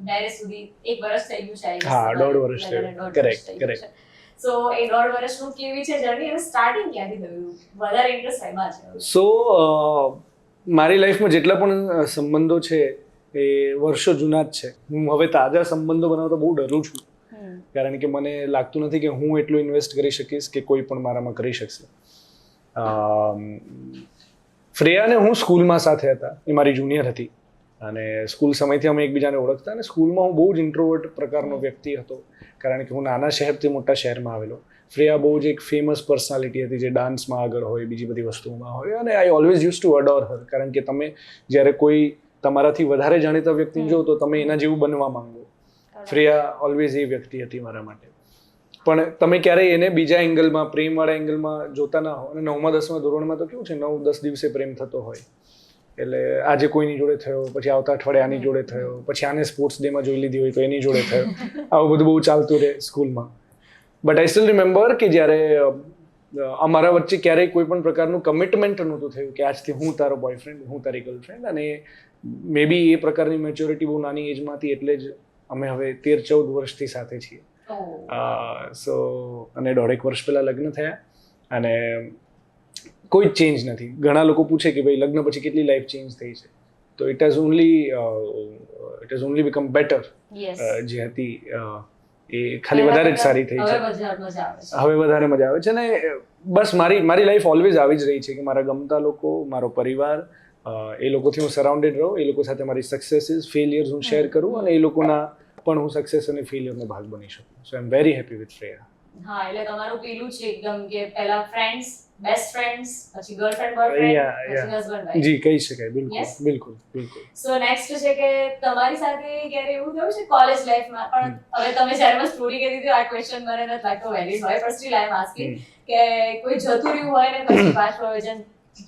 મેરેજ સુધી 1 વર્ષ થઈ ગયું છે. હા, 1.5 વર્ષ થયું. કરેક્ટ. સો એ 1.5 વર્ષનું કેવી છે જર્ની, અને સ્ટાર્ટિંગ ક્યાંથી થયું? વધારે ઇન્ટરેસ્ટ એમાં છે. સો મારી લાઈફમાં જેટલા પણ સંબંધો છે એ વર્ષો જૂના જ છે. હું હવે તાજા સંબંધો બનાવતો બહુ ડરું છું, કારણ કે મને લાગતું નથી કે હું એટલું ઇન્વેસ્ટ કરી શકીશ કે કોઈ પણ મારામાં કરી શકશે. ફ્રેયા ને હું સ્કૂલમાં સાથે હતા, એ મારી જુનિયર હતી, અને સ્કૂલ સમયથી અમે એકબીજાને ઓળખતા. અને સ્કૂલમાં હું બહુ જ ઇન્ટ્રોવર્ટ પ્રકારનો વ્યક્તિ હતો, કારણ કે હું નાના શહેરથી મોટા શહેરમાં આવેલો. ફ્રેયા બહુ જ એક ફેમસ પર્સનાલિટી હતી, જે ડાન્સમાં આગળ હોય, બીજી બધી વસ્તુઓમાં હોય, અને આઈ ઓલવેઝ યુઝ ટુ અડોર હર. કારણ કે તમે જ્યારે કોઈ તમારાથી વધારે જાણીતા વ્યક્તિને જો તો તમે એના જેવું બનવા માંગો. ફ્રેયા ઓલવેઝ એ વ્યક્તિ હતી મારા માટે. પણ તમે ક્યારેય એને બીજા એંગલમાં, પ્રેમવાળા એંગલમાં જોતા ના હો. અને 9મા 10મા ધોરણમાં તો કેવું છે, 9-10 દિવસે પ્રેમ થતો હોય. એટલે આજે કોઈની જોડે થયો, પછી આવતા અઠવાડિયે આની જોડે થયો, પછી આને સ્પોર્ટ્સ ડેમાં જોઈ લીધી હોય તો એની જોડે થયો. આવું બધું બહુ ચાલતું રહે સ્કૂલમાં. બટ આઈ સ્ટીલ રિમેમ્બર કે જ્યારે અમારા વચ્ચે ક્યારેય કોઈ પણ પ્રકારનું કમિટમેન્ટ નહોતું થયું કે આજથી હું તારો બોયફ્રેન્ડ, હું તારી ગર્લફ્રેન્ડ. અને મે બી એ પ્રકારની મેચ્યોરિટી બહુ નાની એજમાં હતી, એટલે જ અમે હવે 13-14 વર્ષથી સાથે છીએ. સો અને 1.5 વર્ષ પહેલા લગ્ન થયા, અને કોઈ જ ચેન્જ નથી. ઘણા લોકો પૂછે કે ભાઈ લગ્ન પછી કેટલી લાઈફ ચેન્જ થઈ છે, તો it has only become better. Yes જે હતી એ ખાલી વધારે જ સારી થઈ છે. હવે વધારે મજા આવે છે. અને બસ મારી લાઈફ ઓલવેઝ આવી જ રહી છે કે મારા ગમતા લોકો, મારો પરિવાર, એ લોકોથી હું સરાઉન્ડેડ રહું, એ લોકો સાથે મારી સક્સેસીસ, ફેલિયર્સ હું શેર કરું, અને એ લોકોના પણ હું સક્સેસ અને ફેલિયરનો ભાગ બની શકું. So I am very happy with Shreya. હા, એટલે તમારું પેલું છે એકદમ કે પહેલા ફ્રેન્ડ્સ, બેસ્ટ ફ્રેન્ડ્સ, પછી ગર્લફ્રેન્ડ બોયફ્રેન્ડ, Yeah, પછી yeah. Husband wife. જી કહી શકાય. બિલકુલ Yes? બિલકુલ બિલકુલ. સો નેક્સ્ટ છે કે તમારી સાથે ક્યારે એવું થયું છે કોલેજ લાઈફમાં, પણ હવે તમે જ્યારે મને સ્ટોરી કરી દીધી, આ ક્વેશ્ચન મને નથી લાગતો વેલિડ હોય, પણ સ્ટીલ આઈ એમ આસ્કિંગ કે કોઈ જતું રહ્યું હોય ને પછી પાછું હવે જેમ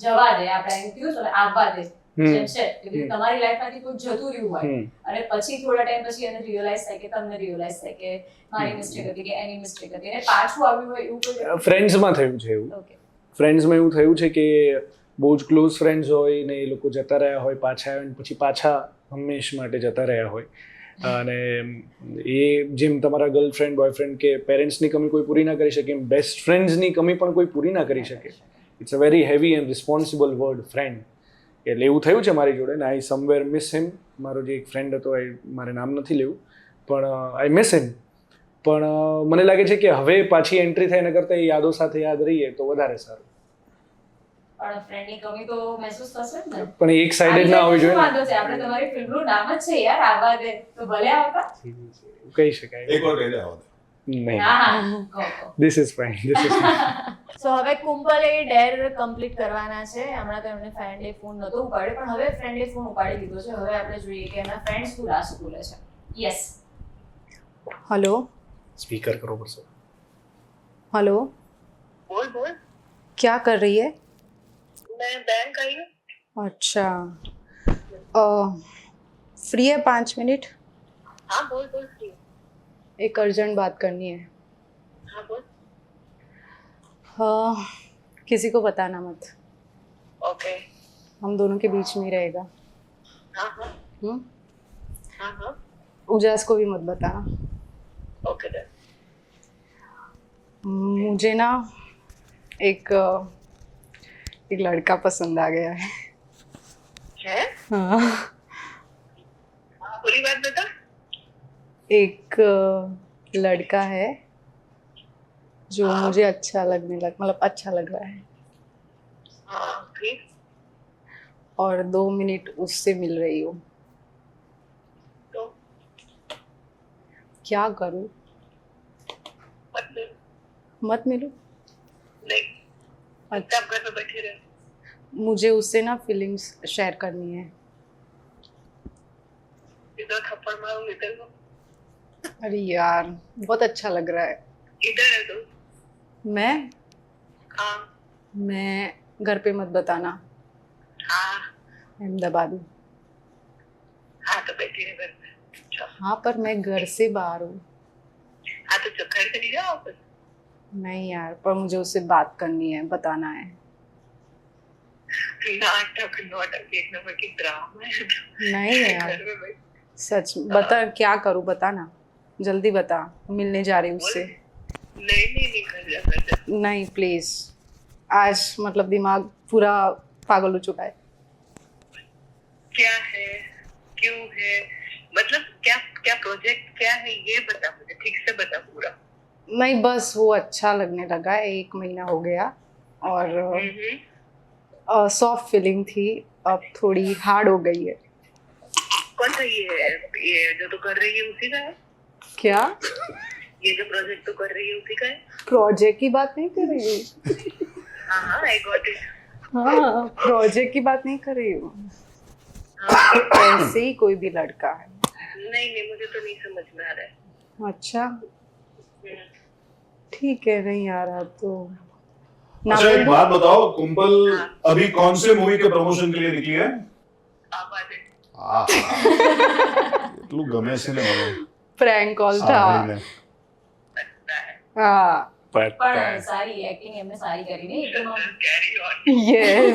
જવા દે, આપણે એમ કીધું તો આવવા દે, જેમ છે એવી રીતે તમારી લાઈફમાંથી કોઈ જતું રહ્યું હોય અને પછી થોડા ટાઈમ પછી એને રિયલાઇઝ થાય કે તમને રિયલાઇઝ થાય કે મારી મિસ્ટેક હતી કે એની મિસ્ટેક હતી, અને પાછું આવ્યું હોય એવું કોઈ? ફ્રેન્ડ્સમાં થયું છે એવું. ઓકે. ફ્રેન્ડ્સમાં એવું થયું છે કે બહુ જ ક્લોઝ ફ્રેન્ડ્સ હોય ને એ લોકો જતા રહ્યા હોય, પાછા આવ્યા, પછી પાછા હંમેશ માટે જતા રહ્યા હોય. અને એ જેમ તમારા ગર્લફ્રેન્ડ, બોયફ્રેન્ડ કે પેરેન્ટ્સની કમી કોઈ પૂરી ના કરી શકે, એમ બેસ્ટ ફ્રેન્ડ્સની કમી પણ કોઈ પૂરી ના કરી શકે. It's a very heavy and responsible word, friend. એટલે એવું થયું છે મારી જોડે, ને આઈ સમવેર મિસ હિમ. મારો જે એક ફ્રેન્ડ હતો, મારે નામ નથી લેવું, પણ આઈ મિસ હિમ. પણ મને લાગે છે કે હવે પાછી એન્ટ્રી થાય એના કરતાં એ યાદો સાથે યાદ રહીએ તો વધારે સારું. પણ ફ્રેન્ડની કમી તો મહેસૂસ થશે જ ને. પણ એક સાઈડેડ ના હોવી જોઈએ. વાંધો છે, આપણે તમારી ફિલ્મનું નામ જ છે યાર, આવવા દે, તો ભલે આવતા. કહી શકાય. એકવાર કહી દે આવો દે. નહીં, હા, કહો. This is fine, this is fine. So હવે કુંપલે ડેર કમ્પ્લીટ કરવાના છે. હમણાં તો એમને ફ્રેન્ડે ફોન નહોતો ઉપાડ્યો, પણ હવે ફ્રેન્ડે ફોન ઉપાડી લીધો છે. હવે આપણે જોઈએ કે એના ફ્રેન્ડ શું રાસ બોલે છે. યસ. हेलो સ્પીકર કરો પડશે. हेलो, બોલ બોલ. क्या कर रही है? मैं बैंक आई हूँ. अच्छा, फ्री है 5 मिनट? हाँ बोल बोल फ्री हूँ. एक अर्जेंट बात करनी है. हाँ बोल. किसी को बताना मत, ओके. हम दोनों के बीच में ही रहेगा. हाँ हाँ हम्म? हाँ हाँ. उजास को भी मत बताना. Okay done. मुझे ना एक लड़का पसंद आ गया है. है? हाँ, पूरी बात बता. एक लड़का है जो मुझे अच्छा लग रहा है, हाँ फिर. और 2 मिनट उससे मिल रही हूँ. तो क्या करूँ? मतलब मत मिलो. नहीं. अच्छा, आप घर पे बैठे रहे. मुझे उससे ना फीलिंग्स शेयर करनी है. इधर थप्पड़ मारूंगी तेरे को. अरे यार, बहुत अच्छा लग रहा है. इधर है तू. मैं हाँ मैं घर पे मत बताना, हाँ अहमदाबाद में. हाँ तो बैठी है घर पे. चल. हाँ, पर मैं घर से बाहर हूँ. हाँ तो चल घर से नहीं जाओ वापस. नहीं यार, पर मुझे उससे बात करनी है, बताना है. नाटक नाटक एक नंबर की ड्रामा है. नहीं यार, घर में बैठ. सच बता, क्या करूँ बताना, जल्दी बता. मिलने जा रही हूँ उससे. नहीं घर जा घर जा. नहीं प्लीज, आज मतलब दिमाग पूरा पागल हो चुका है. क्या है, क्यों है, मतलब क्या क्या प्रोजेक्ट क्या है ये बता मुझे, ठीक से बता पूरा. नहीं, बस वो अच्छा लगने लगा है, 1 महीना हो गया, और सॉफ्ट फीलिंग थी, अब थोड़ी हार्ड हो गई है. कौन सा ये जो तू कर रही है उसी का है? क्या? ये जो प्रोजेक्ट तू कर रही है उसी का है? प्रोजेक्ट की बात नहीं कर रही हूँ. हाँ हाँ आई गॉट इट. हाँ, प्रोजेक्ट की बात नहीं कर रही हूँ. ऐसे ही कोई भी लड़का है. नहीं मुझे तो नहीं समझ में आ रहा है. अच्छा, ठीक है. नहीं यार, अब तो ना अच्छा एक बोल दो. बात बताओ, कुंपल अभी कौन से मूवी के प्रमोशन के लिए निकली है? आवाज है. એટલું ગમે છે ને મને प्रैंक कॉल था. સાંભળીને. लगता है. હા પણ સારી એક્ટિંગ એમને સારી કરી ને એકદમ આમ कैरी ऑन યસ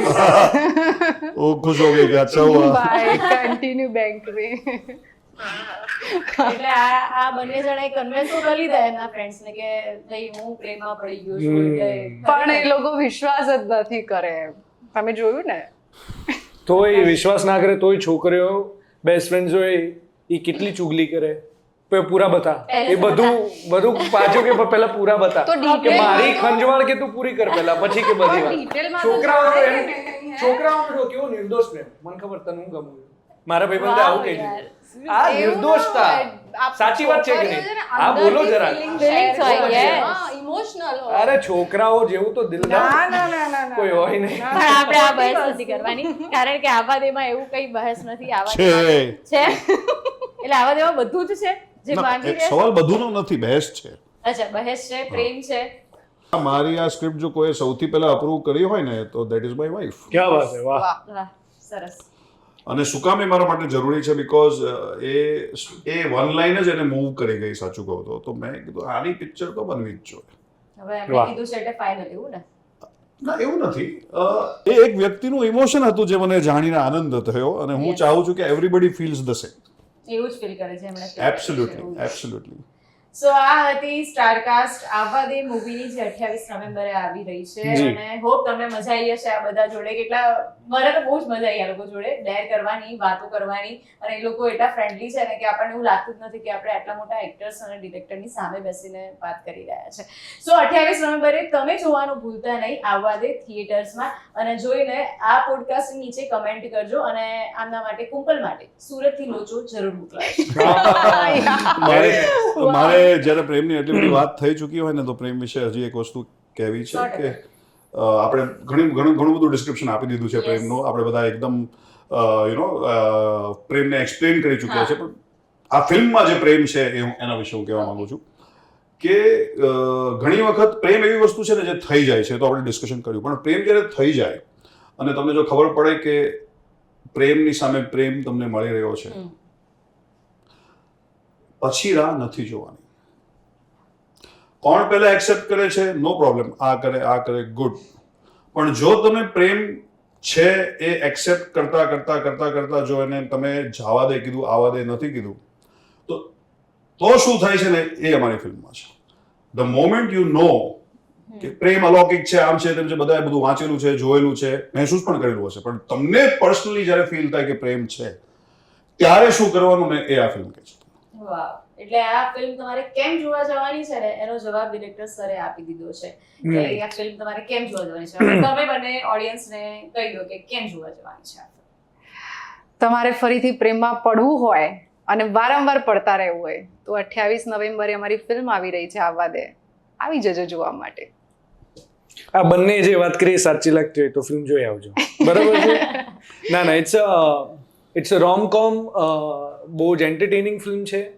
वो खुश हो गए कि अच्छा हुआ બાય કન્ટિન્યુ બેંક મે એટલે આ બંને જણાએ કન્વિન્સ તો કરી લીધા એમના ફ્રેન્ડ્સ ને કે ભાઈ હું પ્રેમમાં પડી ગયો છું એટલે પણ એ લોકો વિશ્વાસ જ નથી કરે તમે જોયું ને તોય વિશ્વાસ ના કરે તોય છોકરીઓ બેસ્ટ ફ્રેન્ડ હોય એ કેટલી ચુગલી કરે પૂરા બતા પહેલે એ બધું પાછું કે પહેલા પૂરા બતા તો કે detail મારી ખંજવાળ કે તું પૂરી કર પહેલા પછી કે બધી વાત ડિટેલમાં તો છોકરાઓ તો જણાય એમ ને કે નહીં, હે? છોકરાઓ કેવો નિર્દોષ પ્રેમ મને ખબર તને હું ગમું મારા ભાઈબંધે આવું કહી યાર. દીધું આ નિર્દોષતા સાચી વાત છે કે નહીં હા બોલો જરા Feelings હોય, yes. ઇમોશનલ અરે છોકરાઓ જેવું તો દિલદાર ના કોઈ હોય નહીં પણ આપણે આ બહેસ નથી કરવાની કારણ કે આવા દેમાં એવું કઈ બહેસ નથી આવા છે છે એટલે આવા દેમાં બધું જ છે જે ના, માંગી એક રહ્યા સવાલ બધુંનો નથી બહેસ છે અચ્છા બહેસ છે પ્રેમ છે મારી આ સ્ક્રિપ્ટ જો કોઈ સૌથી પહેલા અપ્રૂવ કરી હોય ને તો દેટ ઇઝ માય વાઇફ ક્યાં વાત છે વાહ વાહ સરસ અને શું કામ એ મારા માટે જરૂરી છે બિકોઝ એ વન લાઈન જ એને મૂવ કરી ગઈ સાચું કહું તો મેં કીધું આની પિક્ચર તો બનવી જ જોઈએ હવે એમણે વાહ. કીધું છે એટલે ફાઇનલ એવું ને ના એવું નથી એ એક વ્યક્તિનું ઇમોશન હતું જે મને જાણીને આનંદ થયો અને હું Yes. ચાહું છું કે એવરીબડી ફીલ્સ ધ સેમ એવું જ ફીલ કરે છે એમણે એબ્સોલ્યુટલી સો આ હતી સ્ટારકાસ્ટ આવા દે મૂવીની જે 28 નવેમ્બરે આવી રહી છે જી. અને હોપ તમને મજા આવી હશે આ બધા જોડે કેટલા મને તો બહુ જ મજા આવી આ લોકો જોડે ડેર કરવાની વાતો કરવાની અને એ લોકો એટલા ફ્રેન્ડલી છે ને કે આપણને એવું લાગતું જ નથી કે આપણે આટલા મોટા એક્ટર્સ અને ડિરેક્ટરની સામે બેસીને વાત કરી રહ્યા છે સો 28 નવેમ્બરે તમે જોવાનું ભૂલતા નહીં આવા દે થિયેટર્સમાં અને જોઈને આ પોડકાસ્ટ નીચે કમેન્ટ કરજો અને આમના માટે કુંપલ માટે સુરતથી લોચો જરૂર મોકલાજો મારે જ્યારે પ્રેમની એટલી બધી વાત થઈ ચૂકી હોય ને તો પ્રેમ વિશે હજી એક વસ્તુ કહેવી છે કે આપણે ઘણું બધું ડિસ્ક્રિપ્શન આપી દીધું છે Yes. પ્રેમનું આપણે બધા એકદમ પ્રેમને એક્સપ્લેન કરી ચૂક્યા છે પણ આ ફિલ્મમાં જે પ્રેમ છે એ એના વિશે હું કહેવા માંગુ છું કે ઘણી વખત પ્રેમ એવી વસ્તુ છે ને જે થઈ જાય છે તો આપણે ડિસ્કશન કર્યું પણ પ્રેમ જ્યારે થઈ જાય અને તમને જો ખબર પડે કે પ્રેમની સામે પ્રેમ તમને મળી રહ્યો છે પછી રાહ નથી જોવાની કોણ પહેલા એક્સેપ્ટ કરે છે નો પ્રોબ્લેમ આ કરે ગુડ પણ જો તમે પ્રેમ છે એ એક્સેપ્ટ કરતા જો એને તમે જવા દે કીધું આવા દે નથી કીધું તો શું થાય છે ને એ અમારી ફિલ્મમાં છે ધ મોમેન્ટ યુ નો કે પ્રેમ અલૌકિક છે આમ છે તેમ છે બધાએ બધું વાંચેલું છે જોયેલું છે મહેસૂસ પણ કરેલું હશે પણ તમને પર્સનલી જ્યારે ફીલ થાય કે પ્રેમ છે ત્યારે શું કરવાનું ને એ આ ફિલ્મ કહે છે વાવ એટલે આ ફિલ્મ તમારે કેમ જોવા જવાની છે ને એનો જવાબ ડિરેક્ટર સરે આપી દીધો છે કે આ ફિલ્મ તમારે કેમ જોવા જવાની છે હવે તમે બંને ઓડિયન્સને કહી દો કે કેમ જોવા જવાની છે આ film? તમારે ફરીથી પ્રેમમાં પડવું હોય અને વારંવાર પડતા રહેવું હોય તો 28 નવેમ્બરે અમારી ફિલ્મ આવી રહી છે આવવા દે આવી જજો જોવા માટે આ બંને જે વાત કરી એ સાચી લાગતી હોય તો ફિલ્મ જોઈ આવજો બરાબર છે ના ઇટ્સ અ રોમ-કોમ બહુ જ એન્ટરટેનિંગ ફિલ્મ છે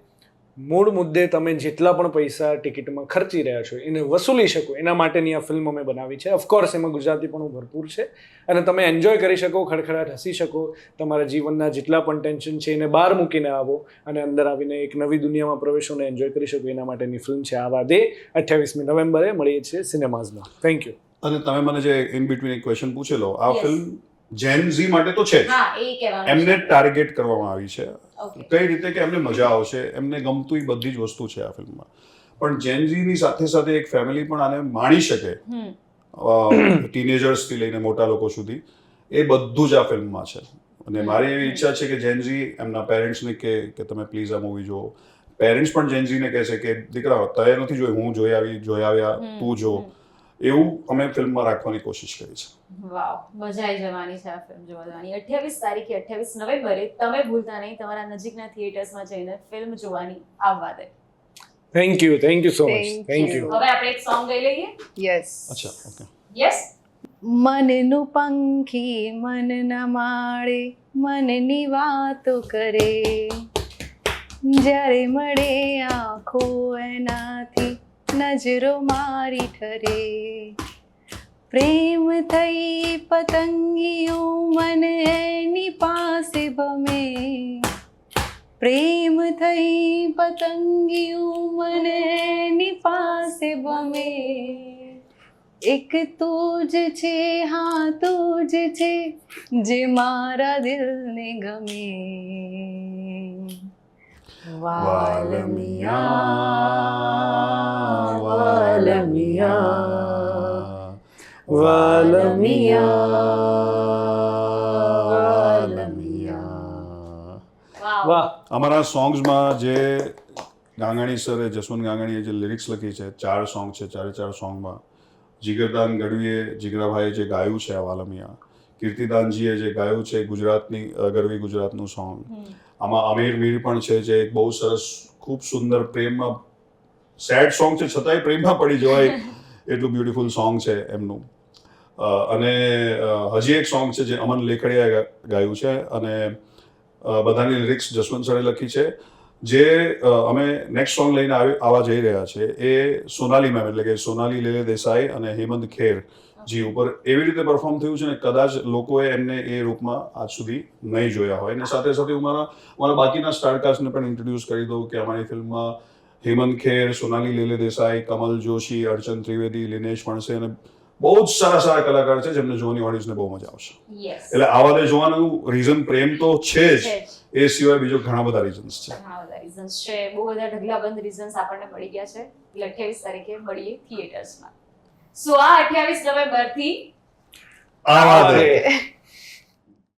મૂળ મુદ્દે તમે જેટલા પણ પૈસા ટિકિટમાં ખર્ચી રહ્યા છો એને વસૂલી શકો એના માટેની આ ફિલ્મ અમે બનાવી છે ઓફકોર્સ એમાં ગુજરાતી પણ ભરપૂર છે અને તમે એન્જોય કરી શકો ખડખડાટ હસી શકો તમારા જીવનના જેટલા પણ ટેન્શન છે એને બહાર મૂકીને આવો અને અંદર આવીને એક નવી દુનિયામાં પ્રવેશો અને એન્જોય કરી શકો એના માટેની ફિલ્મ છે આવા દે 28મી નવેમ્બરે મળીએ છીએ સિનેમાઝમાં થેન્ક યુ અને તમે મને જે ઇન બિટવીન એક ક્વેશ્ચન પૂછેલો આ Yes. ફિલ્મ જેન ઝી માટે તો છે જ હા એ કહેવાનું એમને ટાર્ગેટ કરવામાં આવી છે Okay. કઈ રીતે કે એમને મજા આવશે એમને ગમતું એ બધી જ વસ્તુ છે આ ફિલ્મમાં પણ જેનઝીની સાથે એક ફેમિલી પણ આને માણી શકે ટીનેજર્સથી લઈને મોટા લોકો સુધી એ બધું જ આ ફિલ્મમાં છે અને મારી એવી ઈચ્છા છે કે જેનઝી એમના પેરેન્ટ્સને કે તમે પ્લીઝ આ મૂવી જુઓ પેરેન્ટ્સ પણ જેનઝીને કહેશે કે દીકરા તય નથી જોઈ હું જોઈ આવ્યા તું જો એવું અમે ફિલ્મમાં રાખવાની કોશિશ કરી છે વાવ મજા આવી જવાની છે આ ફિલ્મ જોવા જવાની 28 તારીખે 28 નવેમ્બરે તમે ભૂલતા નહીં તમારા નજીકના થિયેટર્સમાં જઈને ફિલ્મ જોવાની આવવા દે thank you so much Thank thank you. You હવે આપણે એક સોંગ ગાઈ લઈએ યસ અચ્છા ઓકે યસ મનનું પંખી મનના માળે મનની વાતો કરે જ્યારે મળે આંખો એનાથી નજરો મારી ઠરે પ્રેમ થઈ પતંગિયું મન એની પાસે ભમે પ્રેમ થઈ પતંગિયું મન એની પાસે નસીબ में એક તું જ છે, હા તું જ છે જે મારા દિલને ગમે. વાલમિયા વાલમિયા વાલમિયા. વાહ. અમારા સોંગ્સમાં જે ગાંગાણી સરે, જસવંત ગાંગાણીએ જે લિરિક્સ લખી છે, 4 સોંગ છે, 4 સોંગમાં જીગરદાન ગઢવીએ, જીગરાભાઈએ જે ગાયું છે આ વાલમિયા, કીર્તિદાનજીએ જે ગાયું છે ગુજરાતની ગરવી ગુજરાતનું સોંગ, આમાં અમીર મીર પણ છે જે એક બહુ સરસ ખૂબ સુંદર પ્રેમમાં, સેડ સોંગ છે છતાંય પ્રેમમાં પડી જવાય એટલું બ્યુટીફુલ સોંગ છે એમનું. અને હજી એક સોંગ છે જે અમન લેખડિયાએ ગાયું છે અને બધાની લિરિક્સ જસવંત સરે લખી છે. જે અમે નેક્સ્ટ સોંગ લઈને આવવા જઈ રહ્યા છે એ સોનાલી મેમ એટલે કે સોનાલી લેલે દેસાઈ અને હેમંત ખેર જી ઉપર એવી રીતે પરફોર્મ થયું છે ને કદાચ લોકોએ એમને એ રૂપમાં આજ સુધી નહીં જોયા હોય. અને સાથે સાથે હું મારા બાકીના સ્ટારકાસ્ટને પણ ઇન્ટ્રોડ્યુસ કરી દઉં કે અમારી ફિલ્મમાં હેમંત ખેર, સોનાલી લેલે દેસાઈ, કમલ જોશી, અર્ચન ત્રિવેદી, લિનેશ ફણસે અને બહુ જ સારા કલાકાર છે જેમને જોવાની ઓડિયન્સને બહુ મજા આવશે. યસ, એટલે આવા દે જોવાનું રીઝન પ્રેમ તો છે જ, એ સિવાય બીજો ઘણા બધા રીઝન્સ છે. ઘણા બધા રીઝન્સ છે, બહુ બધા ઢગલાબંધ રીઝન્સ આપણને મળી ગયા છે. એટલે 28 તારીખે મળીએ થિયેટર્સમાં. સો આ 28 નવેમ્બરથી આવા દે.